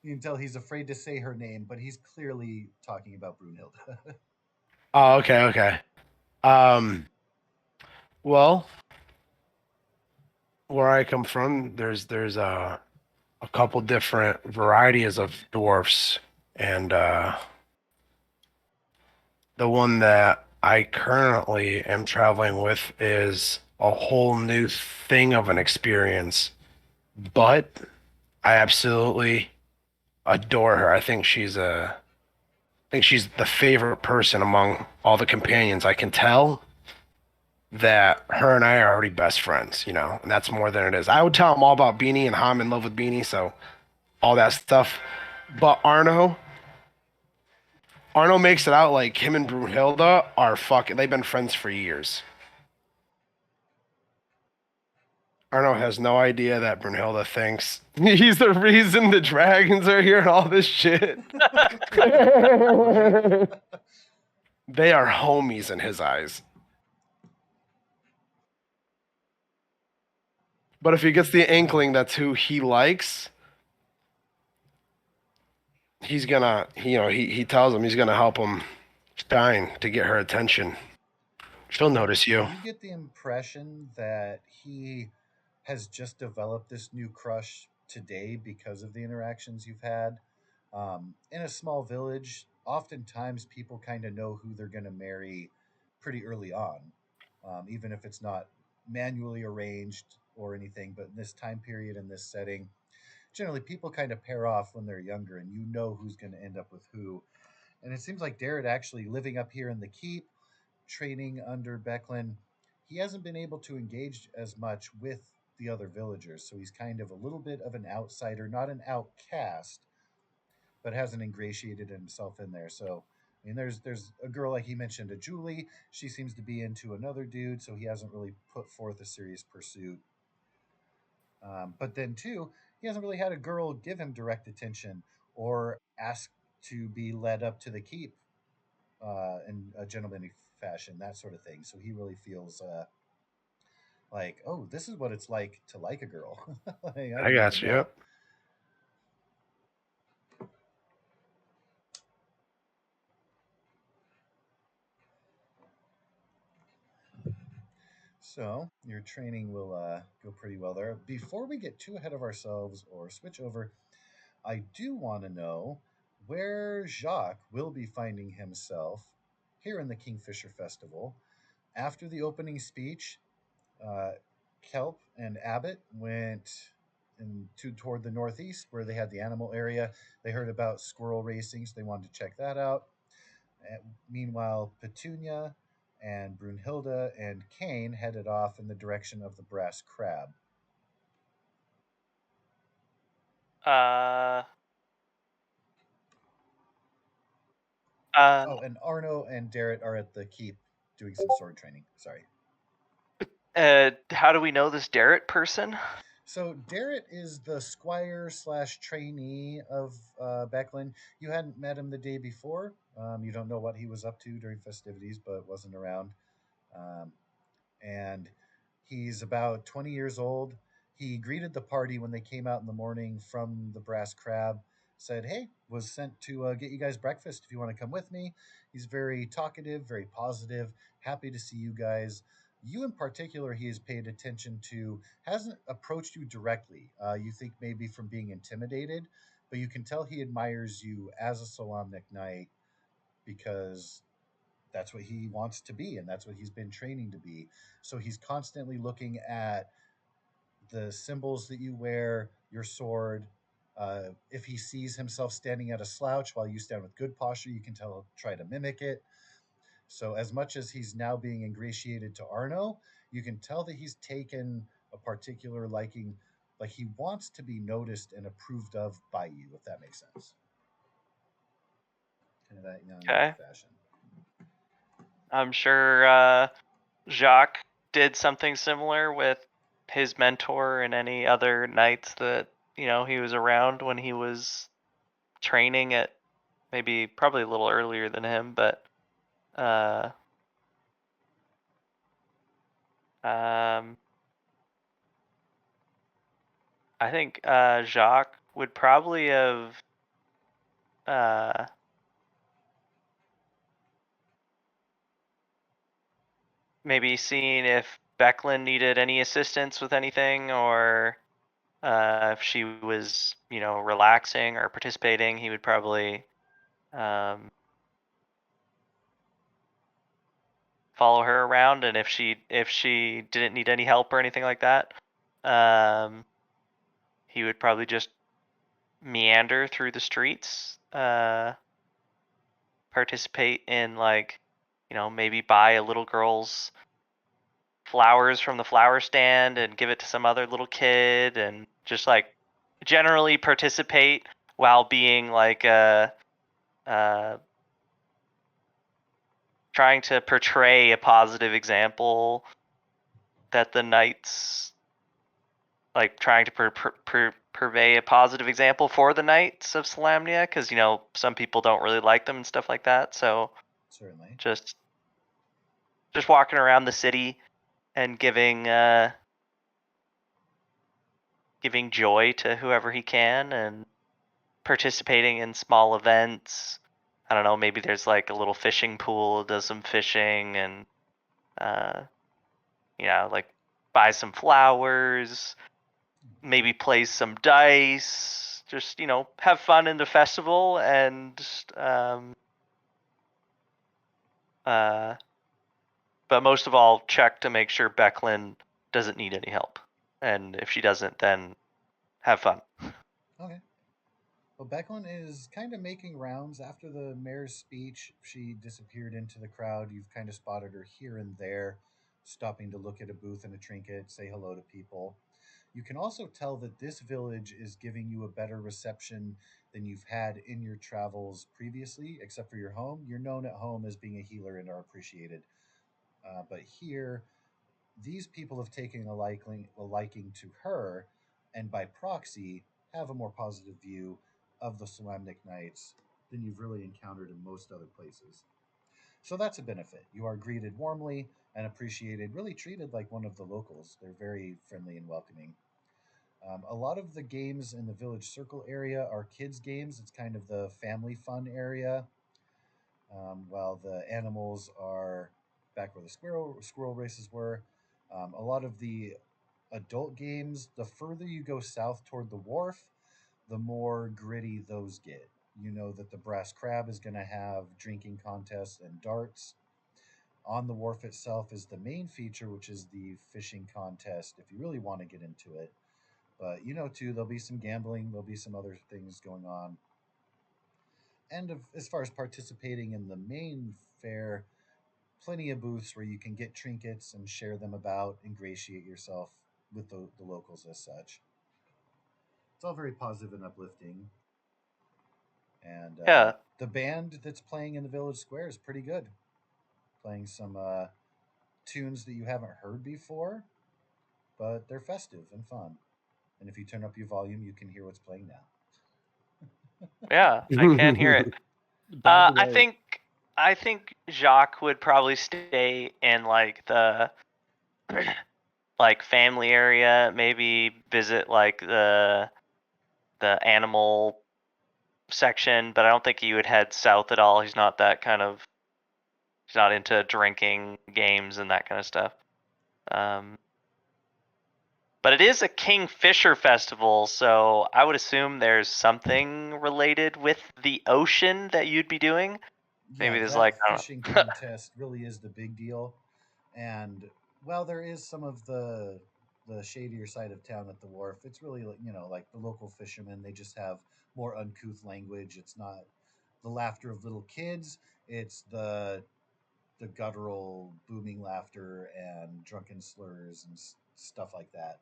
You can tell he's afraid to say her name, but he's clearly talking about Brunhilde. Oh, okay, okay. Um, well, where I come from, there's a couple different varieties of dwarfs, and the one that I currently am traveling with is a whole new thing of an experience. But I absolutely adore her. I think she's the favorite person among all the companions. I can tell that her and I are already best friends, and that's more than it is. I would tell him all about Beanie and how I'm in love with Beanie, so all that stuff. But Arno makes it out like him and Brunhilde are fucking. They've been friends for years. Arno has no idea that Brunhilde thinks he's the reason the dragons are here and all this shit. They are homies in his eyes. But if he gets the inkling that's who he likes, he's gonna, he tells him he's gonna help him shine to get her attention. She'll notice you. You get the impression that he has just developed this new crush today because of the interactions you've had. In a small village, oftentimes people kind of know who they're going to marry pretty early on, even if it's not manually arranged or anything. But in this time period, in this setting, generally people kind of pair off when they're younger, and you know who's going to end up with who. And it seems like Darrett actually living up here in the keep, training under Becklin, he hasn't been able to engage as much with the other villagers. So he's kind of a little bit of an outsider, not an outcast, but hasn't ingratiated himself in there. So I mean, there's a girl like he mentioned, a Julie. She seems to be into another dude, so he hasn't really put forth a serious pursuit. But then too, he hasn't really had a girl give him direct attention or ask to be led up to the keep in a gentlemanly fashion, that sort of thing. So he really feels like, oh, this is what it's like to like a girl. Like, I've I never got you. met. Yep. So your training will go pretty well there. Before we get too ahead of ourselves or switch over, I do want to know where Jacques will be finding himself here in the Kingfisher Festival. After the opening speech, uh, Kelp and Abbott went toward the northeast where they had the animal area. They heard about squirrel racing, so they wanted to check that out. Meanwhile, Petunia and Brunhilde and Kane headed off in the direction of the brass crab. Oh, and Arno and Darrett are at the keep doing some sword training. Sorry. How do we know this Darrett person? So Darrett is the squire / trainee of Becklin. You hadn't met him the day before. You don't know what he was up to during festivities, but wasn't around. Um, and he's about 20 years old. He greeted the party when they came out in the morning from the Brass Crab. Said, "Hey, was sent to get you guys breakfast. If you want to come with me." He's very talkative, very positive, happy to see you guys. You in particular, he has paid attention to. Hasn't approached you directly. You think maybe from being intimidated, but you can tell he admires you as a Solamnic Knight because that's what he wants to be and that's what he's been training to be. So he's constantly looking at the symbols that you wear, your sword. If he sees himself standing at a slouch while you stand with good posture, you can tell, try to mimic it. So as much as he's now being ingratiated to Arno, you can tell that he's taken a particular liking, like he wants to be noticed and approved of by you, if that makes sense. Kind of that young Okay. fashion. I'm sure Jacques did something similar with his mentor and any other knights that he was around when he was training at probably a little earlier than him, but I think Jacques would probably have maybe seen if Becklin needed any assistance with anything, or if she was, relaxing or participating. He would probably follow her around, and if she didn't need any help or anything like that, he would probably just meander through the streets, participate in maybe buy a little girl's flowers from the flower stand and give it to some other little kid, and just generally participate while being trying to portray a positive example that the knights trying to purvey a positive example for the knights of Solamnia, because some people don't really like them and stuff like that. So Certainly. just walking around the city and giving joy to whoever he can, and participating in small events. I don't know, maybe there's a little fishing pool, does some fishing, and buy some flowers, maybe play some dice, just have fun in the festival, and but most of all, check to make sure Becklin doesn't need any help, and if she doesn't, then have fun. Okay. Well, Becklin is kind of making rounds after the mayor's speech. She disappeared into the crowd. You've kind of spotted her here and there, stopping to look at a booth and a trinket, say hello to people. You can also tell that this village is giving you a better reception than you've had in your travels previously, except for your home. You're known at home as being a healer and are appreciated. But here, these people have taken a liking to her, and by proxy, have a more positive view of the Solamnic Knights than you've really encountered in most other places. So that's a benefit. You are greeted warmly and appreciated, really treated like one of the locals. They're very friendly and welcoming. A lot of the games in the village circle area are kids' games. It's kind of the family fun area, while the animals are back where the squirrel races were. A lot of the adult games, the further you go south toward the wharf, the more gritty those get. You know that the Brass Crab is going to have drinking contests and darts. On the wharf itself is the main feature, which is the fishing contest, if you really want to get into it. But too, there'll be some gambling, there'll be some other things going on. And as far as participating in the main fair, plenty of booths where you can get trinkets and share them about, ingratiate yourself with the locals as such. it's all very positive and uplifting. And Yeah. the band that's playing in the village square is pretty good. Playing some tunes that you haven't heard before, but they're festive and fun. And if you turn up your volume, you can hear what's playing now. Yeah, I can hear it. By the I way, think Jacques would probably stay in like the like family area, maybe visit like the animal section, but I don't think he would head south at all. He's not that kind of he's not into drinking, games, and that kind of stuff. But it is a Kingfisher festival, so I would assume there's something related with the ocean that you'd be doing. Maybe Yeah, there's that like I don't fishing know. contest really is the big deal. And while there is some of the shadier side of town at the wharf, it's really like, like the local fishermen. They just have more uncouth language. It's not the laughter of little kids. It's the guttural booming laughter and drunken slurs and stuff like that.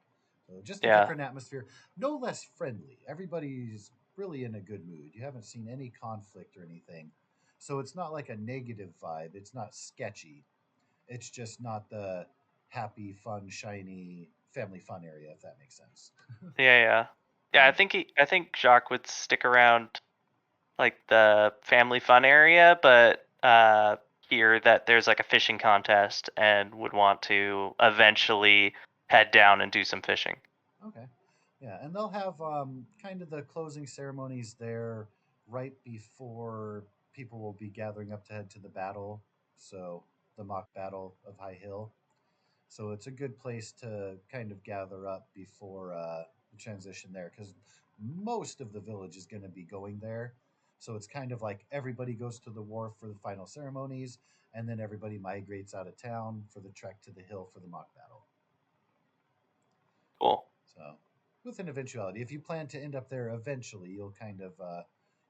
So just a Yeah. different atmosphere, no less friendly. Everybody's really in a good mood. You haven't seen any conflict or anything. So it's not like a negative vibe. It's not sketchy. It's just not the happy, fun, shiny family fun area, if that makes sense. Yeah. I think Jacques would stick around like the family fun area, but hear that there's like a fishing contest and would want to eventually head down and do some fishing. Okay. Yeah, and they'll have kind of the closing ceremonies there right before people will be gathering up to head to the battle. So, the mock battle of High Hill. So, it's a good place to kind of gather up before the transition there because most of the village is going to be going there. So, it's kind of like everybody goes to the wharf for the final ceremonies, and then everybody migrates out of town for the trek to the hill for the mock battle. Cool. So, with an eventuality, if you plan to end up there eventually, you'll kind of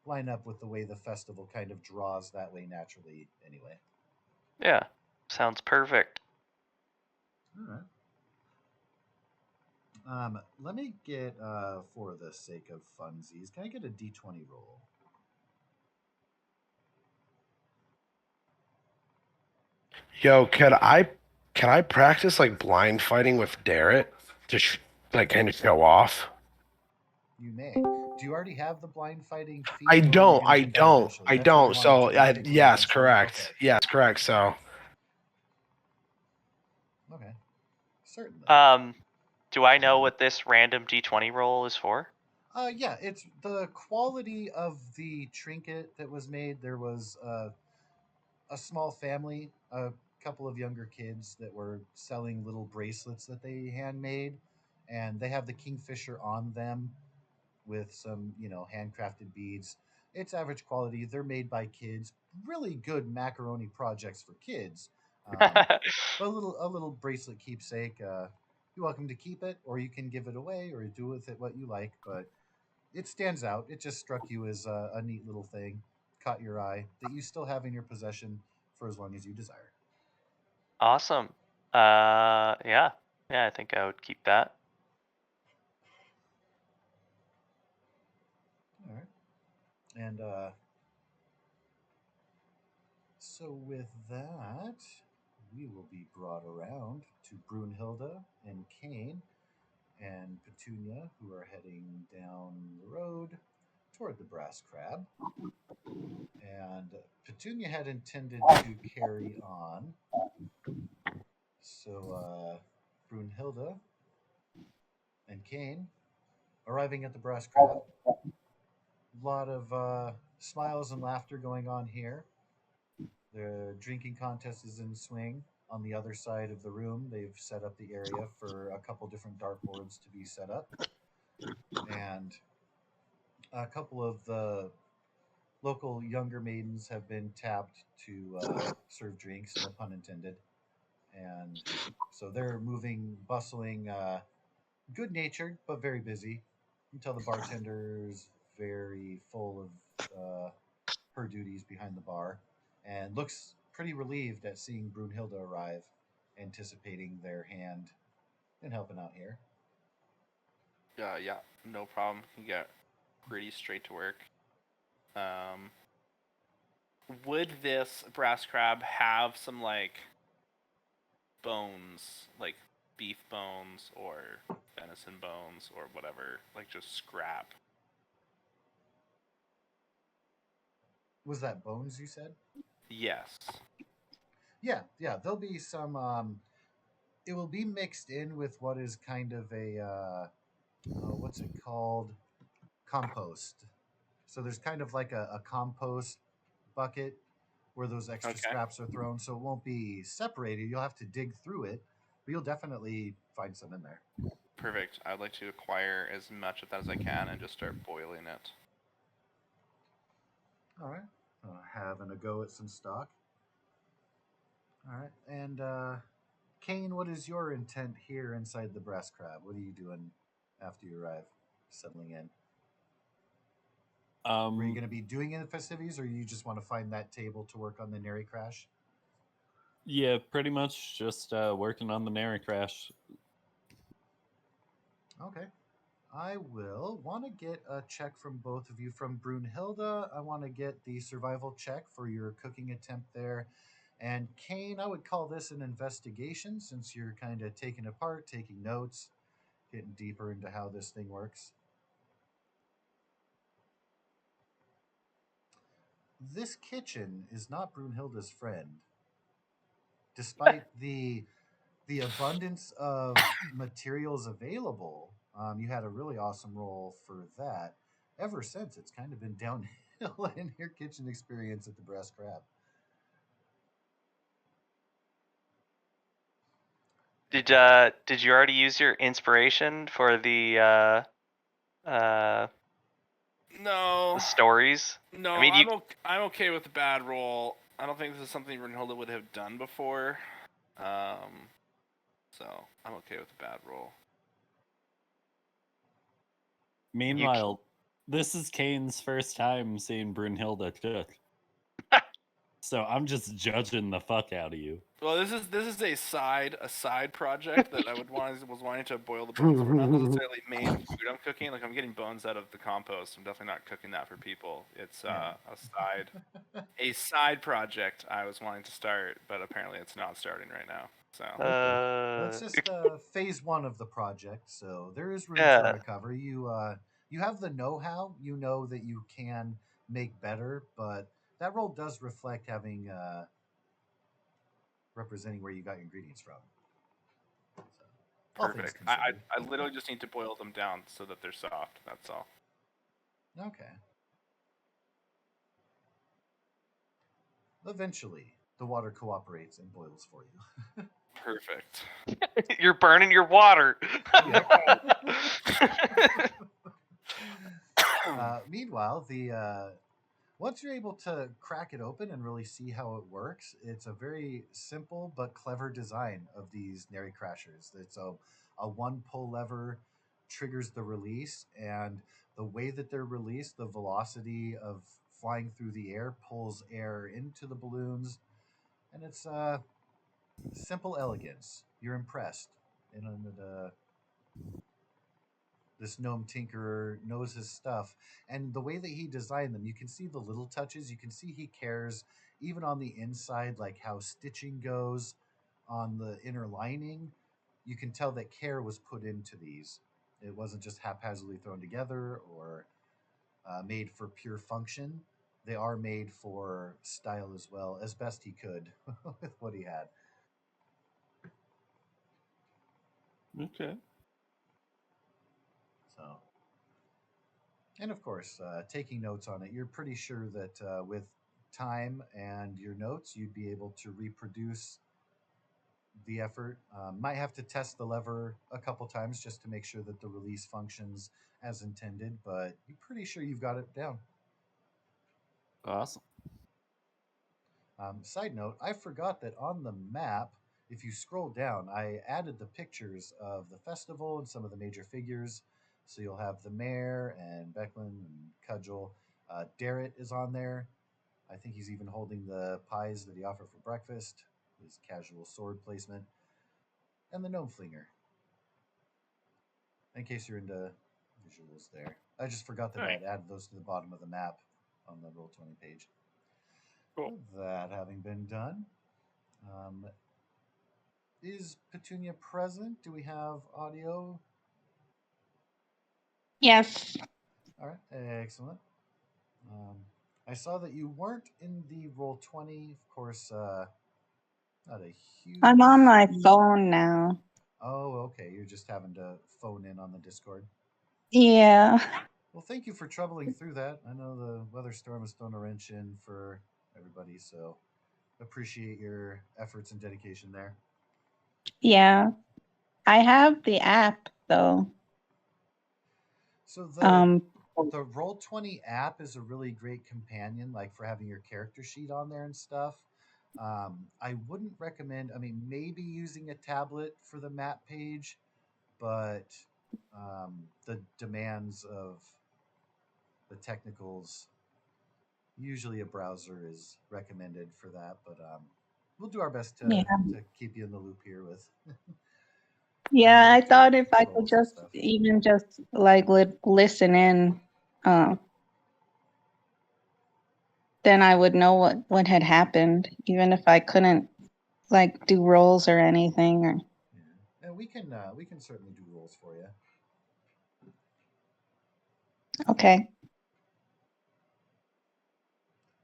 line up with the way the festival kind of draws that way naturally anyway. Yeah. Sounds perfect. All right. Let me get, for the sake of funsies, can I get a d20 roll? Yo, can I practice like blind fighting with Darrett to like kind of show off? You may. Do you already have the blind fighting feat? I or are you don't. gonna I get that don't. eventually? I That's what don't. wanted So to know. Pick one yes, against one. correct. Yes, correct. So Okay. Certainly. Do I know what this random D20 roll is for? Yeah, it's the quality of the trinket that was made. There was a small family, a couple of younger kids that were selling little bracelets that they handmade, and they have the kingfisher on them with some, handcrafted beads. It's average quality. They're made by kids. Really good macaroni projects for kids. But a little bracelet keepsake. You're welcome to keep it, or you can give it away, or do with it what you like. But it stands out. It just struck you as a neat little thing, caught your eye that you still have in your possession for as long as you desire. Awesome. Yeah, I think I would keep that. All right. And so with that, we will be brought around to Brunhilde and Kane and Petunia, who are heading down the road toward the Brass Crab. And Petunia had intended to carry on. So Brunhilde and Kane arriving at the Brass Crab. A lot of smiles and laughter going on here. The drinking contest is in swing. On the other side of the room, they've set up the area for a couple different dartboards to be set up. And a couple of the local younger maidens have been tapped to serve drinks, no pun intended. And so they're moving, bustling, good natured, but very busy. You can tell the bartender's very full of her duties behind the bar and looks pretty relieved at seeing Brunhilde arrive, anticipating their hand in helping out here. yeah, no problem. Can get pretty straight to work. Would this brass crab have some like bones, like beef bones or venison bones or whatever, like just scrap? Was that bones you said? Yes. Yeah, there'll be some. It will be mixed in with what is kind of a what's it called? Compost. So there's kind of like a compost bucket where those extra Okay. scraps are thrown. So it won't be separated. You'll have to dig through it, but you'll definitely find some in there. Perfect. I'd like to acquire as much of that as I can and just start boiling it. All right. Having a go at some stock. All right. And Kane, what is your intent here inside the brass crab? What are you doing after you arrive, settling in? Were you going to be doing any festivities, or you just want to find that table to work on the Neri crash? Yeah, pretty much just working on the Neri crash. Okay. I will want to get a check from both of you. From Brunhilde, I want to get the survival check for your cooking attempt there. And Kane, I would call this an investigation since you're kind of taking it apart, taking notes, getting deeper into how this thing works. This kitchen is not Brunhilde's friend. Despite the abundance of materials available, you had a really awesome roll for that. Ever since, it's kind of been downhill in your kitchen experience at the Brass Crab. Did you already use your inspiration for the No. stories? No, I mean, I'm okay with the bad roll. I don't think this is something Brunhilde would have done before. So I'm okay with the bad roll. Meanwhile, this is Kane's first time seeing Brunhilde cook. So I'm just judging the fuck out of you. Well, this is a side project that I was wanting to boil the bones for. Not necessarily main food I'm cooking. Like I'm getting bones out of the compost. I'm definitely not cooking that for people. It's a side project I was wanting to start, but apparently it's not starting right now. So Well, it's just phase one of the project, so there is room to recover. You have the know-how. You know that you can make better, but that role does reflect having representing where you got your ingredients from. So, perfect. I literally just need to boil them down so that they're soft. That's all. Okay. Eventually, the water cooperates and boils for you. Perfect. You're burning your water. Meanwhile, once you're able to crack it open and really see how it works, it's a very simple but clever design of these Neri Crashers. It's a one pull lever triggers the release, and the way that they're released, the velocity of flying through the air pulls air into the balloons, and it's simple elegance. You're impressed, and this gnome tinkerer knows his stuff, and the way that he designed them, you can see the little touches. You can see he cares even on the inside, like how stitching goes on the inner lining. You can tell that care was put into these. It wasn't just haphazardly thrown together or made for pure function. They are made for style as well, as best he could with what he had. Okay. So, and of course, taking notes on it, you're pretty sure that with time and your notes, you'd be able to reproduce the effort. Might have to test the lever a couple times just to make sure that the release functions as intended, but you're pretty sure you've got it down. Awesome. Side note, I forgot that on the map, if you scroll down, I added the pictures of the festival and some of the major figures. So you'll have the mayor and Becklin and Cudgel. Darrett is on there. I think he's even holding the pies that he offered for breakfast, his casual sword placement, and the gnome flinger. In case you're into visuals there. I just forgot that I had added those to the bottom of the map on the Roll20 page. Cool. That having been done, is Petunia present? Do we have audio? Yes. All right, excellent. I saw that you weren't in the Roll20, of course. Not a huge. I'm on my phone now. Oh, okay. You're just having to phone in on the Discord. Yeah. Well, thank you for troubling through that. I know the weather storm has thrown a wrench in for everybody, so appreciate your efforts and dedication there. Yeah. I have the app though. So the Roll20 app is a really great companion, like for having your character sheet on there and stuff. I wouldn't recommend. I mean, maybe using a tablet for the map page, but the demands of the technicals, usually a browser is recommended for that. But we'll do our best to keep you in the loop here with. Yeah, I thought if I could controls and just stuff. even just like listen in, then I would know what had happened, even if I couldn't like do rolls or anything. Or Yeah. And we can certainly do rolls for you. okay.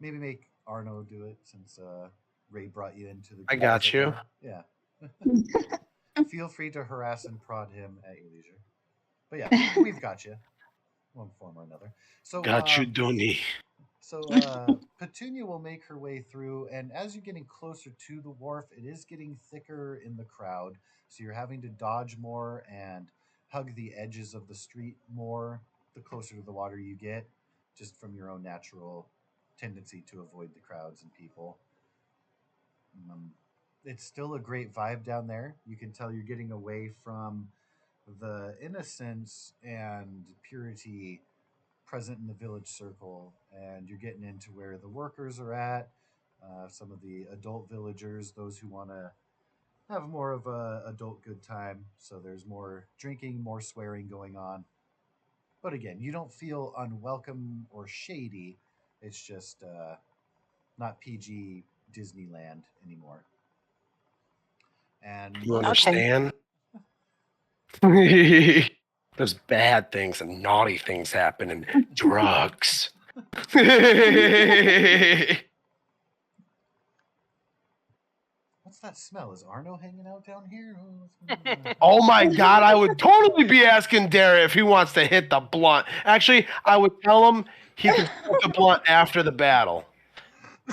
Maybe make Arno do it since Ray brought you into the group. I got you. Yeah. Feel free to harass and prod him at your leisure. But yeah, we've got you, one form or another. So Got you, Donnie. So Petunia will make her way through, and as you're getting closer to the wharf, it is getting thicker in the crowd. So you're having to dodge more and hug the edges of the street more the closer to the water you get, just from your own natural tendency to avoid the crowds and people. It's still a great vibe down there. You can tell you're getting away from the innocence and purity present in the village circle, and you're getting into where the workers are at, some of the adult villagers, those who want to have more of a adult good time. So there's more drinking, more swearing going on. But again, you don't feel unwelcome or shady. It's just not PG Disneyland anymore. And You understand? There's bad things and naughty things happen and drugs. What's that smell? Is Arno hanging out down here? Oh my God, I would totally be asking Dara if he wants to hit the blunt. Actually, I would tell him he can hit the blunt after the battle.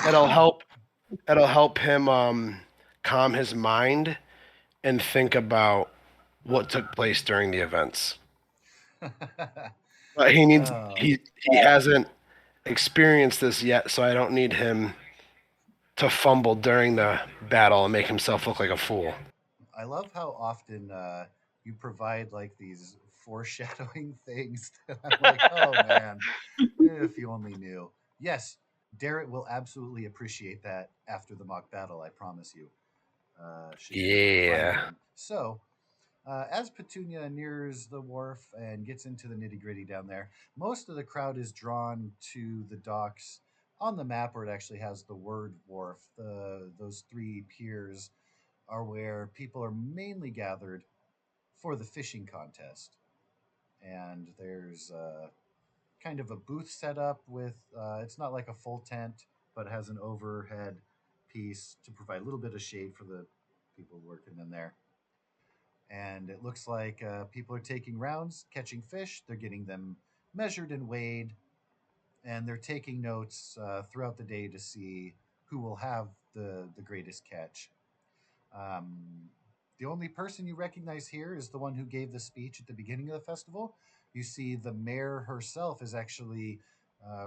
It'll help him calm his mind and think about what took place during the events. But he needs he hasn't experienced this yet, so I don't need him to fumble during the battle and make himself look like a fool. I love how often you provide like these foreshadowing things that I'm like, oh man, if you only knew. Yes, Derek will absolutely appreciate that after the mock battle, I promise you. Should you find Yeah. him. So, as Petunia nears the wharf and gets into the nitty gritty down there, most of the crowd is drawn to the docks on the map where it actually has the word wharf. Those three piers are where people are mainly gathered for the fishing contest. And there's kind of a booth set up with, it's not like a full tent, but it has an overhead piece to provide a little bit of shade for the people working in there. And it looks like people are taking rounds, catching fish. They're getting them measured and weighed, and they're taking notes throughout the day to see who will have the greatest catch. Um, the only person you recognize here is the one who gave the speech at the beginning of the festival. You see, the mayor herself is actually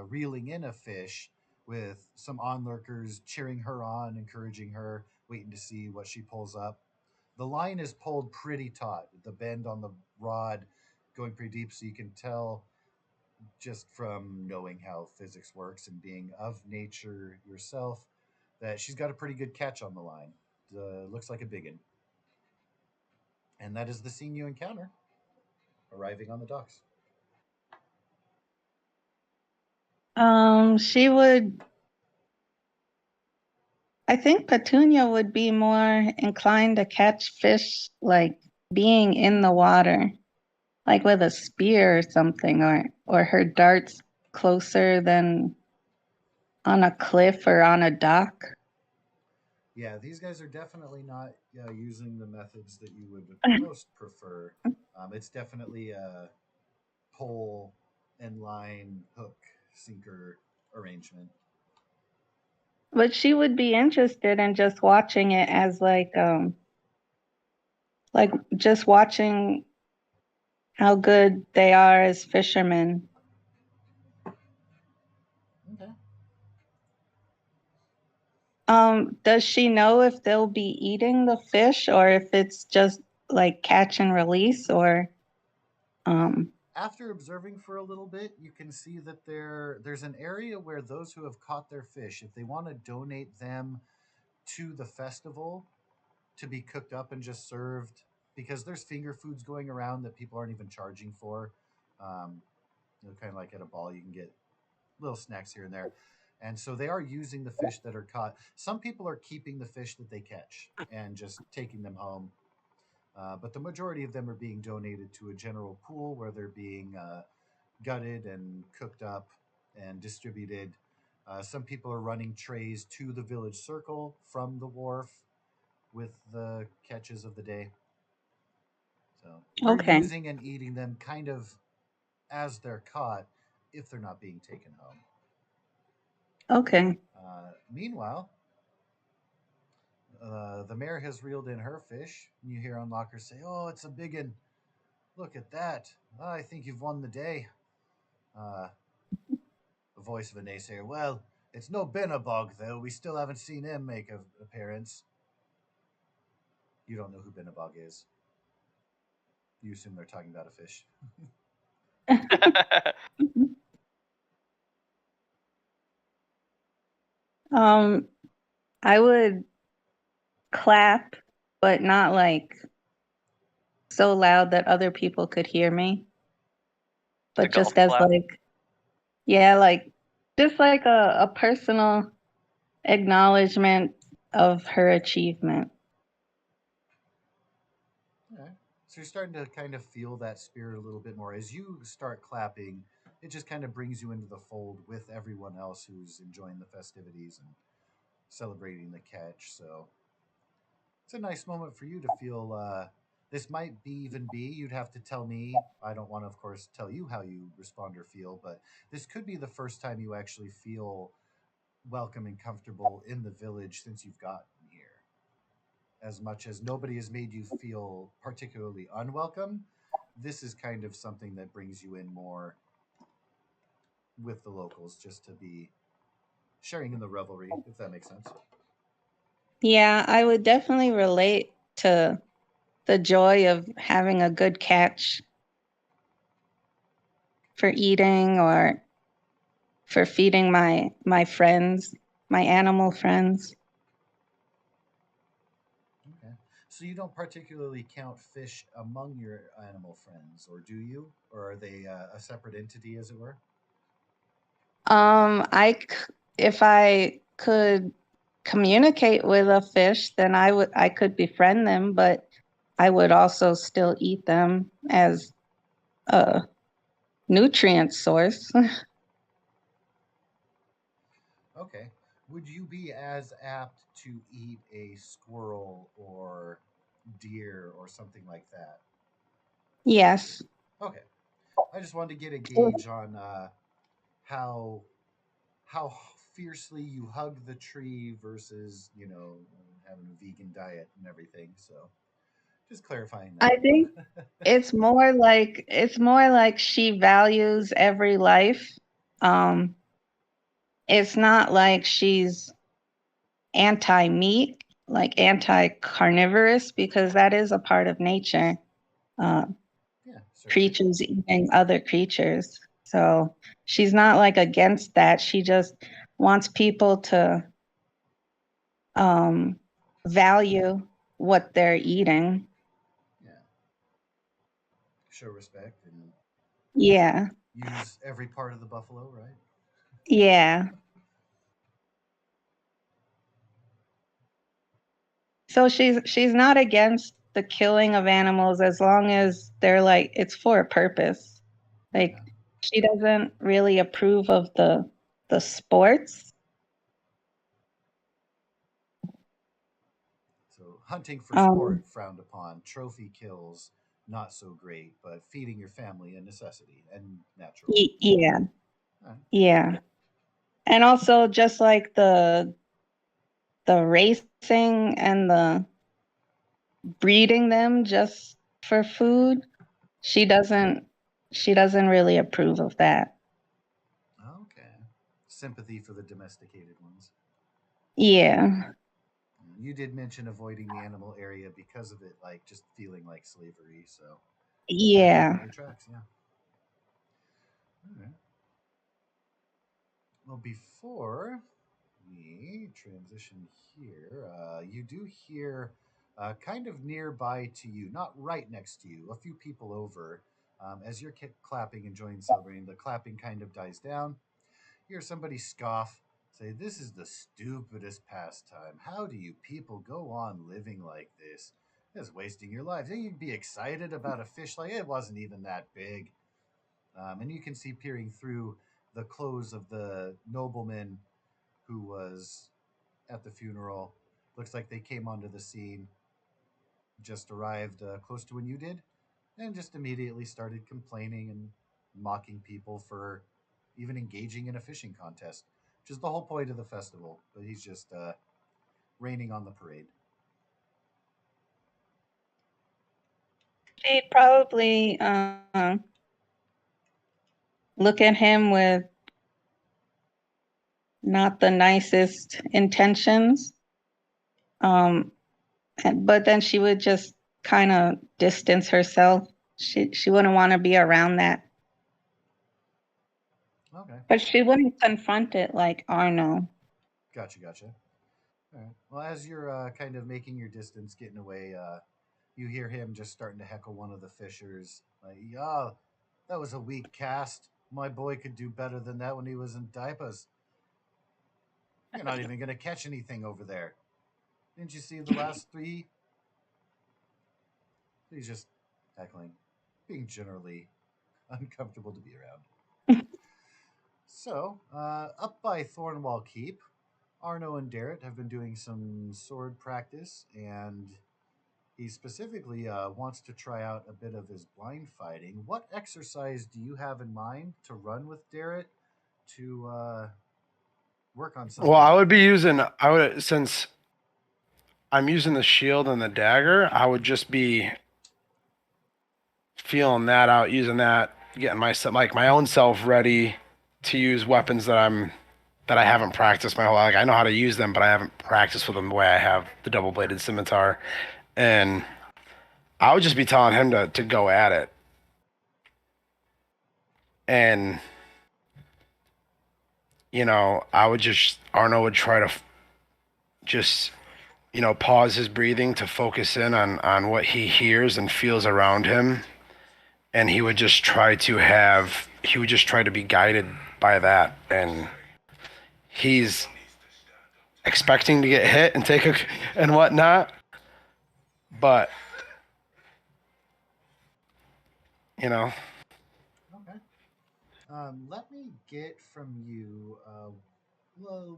reeling in a fish with some onlookers cheering her on, encouraging her, waiting to see what she pulls up. The line is pulled pretty taut, the bend on the rod going pretty deep, so you can tell just from knowing how physics works and being of nature yourself that she's got a pretty good catch on the line. Looks like a biggin. And that is the scene you encounter arriving on the docks. She would. I think Petunia would be more inclined to catch fish, like being in the water, like with a spear or something, or her darts closer than on a cliff or on a dock. Yeah, these guys are definitely not using the methods that you would most prefer. It's definitely a pole and line hook sinker arrangement. But she would be interested in just watching it as like just watching how good they are as fishermen. Okay. Does she know if they'll be eating the fish or if it's just like catch and release or After observing for a little bit, you can see that there's an area where those who have caught their fish, if they want to donate them to the festival to be cooked up and just served, because there's finger foods going around that people aren't even charging for. Um, kind of like at a ball, you can get little snacks here and there. And so they are using the fish that are caught. Some people are keeping the fish that they catch and just taking them home. But the majority of them are being donated to a general pool where they're being gutted and cooked up and distributed. Some people are running trays to the village circle from the wharf with the catches of the day. So they're okay. using and eating them kind of as they're caught if they're not being taken home. Okay. Meanwhile, the mayor has reeled in her fish. And you hear Unlocker say, "Oh, it's a big one. Look at that. I think you've won the day." The voice of a naysayer. "Well, it's no Binnabog, though. We still haven't seen him make an appearance." You don't know who Binnabog is. You assume they're talking about a fish. I would clap, but not like so loud that other people could hear me. But golf just as clap. like, yeah, like just like a personal acknowledgement of her achievement. Okay. So you're starting to kind of feel that spirit a little bit more. As you start clapping, it just kind of brings you into the fold with everyone else who's enjoying the festivities and celebrating the catch. So it's a nice moment for you to feel. This might even be, you'd have to tell me. I don't want to, of course, tell you how you respond or feel, but this could be the first time you actually feel welcome and comfortable in the village since you've gotten here. As much as nobody has made you feel particularly unwelcome, this is kind of something that brings you in more with the locals just to be sharing in the revelry, if that makes sense. Yeah, I would definitely relate to the joy of having a good catch for eating or for feeding my friends, my animal friends. Okay. So you don't particularly count fish among your animal friends, or do you? Or are they a separate entity, as it were? If I could communicate with a fish, then I could befriend them, but I would also still eat them as a nutrient source. Okay. Would you be as apt to eat a squirrel or deer or something like that? Yes. Okay. I just wanted to get a gauge on how how fiercely you hug the tree versus having a vegan diet and everything. So just clarifying that. I think it's more like she values every life. Um, it's not like she's anti-meat, like anti-carnivorous, because that is a part of nature. Uh, Yeah, certainly. Creatures eating other creatures. So she's not like against that. She just wants people to um, value what they're eating. Yeah, show respect and Yeah. use every part of the buffalo, right? Yeah. So she's not against the killing of animals as long as they're like it's for a purpose. Like Yeah. she doesn't really approve of the sports. So hunting for sport Um frowned upon, trophy kills not so great, but feeding your family a necessity and natural. yeah. All right. Yeah. And also just like the racing and the breeding them just for food, she doesn't really approve of that. Okay. Sympathy for the domesticated ones. Yeah. You did mention avoiding the animal area because of it, like just feeling like slavery. So that Yeah. definitely tracks. Yeah. All right. Well, before we transition here, you do hear kind of nearby to you, not right next to you, a few people over. As you're clapping, enjoying celebrating, the clapping kind of dies down. You hear somebody scoff, say, "This is the stupidest pastime. How do you people go on living like this? It's wasting your lives. You'd be excited about a fish like it wasn't even that big." And you can see peering through the clothes of the nobleman who was at the funeral. Looks like they came onto the scene, just arrived close to when you did, and just immediately started complaining and mocking people for even engaging in a fishing contest, which is the whole point of the festival. But he's just raining on the parade. She'd probably look at him with not the nicest intentions. But then she would just kind of distance herself. She wouldn't want to be around that. Okay, But she wouldn't confront it like Arno. gotcha. All right. Well, as you're kind of making your distance, getting away, you hear him just starting to heckle one of the fishers. Like, "Yeah, that was a weak cast. My boy could do better than that when he was in diapers. You're not even going to catch anything over there. Didn't you see the last three?" He's just heckling, being generally uncomfortable to be around. So, up by Thornwall Keep, Arno and Darrett have been doing some sword practice, and he specifically wants to try out a bit of his blind fighting. What exercise do you have in mind to run with Darrett to work on something Well, I like would be that? using, I would, since I'm using the shield and the dagger, I would just be feeling that out, using that, getting myself, like my own self ready to use weapons that I haven't practiced my whole life. Like I know how to use them, but I haven't practiced with them the way I have the double-bladed scimitar. And I would just be telling him to go at it. And I would just Arno would try to just pause his breathing to focus in on what he hears and feels around him, and he would just try to be guided by that, and he's expecting to get hit and and whatnot, but you know Okay. Let me get from you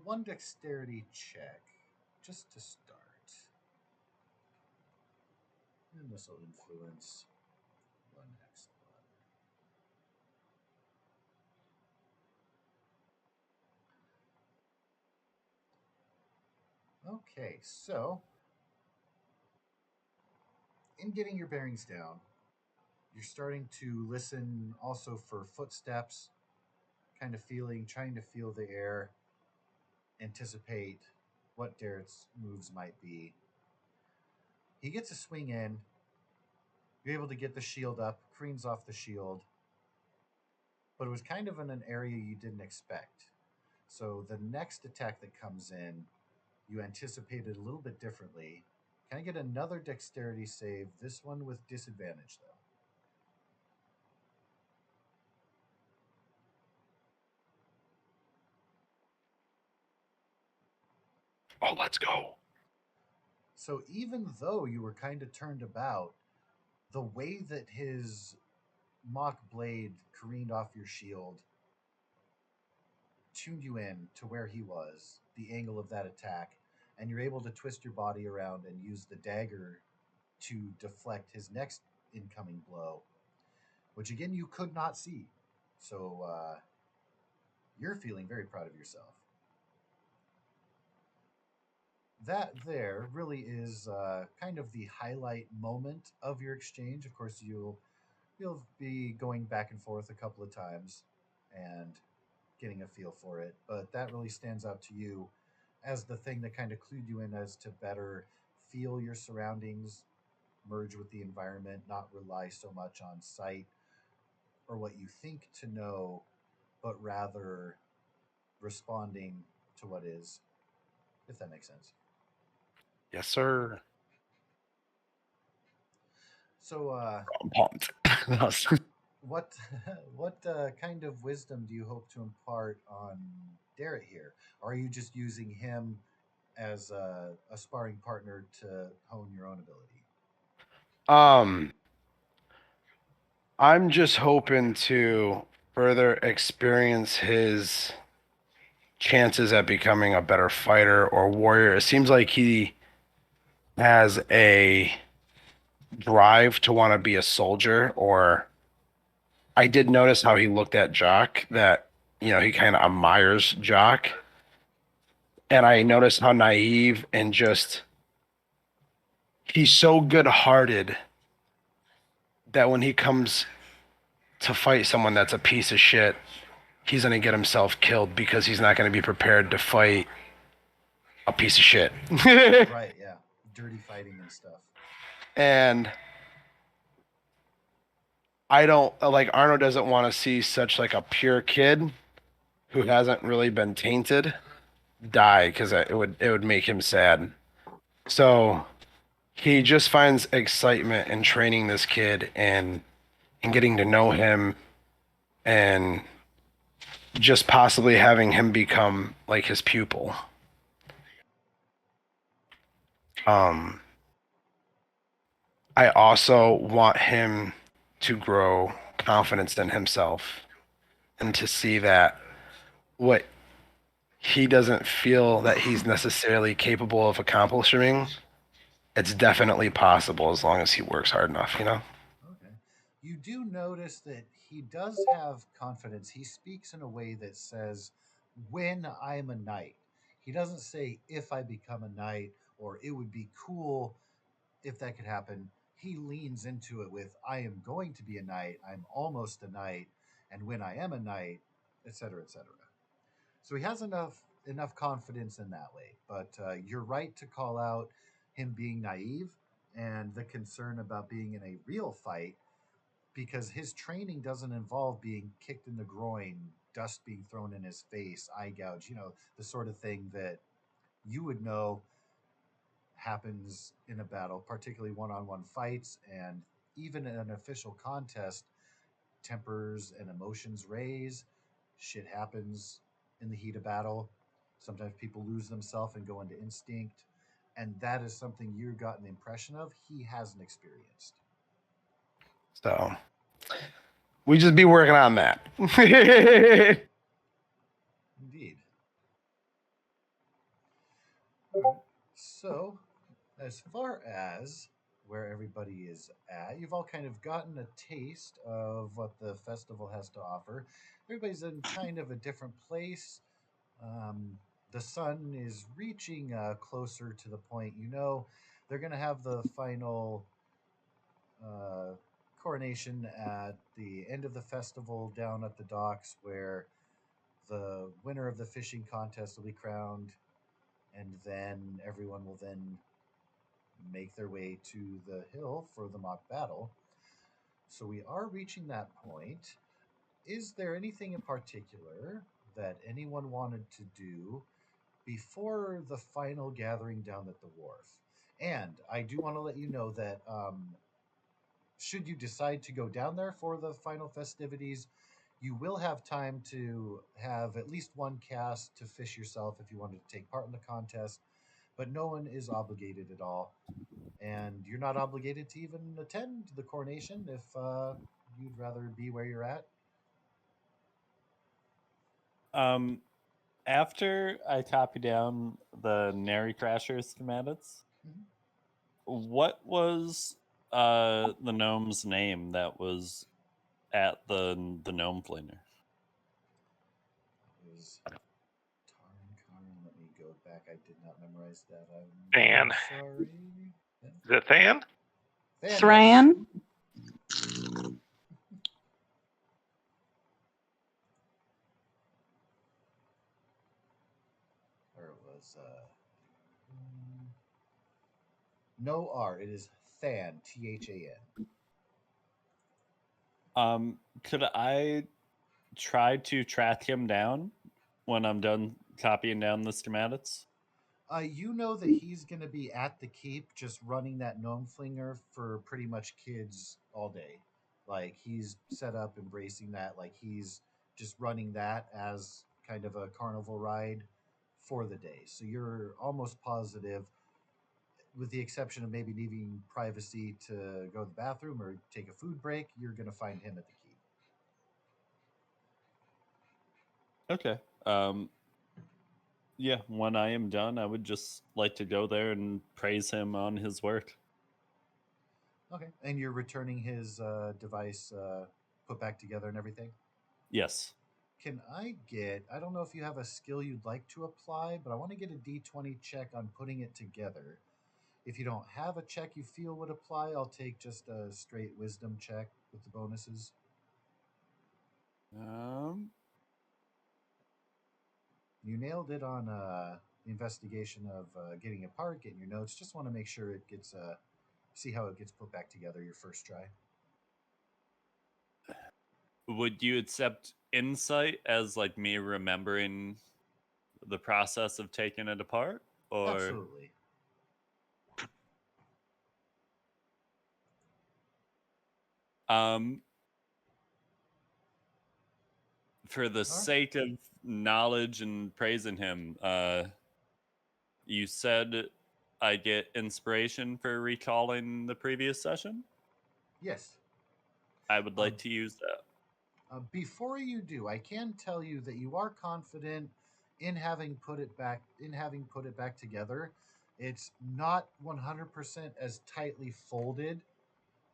one dexterity check, just to start. And this will influence the next one. Okay, so in getting your bearings down, you're starting to listen also for footsteps, kind of trying to feel the air, anticipate what Darrett's moves might be. He gets a swing in. You're able to get the shield up, careens off the shield, but it was kind of in an area you didn't expect. So the next attack that comes in, you anticipated a little bit differently. Can I get another dexterity save? This one with disadvantage, though. Oh, let's go. So even though you were kind of turned about, the way that his mock blade careened off your shield tuned you in to where he was, the angle of that attack, and you're able to twist your body around and use the dagger to deflect his next incoming blow, which again you could not see. So you're feeling very proud of yourself. That there really is kind of the highlight moment of your exchange. Of course, you'll be going back and forth a couple of times and getting a feel for it, but that really stands out to you as the thing that kind of clued you in as to better feel your surroundings, merge with the environment, not rely so much on sight or what you think to know, but rather responding to what is, if that makes sense. Yes, sir. So, I'm pumped. what what kind of wisdom do you hope to impart on Darrett here? Or are you just using him as a sparring partner to hone your own ability? um, I'm just hoping to further experience his chances at becoming a better fighter or warrior. It seems like he has a drive to want to be a soldier, or I did notice how he looked at Jock, that, he kind of admires Jock. And I noticed how naive and just he's so good-hearted that when he comes to fight someone that's a piece of shit, he's going to get himself killed because he's not going to be prepared to fight a piece of shit. Right, yeah. Dirty fighting and stuff. And I don't like Arno doesn't want to see such like a pure kid who hasn't really been tainted die, because it would make him sad. So he just finds excitement in training this kid and getting to know him, and just possibly having him become like his pupil. Um, I also want him to grow confidence in himself and to see that what he doesn't feel that he's necessarily capable of accomplishing, it's definitely possible as long as he works hard enough. Okay. You do notice that he does have confidence. He speaks in a way that says, when I'm a knight. He doesn't say, if I become a knight, or it would be cool if that could happen. He leans into it with, I am going to be a knight. I'm almost a knight. And when I am a knight, etc., etc. So he has enough confidence in that way. But you're right to call out him being naive and the concern about being in a real fight, because his training doesn't involve being kicked in the groin, dust being thrown in his face, eye gouge, the sort of thing that you would know happens in a battle, particularly one-on-one fights, and even in an official contest, tempers and emotions raise, shit happens in the heat of battle. Sometimes people lose themselves and go into instinct, and that is something you've gotten the impression of he hasn't experienced. So we just be working on that. Indeed. All right. So, as far as where everybody is at, you've all kind of gotten a taste of what the festival has to offer. Everybody's in kind of a different place. The sun is reaching closer to the point. They're going to have the final uh, coronation at the end of the festival down at the docks, where the winner of the fishing contest will be crowned, and then everyone will then make their way to the hill for the mock battle. So we are reaching that point. Is there anything in particular that anyone wanted to do before the final gathering down at the wharf? And I do want to let you know that should you decide to go down there for the final festivities, you will have time to have at least one cast to fish yourself if you wanted to take part in the contest. but no one is obligated at all. And you're not obligated to even attend the coronation if you'd rather be where you're at. After I copy down the Nary Crasher schematics, Mhm. what was the gnome's name that was at the gnome flinger? It was Tarn Karn. Let me go back. I did not memorize that. I'm Than. sorry. Is it Than? Yes. Thran? Or it was no R. It is Than. THAN. Could I try to track him down when I'm done copying down the schematics? You know that he's going to be at the keep just running that gnome flinger for pretty much kids all day. Like he's set up embracing that. Like he's just running that as kind of a carnival ride for the day. So you're almost positive, with the exception of maybe needing privacy to go to the bathroom or take a food break, you're going to find him at the keep. Okay. Yeah, when I am done, I would just like to go there and praise him on his work. Okay. And you're returning his device put back together and everything? Yes. Can I get, I don't know if you have a skill you'd like to apply, but I want to get a d20 check on putting it together. If you don't have a check you feel would apply, I'll take just a straight wisdom check with the bonuses. You nailed it on the investigation of getting it apart, getting your notes. Just want to make sure it gets, see how it gets put back together your first try. Would you accept insight as like me remembering the process of taking it apart? Or Absolutely. For the sake of knowledge and praising him, you said I get inspiration for recalling the previous session? Yes. I would like to use that. Before you do, I can tell you that you are confident in having put it back together. It's not 100% as tightly folded.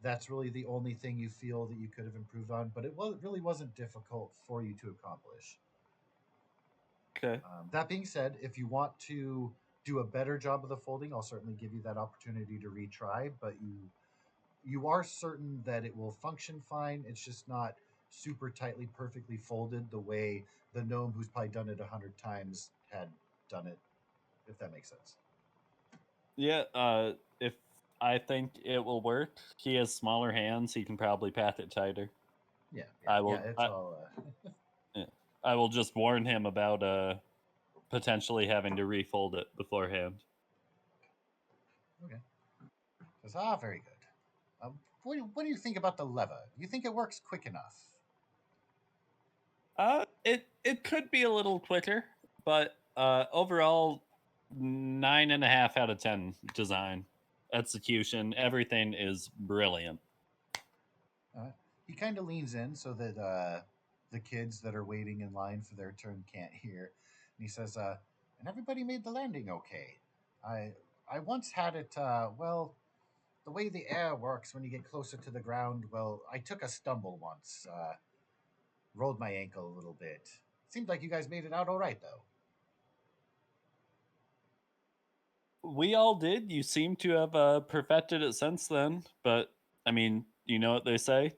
That's really the only thing you feel that you could have improved on, but really wasn't difficult for you to accomplish. Okay. That being said, if you want to do a better job of the folding, I'll certainly give you that opportunity to retry, but you are certain that it will function fine. It's just not super tightly, perfectly folded the way the gnome who's probably done it 100 times had done it, if that makes sense. Yeah, if I think it will work, he has smaller hands. He can probably pack it tighter. Yeah, I will. it's all. Yeah, I will just warn him about potentially having to refold it beforehand. Okay. Says, very good. What do you think about the lever? You think it works quick enough? It could be a little quicker, but overall, 9.5 out of 10 design, execution, everything is brilliant. He kind of leans in so that the kids that are waiting in line for their turn can't hear. And he says, and everybody made the landing okay. I once had it, well, the way the air works when you get closer to the ground, well, I took a stumble once. Rolled my ankle a little bit. Seemed like you guys made it out all right, though. We all did. You seem to have perfected it since then. But, I mean, you know what they say?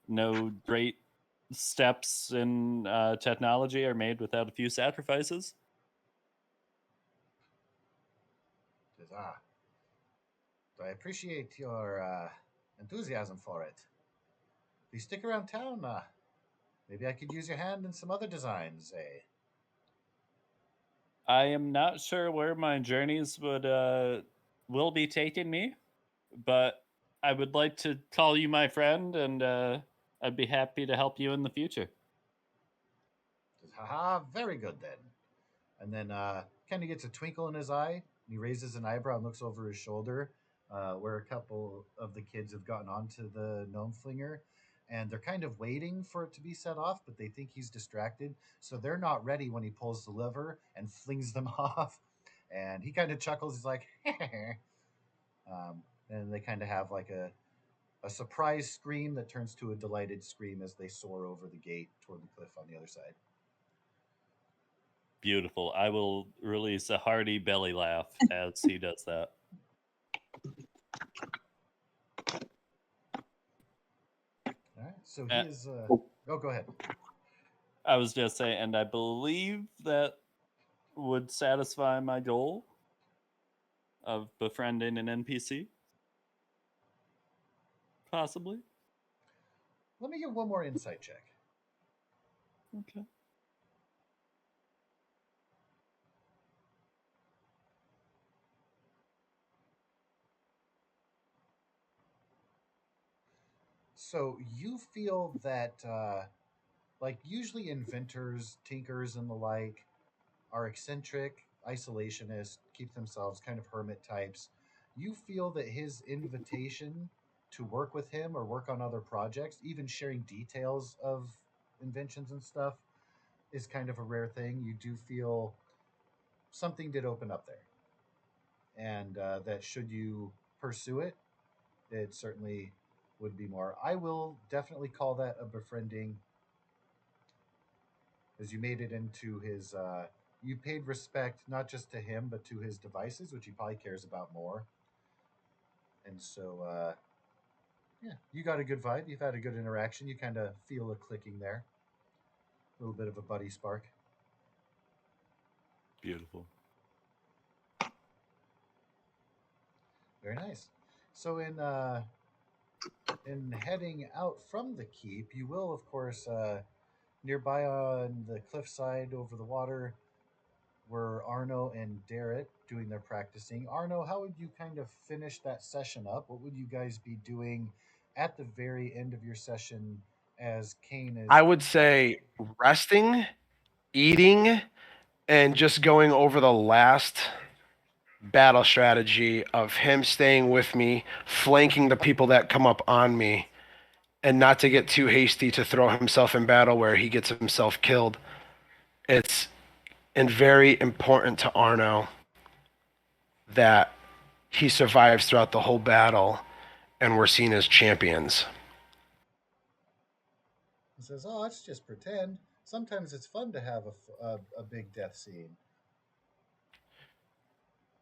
No great steps in technology are made without a few sacrifices. Says, so I appreciate your enthusiasm for it. If you stick around town, maybe I could use your hand in some other designs, eh? I am not sure where my journeys will be taking me, but I would like to call you my friend, and I'd be happy to help you in the future. Says, very good then. and then kind of gets a twinkle in his eye. And he raises an eyebrow and looks over his shoulder, where a couple of the kids have gotten onto the gnome flinger, and they're kind of waiting for it to be set off, but they think he's distracted, so they're not ready when he pulls the lever and flings them off. And he kind of chuckles. He's like, and they kind of have like a surprise scream that turns to a delighted scream as they soar over the gate toward the cliff on the other side. Beautiful. I will release a hearty belly laugh as he does that. All right, so he is. Oh, go ahead. I was just saying, and I believe that would satisfy my goal of befriending an NPC. Possibly. Let me get one more insight check. Okay. So you feel that, like, usually inventors, tinkers, and the like are eccentric, isolationist, keep themselves kind of hermit types. You feel that his invitation to work with him or work on other projects, even sharing details of inventions and stuff, is kind of a rare thing. You do feel something did open up there, and that should you pursue it, it certainly would be more. I will definitely call that a befriending, as you made it into his. You paid respect not just to him but to his devices, which he probably cares about more. And so, yeah, you got a good vibe. You've had a good interaction. You kind of feel a clicking there, a little bit of a buddy spark. Beautiful. Very nice. So in heading out from the keep, you will, of course, nearby on the cliffside over the water were Arno and Darrett doing their practicing. Arno, how would you kind of finish that session up? What would you guys be doing at the very end of your session as Kane is? I would say resting, eating, and just going over the last battle strategy of him staying with me, flanking the people that come up on me, and not to get too hasty to throw himself in battle where he gets himself killed. It's and very important to Arno that he survives throughout the whole battle and we're seen as champions. He says, "Oh, it's just pretend. Sometimes it's fun to have a big death scene."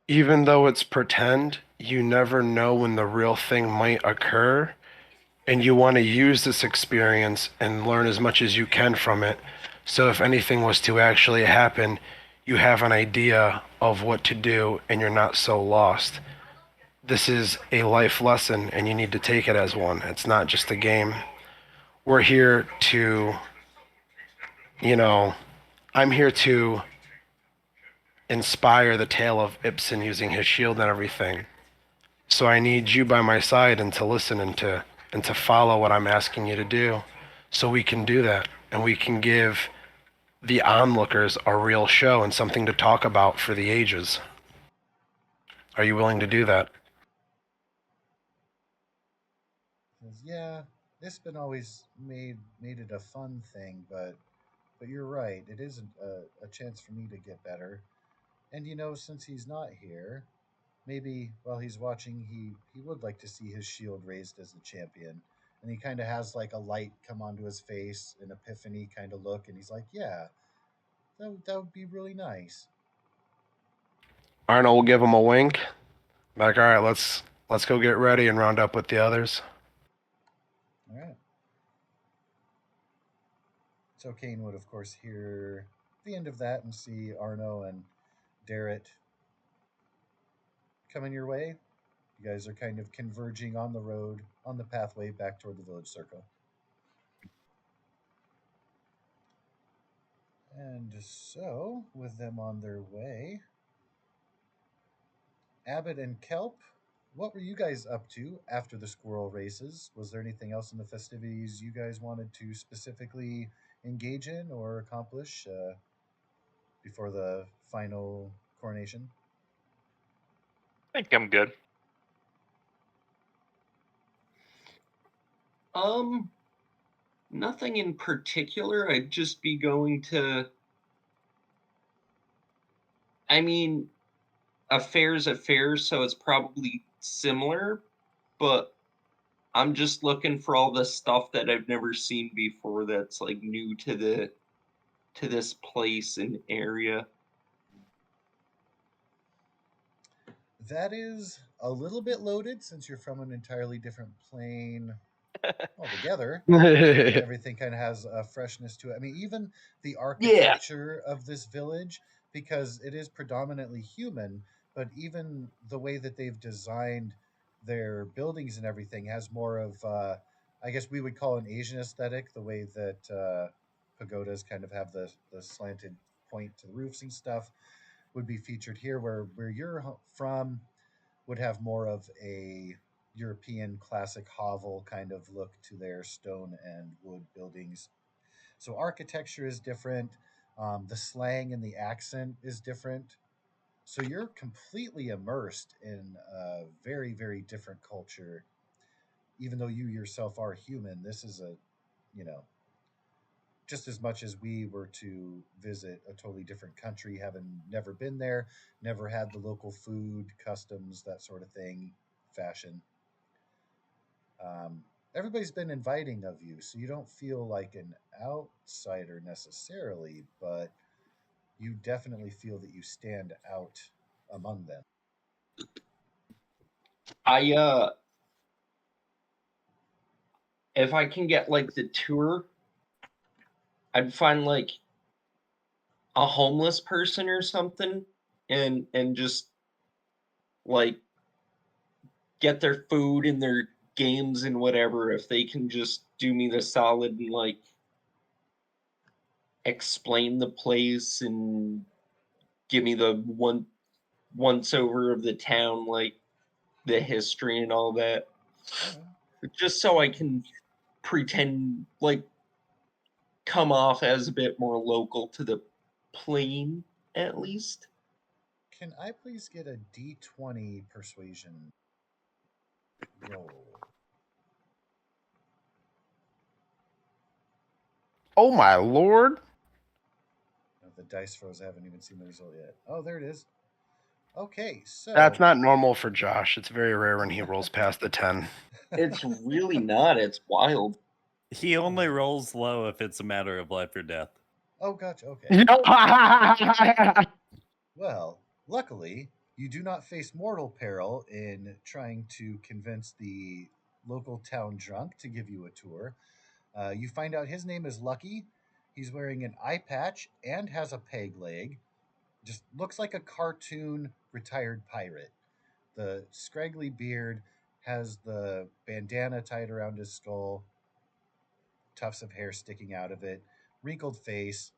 Even though it's pretend, you never know when the real thing might occur, and you want to use this experience and learn as much as you can from it. So if anything was to actually happen, you have an idea of what to do and you're not so lost. This is a life lesson and you need to take it as one. It's not just a game. We're here to, I'm here to inspire the tale of Ibsen using his shield and everything. So I need you by my side and to listen and to follow what I'm asking you to do, so we can do that and we can give the onlookers a real show and something to talk about for the ages. Are you willing to do that? He says, "Yeah, it's been always made it a fun thing, but you're right. It is a chance for me to get better. And since he's not here, maybe while he's watching, he would like to see his shield raised as the champion." And he kind of has like a light come onto his face, an epiphany kind of look, and he's like, "Yeah, that would be really nice." Arnold will give him a wink. Like, all right, let's go get ready and round up with the others. All right. So Kane would, of course, hear the end of that and see Arno and Darrett coming your way. You guys are kind of converging on the road, on the pathway back toward the village circle. And so, with them on their way, Abbott and Kelp, what were you guys up to after the squirrel races? Was there anything else in the festivities you guys wanted to specifically engage in or accomplish? before the final coronation? I think I'm good. Nothing in particular. I'd just be going to. I mean, affairs, so it's probably similar, but I'm just looking for all the stuff that I've never seen before that's like new to this place and area. That is a little bit loaded since you're from an entirely different plane altogether. Everything kind of has a freshness to it. I mean, even the architecture of this village, because it is predominantly human, but even the way that they've designed their buildings and everything has more of, I guess we would call an Asian aesthetic, the way that pagodas kind of have the slanted point to the roofs and stuff would be featured here, where you're from would have more of a European classic hovel kind of look to their stone and wood buildings. So architecture is different. The slang and the accent is different. So you're completely immersed in a very, very different culture. Even though you yourself are human, this is a, you know, just as much as we were to visit a totally different country, having never been there, never had the local food, customs, that sort of thing, fashion. Everybody's been inviting of you, so you don't feel like an outsider necessarily, but you definitely feel that you stand out among them. If I can get like the tour, I'd find like a homeless person or something and just like get their food and their games and whatever if they can just do me the solid and like explain the place and give me the once over of the town, like the history and all that. Just so I can pretend like come off as a bit more local to the plane at least. Can I please get a D20 persuasion roll? Oh my lord! The dice throws haven't even seen the result yet. Oh, there it is. Okay, so That's not normal for Josh. It's very rare when he rolls past the 10. It's really not. It's wild. He only rolls low if it's a matter of life or death. Oh, gotcha. Okay. Yeah. Well, luckily, you do not face mortal peril in trying to convince the local town drunk to give you a tour. You find out his name is Lucky. He's wearing an eye patch and has a peg leg. Just looks like a cartoon retired pirate. The scraggly beard has the bandana tied around his skull, tufts of hair sticking out of it, wrinkled face.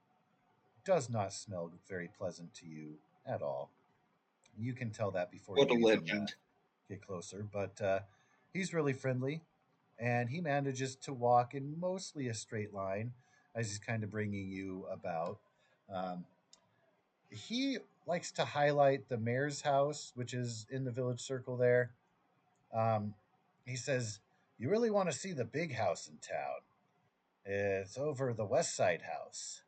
Does not smell very pleasant to you at all. You can tell that before What a you even legend. get closer, but he's really friendly, and he manages to walk in mostly a straight line as he's kind of bringing you about. Um, he likes to highlight the mayor's house, which is in the village circle there. Um, he says, "You really want to see the big house in town? It's over the West Side House.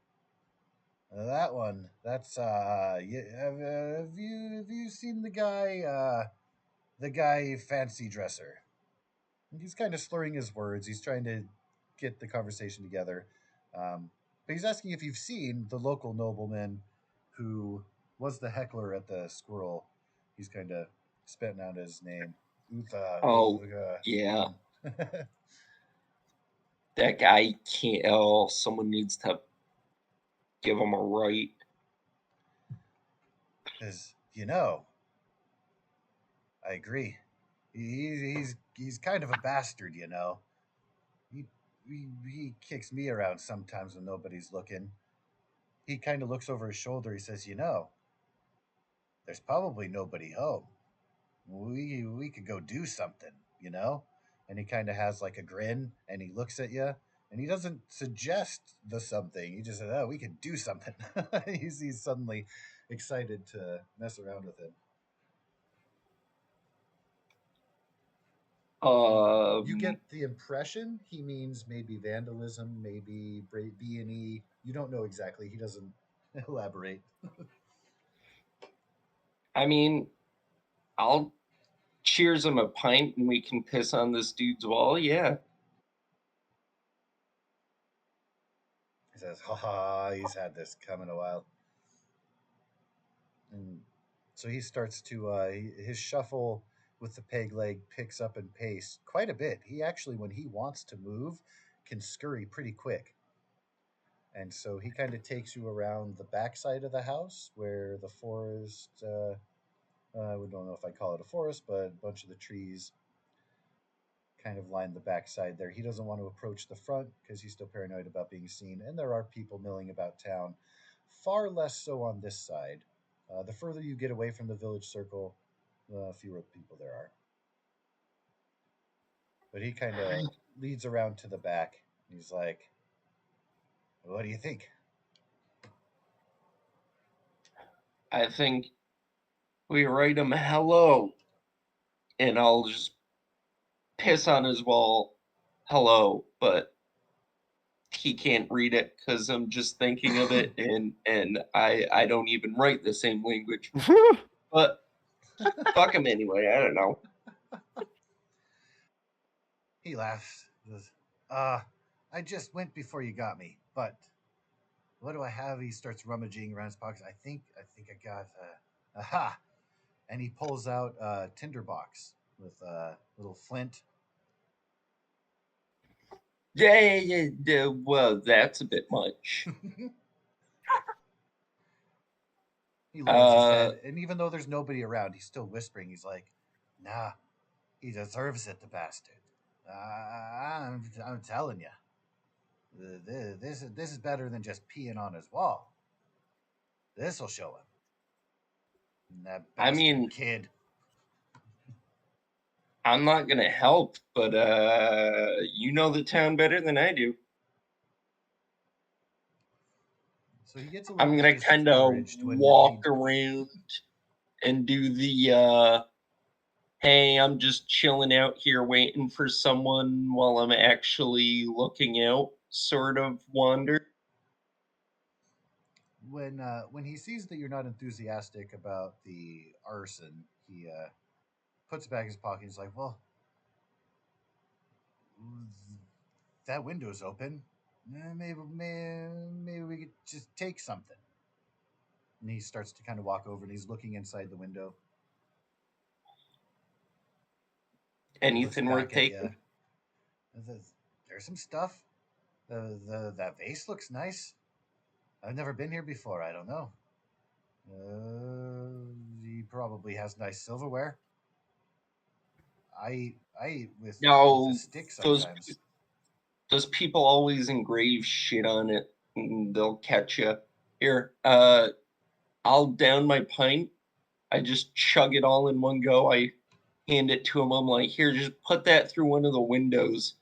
That one. That's have you seen the guy fancy dresser?" He's kind of slurring his words. He's trying to get the conversation together. But he's asking if you've seen the local nobleman who was the heckler at the squirrel. He's kind of spitting out his name. Utha. Oh, yeah. That guy can't. Oh, someone needs to give him a right. Because, I agree. He's kind of a bastard, He, he kicks me around sometimes when nobody's looking. He kind of looks over his shoulder. He says, there's probably nobody home. We could go do something. And he kind of has like a grin, and he looks at you, And he doesn't suggest the something. He just says, "Oh, we can do something." He's suddenly excited to mess around with him. You get the impression he means maybe vandalism, maybe B&E. You don't know exactly. He doesn't elaborate. I mean, I'll cheers him a pint and we can piss on this dude's wall. Yeah. He says, "Ha ha, he's had this coming a while." And so he starts to, his shuffle with the peg leg picks up in pace quite a bit. He actually, when he wants to move, can scurry pretty quick. And so he kind of takes you around the backside of the house where the forest, we don't know if I call it a forest, but a bunch of the trees kind of line the backside there. He doesn't want to approach the front because he's still paranoid about being seen. And there are people milling about town, far less so on this side. The further you get away from the village circle, the fewer people there are. But he kind of leads around to the back. He's like, "What do you think?" I think we write him hello, and I'll just piss on his wall, hello, but he can't read it because I'm just thinking of it, and I don't even write the same language. But fuck him anyway. I don't know. He laughs. He goes, I just went before you got me, but what do I have? He starts rummaging around his pockets. I think I got aha. And he pulls out a tinderbox with a little flint. Yeah, well, that's a bit much. He lowers his head, and even though there's nobody around, he's still whispering. He's like, "Nah, he deserves it, the bastard. I'm telling you, this is better than just peeing on his wall. This will show him." And that I bastard mean, kid. I'm not gonna help, but you know the town better than I do. So he gets a little I'm gonna kind of discouraged when walk around and do the hey, I'm just chilling out here waiting for someone while I'm actually looking out sort of wander. when he sees that you're not enthusiastic about the arson, he puts it back in his pocket. He's like, "Well, that window's open. Maybe we could just take something." And he starts to kind of walk over, and he's looking inside the window. Anything worth taking? There's some stuff. That vase looks nice. I've never been here before. I don't know. He probably has nice silverware. I eat with a stick sometimes. Those people always engrave shit on it, and they'll catch you. Here, I'll down my pint. I just chug it all in one go. I hand it to him. I'm like, here, just put that through one of the windows,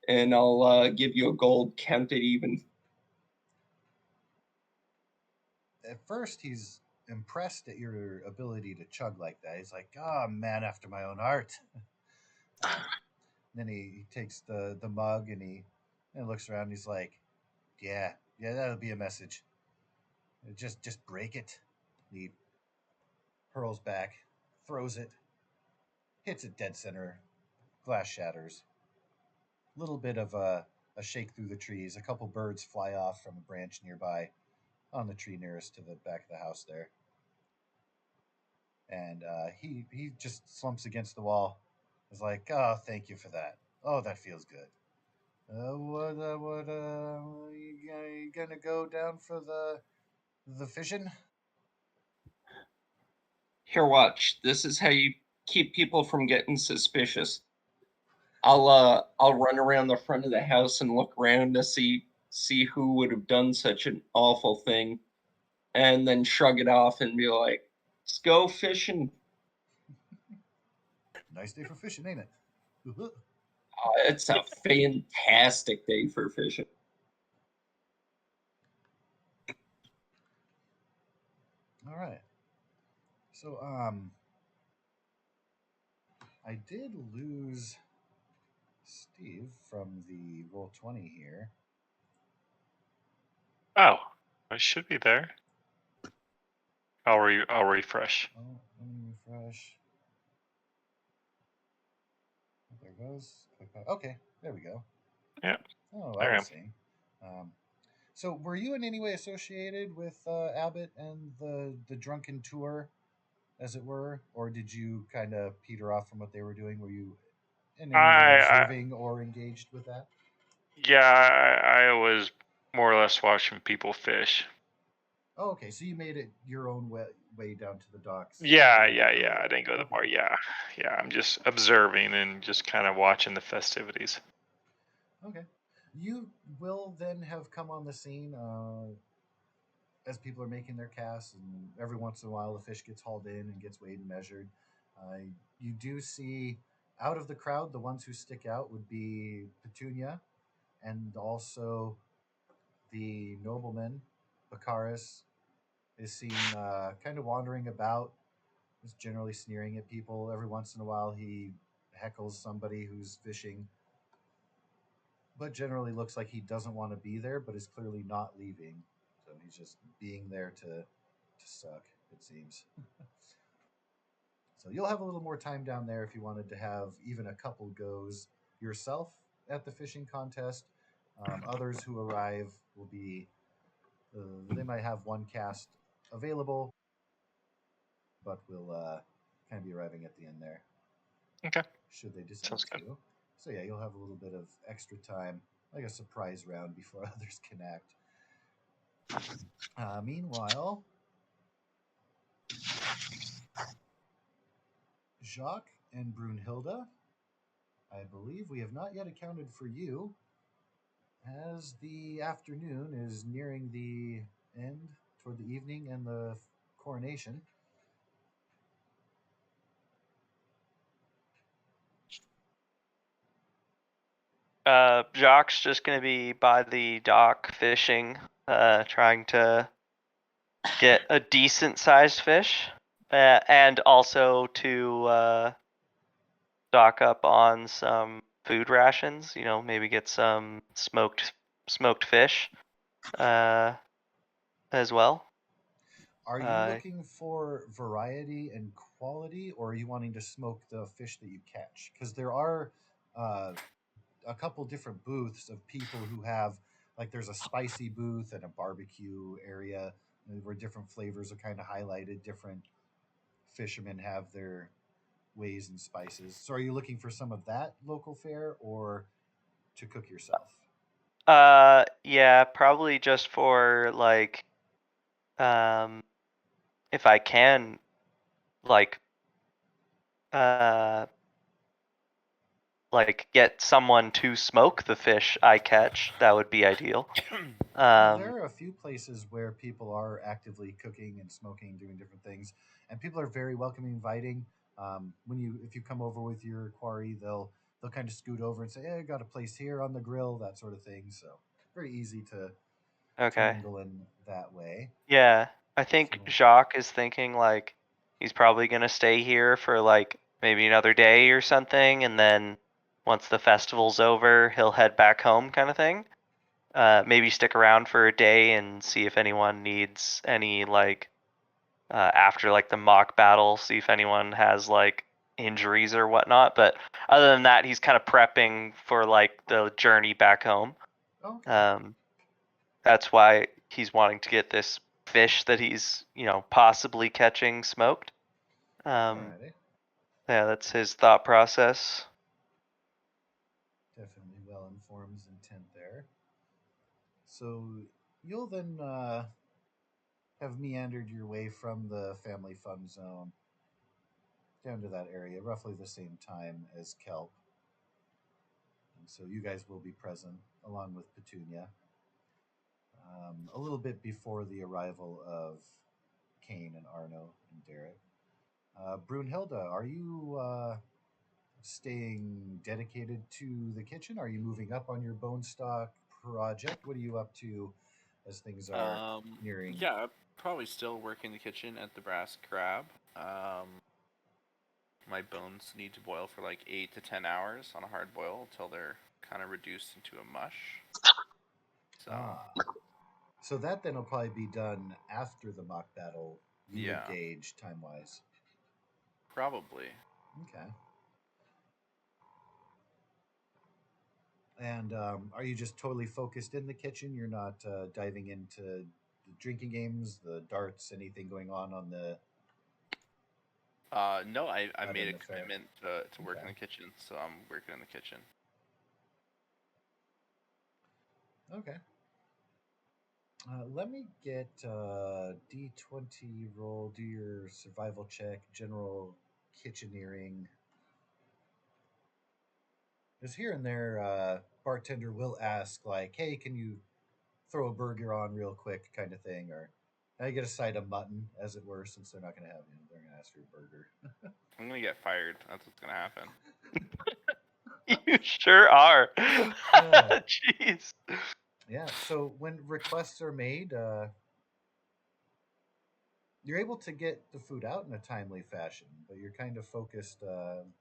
and I'll give you a gold. Count it even. At first, he's impressed at your ability to chug like that. He's like, "Oh, man after my own heart." Then he takes the mug and he looks around. And he's like, "Yeah, that'll be a message. Just break it." He hurls back, throws it, hits it dead center. Glass shatters. Little bit of a shake through the trees. A couple birds fly off from a branch nearby on the tree nearest to the back of the house there. And he just slumps against the wall. He's like, "Oh, thank you for that. Oh, that feels good. What you gonna go down for the fishing?" Here, watch. This is how you keep people from getting suspicious. I'll run around the front of the house and look around to see who would have done such an awful thing, and then shrug it off and be like, "Let's go fishing." Nice day for fishing, ain't it? It's a fantastic day for fishing. All right. So, I did lose Steve from the Roll20 here. Oh, I should be there. I'll refresh. Oh, let me refresh. There it goes. Click that. Okay, there we go. Yeah. Oh, There I I am. see. So, were you in any way associated with Abbott and the drunken tour, as it were, or did you kind of peter off from what they were doing? Were you in any way I observing or engaged with that? yeah, I was more or less watching people fish. Oh, okay. So you made it your own way down to the docks. Yeah. earlier. I didn't go to the Okay. bar. Yeah. I'm just observing and just kind of watching the festivities. Okay. You will then have come on the scene as people are making their casts, and every once in a while the fish gets hauled in and gets weighed and measured. Uh, you do see out of the crowd, the ones who stick out would be Petunia and also the nobleman, Baccharis, is seen kind of wandering about, just generally sneering at people. Every once in a while, he heckles somebody who's fishing, but generally looks like he doesn't want to be there, but is clearly not leaving. So he's just being there to suck, it seems. So you'll have a little more time down there if you wanted to have even a couple goes yourself at the fishing contest. Others who arrive will be, they might have one cast available, but will kind of be arriving at the end there. Okay. Should they decide Sounds good. to. So yeah, you'll have a little bit of extra time, like a surprise round before others can act. Meanwhile, Jacques and Brunhilde, I believe we have not yet accounted for you, as the afternoon is nearing the end toward the evening and the coronation. Jacques just gonna be by the dock fishing, trying to get a decent sized fish, and also to stock up on some food rations. You know, maybe get some smoked fish, as well. Are you Uh, looking for variety and quality, or are you wanting to smoke the fish that you catch? Because there are uh, a couple different booths of people who have, like, there's a spicy booth and a barbecue area where different flavors are kind of highlighted. Different fishermen have their ways and spices. So are you looking for some of that local fare or to cook yourself? yeah, probably just for like, um, if I can, like, uh, like get someone to smoke the fish I catch. That would be ideal. There are a few places where people are actively cooking and smoking, doing different things, and people are very welcoming, inviting. If you come over with your quarry, they'll kind of scoot over and say, "Hey, I got a place here on the grill," that sort of thing. So very easy to Okay. mingle in that way. Yeah, I think So Jacques is thinking like he's probably gonna stay here for like maybe another day or something, and then once the festival's over, he'll head back home, kind of thing. Maybe stick around for a day and see if anyone needs any like after like the mock battle, see if anyone has like injuries or whatnot. But other than that, he's kind of prepping for like the journey back home. okay, That's why he's wanting to get this fish that he's, possibly catching smoked. alrighty, Yeah, that's his thought process. definitely well informed his intent there. So you'll then have meandered your way from the family fun zone down to that area, roughly the same time as Kelp. And so you guys will be present along with Petunia a little bit before the arrival of Kane and Arno and Derek. Brunhilde, are you staying dedicated to the kitchen? Are you moving up on your bone stock project? What are you up to as things are nearing? Yeah, I'm probably still working the kitchen at the Brass Crab. My bones need to boil for like 8 to 10 hours on a hard boil until they're kind of reduced into a mush. So So that then will probably be done after the mock battle. You would Yeah. gauge time wise. probably. Okay. And are you just totally focused in the kitchen? You're not diving into the drinking games, the darts, anything going on the? No, I Not made in a the fair. commitment to work in Okay. the kitchen, so I'm working in the kitchen. Okay. Let me get D20 roll. Do your survival check, general kitcheneering. Because here and there, bartender will ask like, "Hey, can you throw a burger on real quick," kind of thing, or I get a side of mutton, as it were, since they're not going to have they're going to ask for a burger. I'm gonna get fired. That's what's gonna happen. You sure are. Yeah. Jeez. Yeah. So when requests are made, you're able to get the food out in a timely fashion, but you're kind of focused,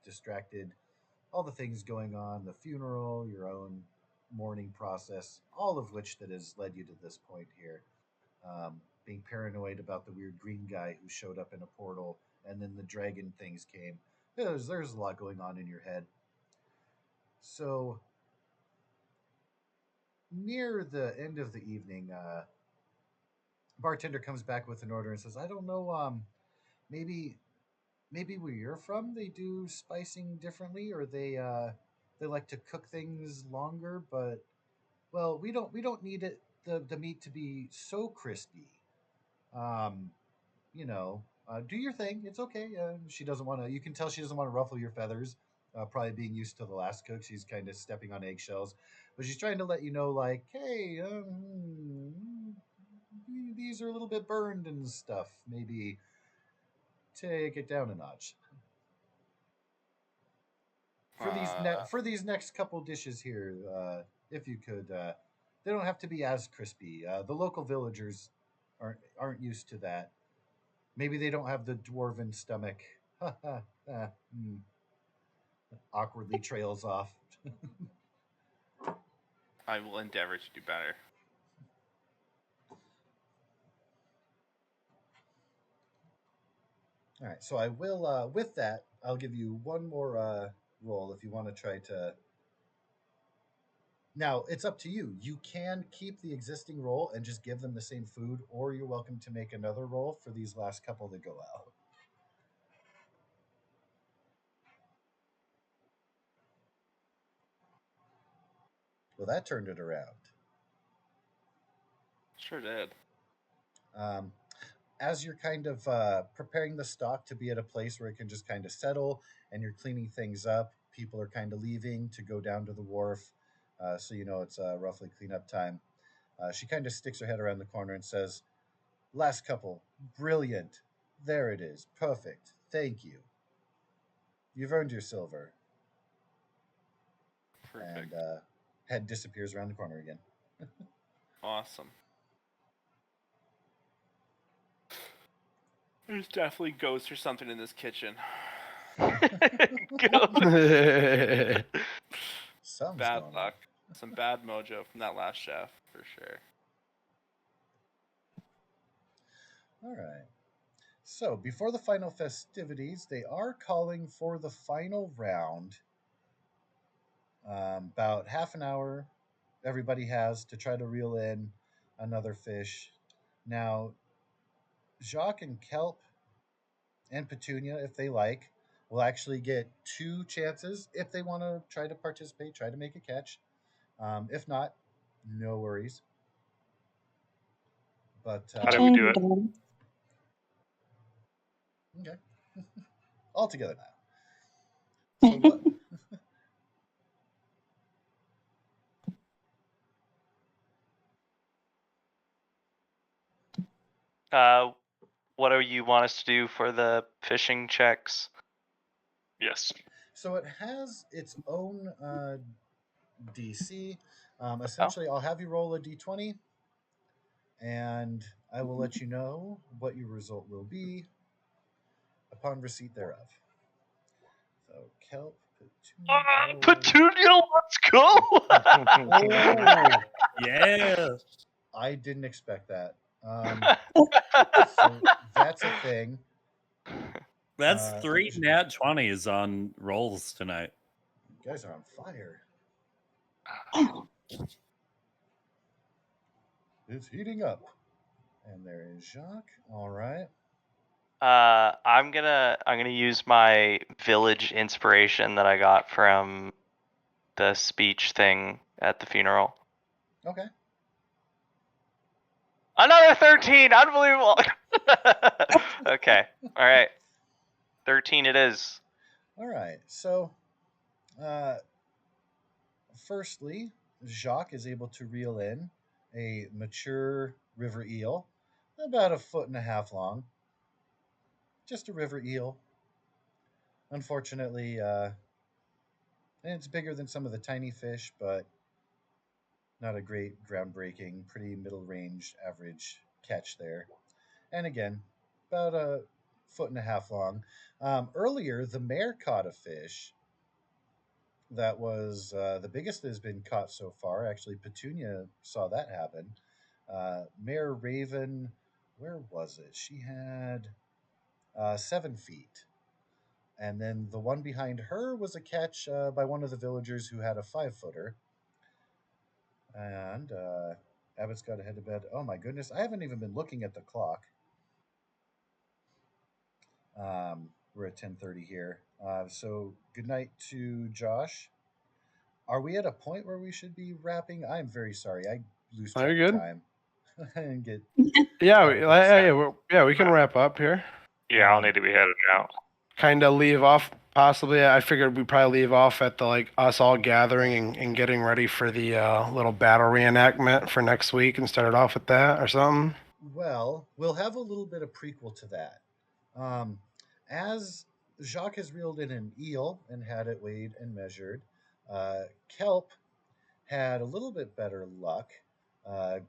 distracted, all the things going on, the funeral, your own mourning process, all of which that has led you to this point here. Being paranoid about the weird green guy who showed up in a portal, and then the dragon things came. There's a lot going on in your head. So near the end of the evening, bartender comes back with an order and says, "I don't know, maybe where you're from, they do spicing differently, or they like to cook things longer. But well, we don't need the meat to be so crispy. Um, do your thing. It's okay." She doesn't want to. You can tell she doesn't want to ruffle your feathers. Probably being used to the last cook, she's kind of stepping on eggshells, but she's trying to let you know, like, hey, these are a little bit burned and stuff. Maybe take it down a notch. For these next couple dishes here, if you could, they don't have to be as crispy. The local villagers aren't used to that. Maybe they don't have the dwarven stomach. Awkwardly trails off. I will endeavor to do better. All right, so I will. With that, I'll give you one more roll if you want to try to. Now it's up to you. You can keep the existing roll and just give them the same food, or you're welcome to make another roll for these last couple that go out. Well, that turned it around. Sure did. Um, as you're kind of preparing the stock to be at a place where it can just kind of settle, and you're cleaning things up, people are kind of leaving to go down to the wharf, so you know it's roughly cleanup time. She kind of sticks her head around the corner and says, "Last couple, brilliant. There it is, perfect. Thank you. You've earned your silver." Perfect. And head disappears around the corner again. Awesome. There's definitely ghosts or something in this kitchen. Something's Bad going luck. Some bad mojo from that last chef, for sure. on. All right. So before the final festivities, they are calling for the final round. About half an hour, everybody has to try to reel in another fish. Now, Jacques and Kelp and Petunia, if they like, will actually get 2 chances if they want to try to participate, try to make a catch. If not, no worries. But How do we do it? okay, all together now. So what? What do you want us to do for the fishing checks? Yes. So it has its own DC. Essentially, I'll have you roll a d20, and I will let you know what your result will be upon receipt thereof. So kelp, Petunia, let's go! Oh, Yeah. I didn't expect that. So that's a thing. That's Uh, 3 nat 20s on rolls tonight. You guys are on fire. It's heating up. And there is Jacques. All right. I'm gonna use my village inspiration that I got from the speech thing at the funeral. Okay. Another 13! Unbelievable! Okay. All right. 13 it is. All right. So, firstly, Jacques is able to reel in a mature river eel, about 1.5 feet long. Just a river eel. Unfortunately, it's bigger than some of the tiny fish, but not a great groundbreaking, pretty middle range average catch there. And again, about 1.5 feet long. Earlier, the mayor caught a fish that was the biggest that has been caught so far. Actually, Petunia saw that happen. Mayor Raven, where was it? She had 7 feet. And then the one behind her was a catch by one of the villagers who had a 5-footer. And Abbott's got to head to bed. Oh my goodness, I haven't even been looking at the clock. We're at 10:30 here. So good night to Josh. Are we at a point where we should be wrapping? I'm very sorry. I lose Are track you of good? time. and get Yeah, caught up on stuff. we can wrap up here. Yeah, I'll need to be headed out. Kind of leave off, possibly. I figured we'd probably leave off at the us all gathering and getting ready for the little battle reenactment for next week and start it off with that or something. Well, we'll have a little bit of prequel to that. As Jacques has reeled in an eel and had it weighed and measured, Kelp had a little bit better luck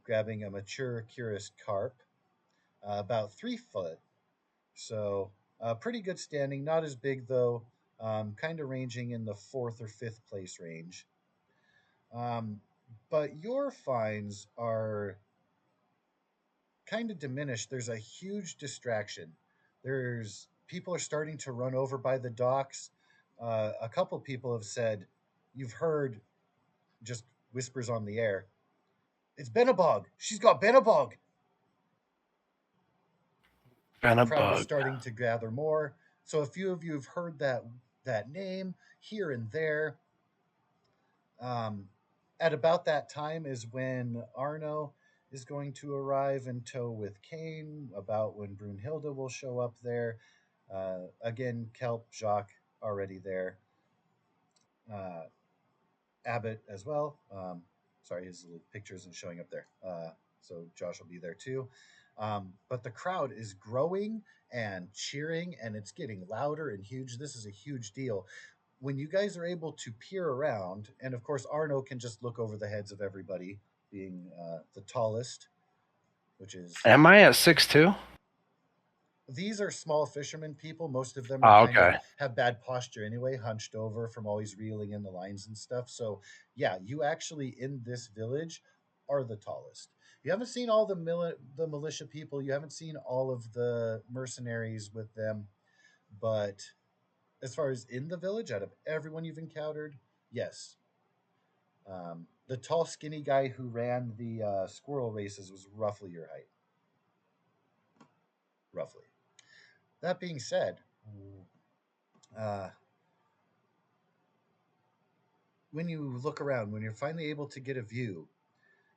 grabbing a mature Curus carp, about 3 foot. So, pretty good standing. Not as big though. Kind of ranging in the fourth or fifth place range. Um, but your finds are kind of diminished. There's a huge distraction. There's people are starting to run over by the docks. A couple people have said, "You've heard just whispers on the air. It's Benabog. She's got Benabog." The crowd is Benabug. starting to gather more. So a few of you have heard that name here and there. Um, at about that time is when Arno is going to arrive in tow with Kane. About when Brunhilde will show up there. Again, Kelp, Jacques already there. Uh, Abbott as well. Sorry, his little picture isn't showing up there. So Josh will be there too. But the crowd is growing and cheering, and it's getting louder and huge. This is a huge deal. When you guys are able to peer around, and of course, Arno can just look over the heads of everybody, being the tallest, which is. Am I at 6'2"? These are small fishermen people. Most of them Oh, are kind of okay. have bad posture anyway, hunched over from always reeling in the lines and stuff. So yeah, you actually in this village are the tallest. You haven't seen all the militia people. You haven't seen all of the mercenaries with them, but as far as in the village, out of everyone you've encountered, yes. The tall, skinny guy who ran the squirrel races was roughly your height. Roughly. That being said, uh, when you look around, when you're finally able to get a view,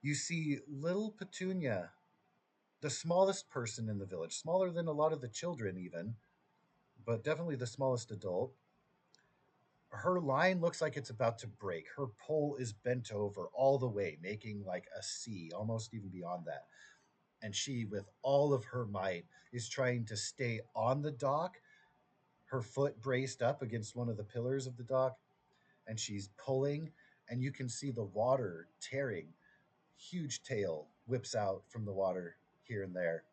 you see little Petunia, the smallest person in the village, smaller than a lot of the children, even, but definitely the smallest adult. Her line looks like it's about to break. Her pole is bent over all the way, making like a C, almost even beyond that. And she, with all of her might, is trying to stay on the dock. her foot braced up against one of the pillars of the dock, and she's pulling, and you can see the water tearing. Huge tail whips out from the water here and there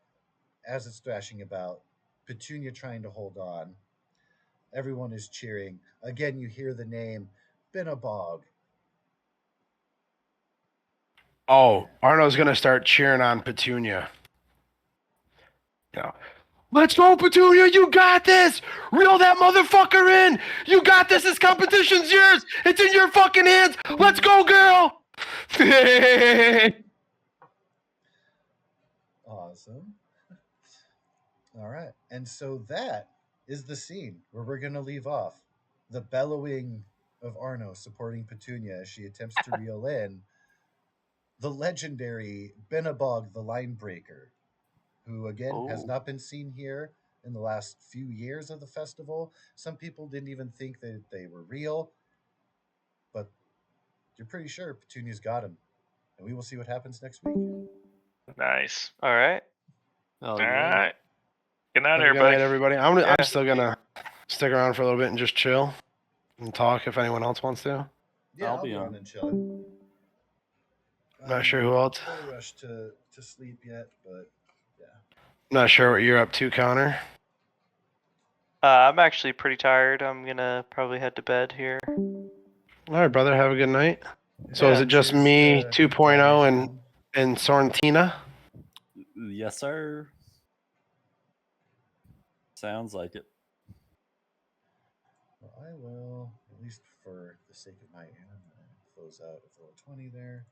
as it's thrashing about. Petunia trying to hold on. Everyone is cheering. Again, you hear the name Binnabog. Oh, Arno's gonna start cheering on Petunia. Yeah. Let's go, Petunia! You got this! Reel that motherfucker in! You got this! This competition's yours! It's in your fucking hands! Let's go, girl! Awesome. All right. And so that is the scene where we're going to leave off. The bellowing of Arno supporting Petunia as she attempts to reel in the legendary Binnabog the Line Breaker, who again has Oh. not been seen here in the last few years of the festival. Some people didn't even think that they were real, but you're pretty sure Petunia's got him. And we will see what happens next week. Nice. All right. Oh, All yeah. right. Good night, Have a good everybody. night, everybody. Yeah. I'm still gonna stick around for a little bit and just chill and talk if anyone else wants to. Yeah, I'll I'll be be on. on and chilling. Not sure who else. Fully rushed to sleep yet, but yeah. Not sure what you're up to, Connor. I'm actually pretty tired. I'm gonna probably head to bed here. All right, brother. Have a good night. So is Yeah. it just Cheers me, to 2.0, Dragonlance. and Sorrentina? Yes, sir. Sounds like it. Well, I will, at least for the sake of my end, close out with Roll20 there.